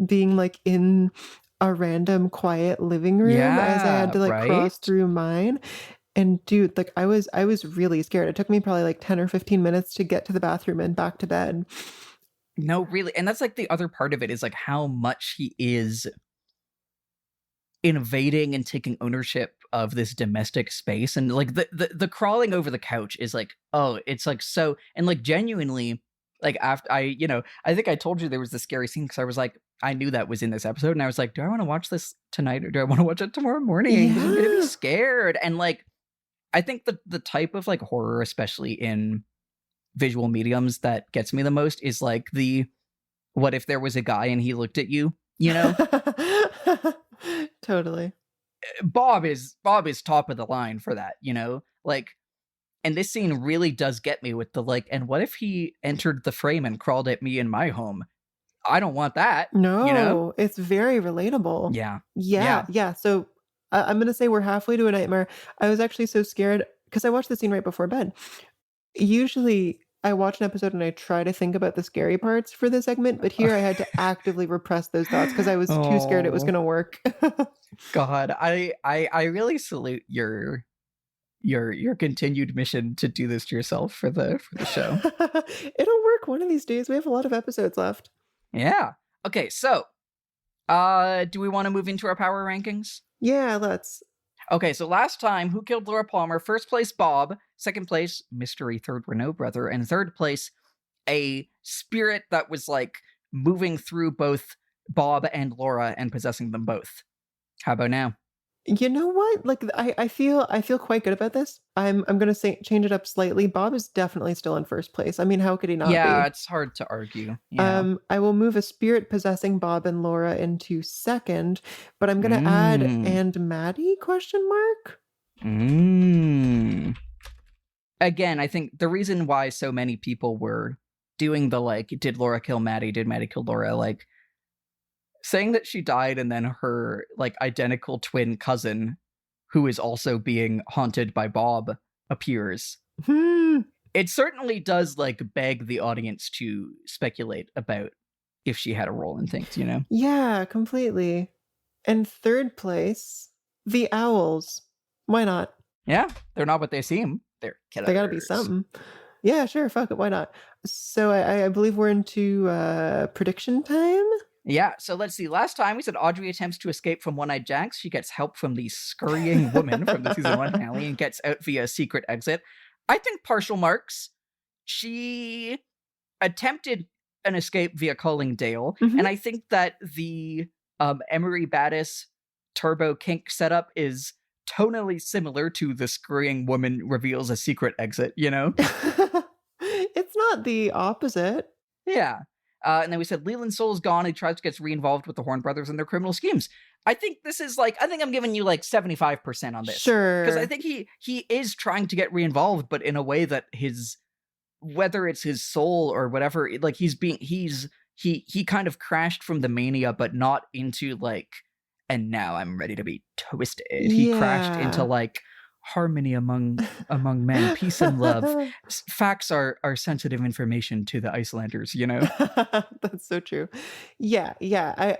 being like in a random quiet living room as I had to like cross through mine. And dude, like I was really scared. It took me probably like 10 or 15 minutes to get to the bathroom and back to bed. No, really. And that's like the other part of it is like how much he is invading and taking ownership of this domestic space. And like the crawling over the couch is like, oh, it's like so, and like genuinely, like after I think I told you there was this scary scene because I was like, I knew that was in this episode and I was like, do I want to watch this tonight or do I want to watch it tomorrow morning? Yeah. I'm gonna be scared. And like I think the type of like horror, especially in visual mediums, that gets me the most is like the what if there was a guy and he looked at you, you know? Totally. Bob is top of the line for that, you know? Like, and this scene really does get me with the like, and what if he entered the frame and crawled at me in my home? I don't want that. No, you know? It's very relatable. Yeah. So I'm going to say we're halfway to a nightmare. I was actually so scared because I watched the scene right before bed. Usually I watch an episode and I try to think about the scary parts for the segment, but here I had to actively repress those thoughts because I was too scared it was going to work. God, I really salute your continued mission to do this to yourself for the show. It'll work one of these days. We have a lot of episodes left. Yeah. Okay, so do we want to move into our power rankings? Yeah, let's. Okay, so last time, who killed Laura Palmer? First place, Bob. Second place, Mystery Third Renault Brother. And third place, a spirit that was like moving through both Bob and Laura and possessing them both. How about now? You know what? Like I feel quite good about this. I'm gonna say change it up slightly. Bob is definitely still in first place. I mean, how could he not be? Yeah, it's hard to argue. Yeah. I will move a spirit possessing Bob and Laura into second, but I'm gonna add and Maddy ? Again, I think the reason why so many people were doing the like, did Laura kill Maddy? Did Maddy kill Laura? Like, saying that she died and then her like identical twin cousin, who is also being haunted by Bob, appears. It certainly does like beg the audience to speculate about if she had a role in things, you know? Yeah, completely. And third place, the owls. Why not? Yeah, they're not what they seem. They're killers. They gotta be something. Yeah, sure, fuck it, why not? So I believe we're into prediction time? Yeah, so let's see. Last time we said Audrey attempts to escape from One-Eyed Jacks. She gets help from the scurrying woman from the season 1 finale and gets out via a secret exit. I think partial marks. She attempted an escape via calling Dale. Mhm. And I think that the Emory Battis turbo kink setup is tonally similar to the scurrying woman reveals a secret exit, you know? It's not the opposite. Yeah. And then we said Leland's soul is gone. He tries to get re-involved with the Horn brothers and their criminal schemes. I think this is like, I think I'm giving you like 75% on this. Sure. Because I think he is trying to get re-involved, but in a way that whether it's his soul or whatever, like he kind of crashed from the mania, but not into like, and now I'm ready to be twisted. He crashed into like harmony among men, peace and love. Facts are sensitive information to the Icelanders, you know? That's so true. Yeah.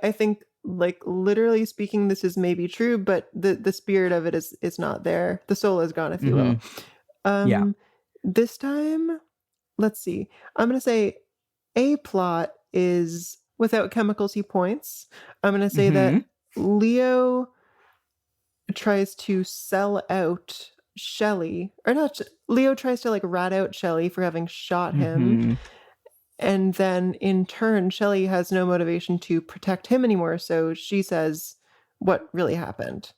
I think, like, literally speaking, this is maybe true, but the spirit of it is not there. The soul is gone, if you will. Yeah. This time, let's see. I'm gonna say a plot is without chemicals he points. I'm gonna say that Leo tries to sell out Shelley, or not. Leo tries to like rat out Shelley for having shot him. And then in turn, Shelley has no motivation to protect him anymore. So she says what really happened.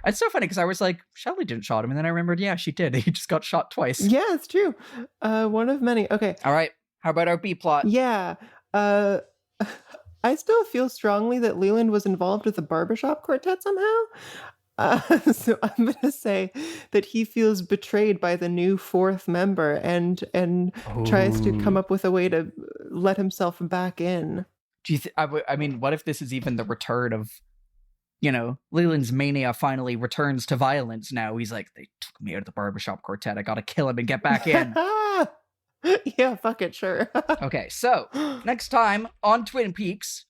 It's so funny because I was like, Shelley didn't shot him. And then I remembered, yeah, she did. He just got shot twice. Yeah, it's true. One of many. Okay. All right. How about our B plot? Yeah. I still feel strongly that Leland was involved with the barbershop quartet somehow. So I'm going to say that he feels betrayed by the new fourth member and tries to come up with a way to let himself back in. Do you I mean, what if this is even the return of, you know, Leland's mania finally returns to violence now? He's like, they took me out of the barbershop quartet. I got to kill him and get back in. Yeah, fuck it, sure. Okay, so next time on Twin Peaks,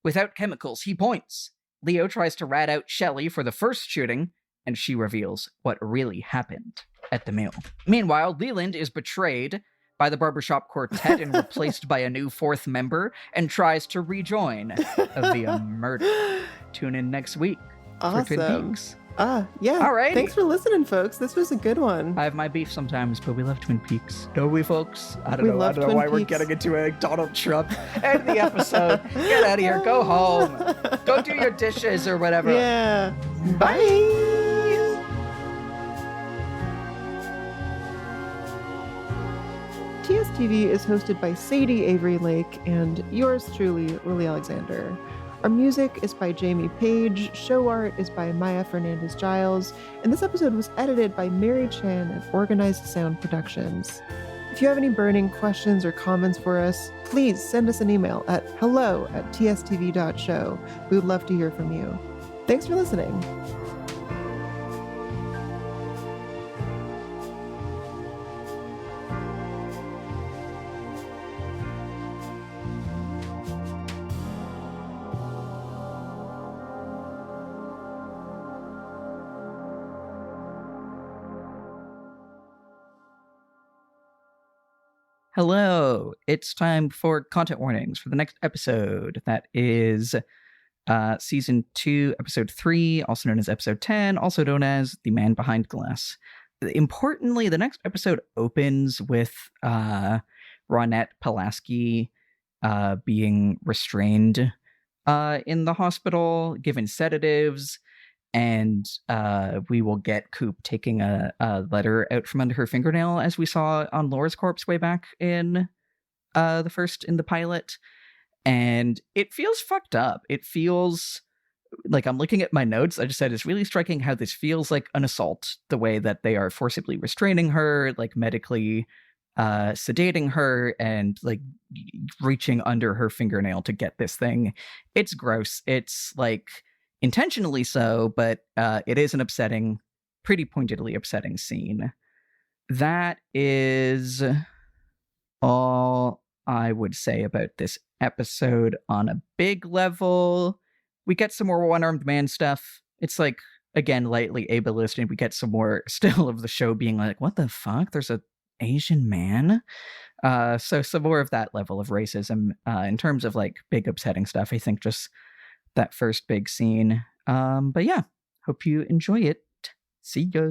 without chemicals, he points. Leo tries to rat out Shelley for the first shooting, and she reveals what really happened at the mill. Meanwhile, Leland is betrayed by the barbershop quartet and replaced by a new fourth member, and tries to rejoin via murder. Tune in next week for Twin Peaks. Yeah. All right. Thanks for listening, folks. This was a good one. I have my beef sometimes, but we love Twin Peaks. Don't we, folks? I don't know why we're getting into a Donald Trump. End the episode. Get out of here. Go home. Go do your dishes or whatever. Yeah. Bye. TSTV is hosted by Sadie Avery Lake and yours truly, Lily Alexander. Our music is by Jamie Page, show art is by Maya Fernandez-Giles, and this episode was edited by Mary Chan at Organized Sound Productions. If you have any burning questions or comments for us, please send us an email at hello@tstv.show. We would love to hear from you. Thanks for listening. Hello, it's time for content warnings for the next episode. That is season 2, episode 3, also known as episode 10, also known as The Man Behind Glass. Importantly, the next episode opens with Ronette Pulaski being restrained in the hospital, given sedatives, and we will get Coop taking a letter out from under her fingernail, as we saw on Laura's corpse way back in the pilot. And it feels fucked up. It feels like, I'm looking at my notes, I just said it's really striking how this feels like an assault, the way that they are forcibly restraining her, like medically sedating her, and like reaching under her fingernail to get this thing. It's gross. It's like intentionally so, but it is an upsetting, pretty pointedly upsetting scene. That is all I would say about this episode on a big level. We get some more one-armed man stuff. It's like, again, lightly ableist, and we get some more still of the show being like, what the fuck? There's a Asian man? So some more of that level of racism in terms of like big upsetting stuff. I think just that first big scene. But yeah, hope you enjoy it. See ya.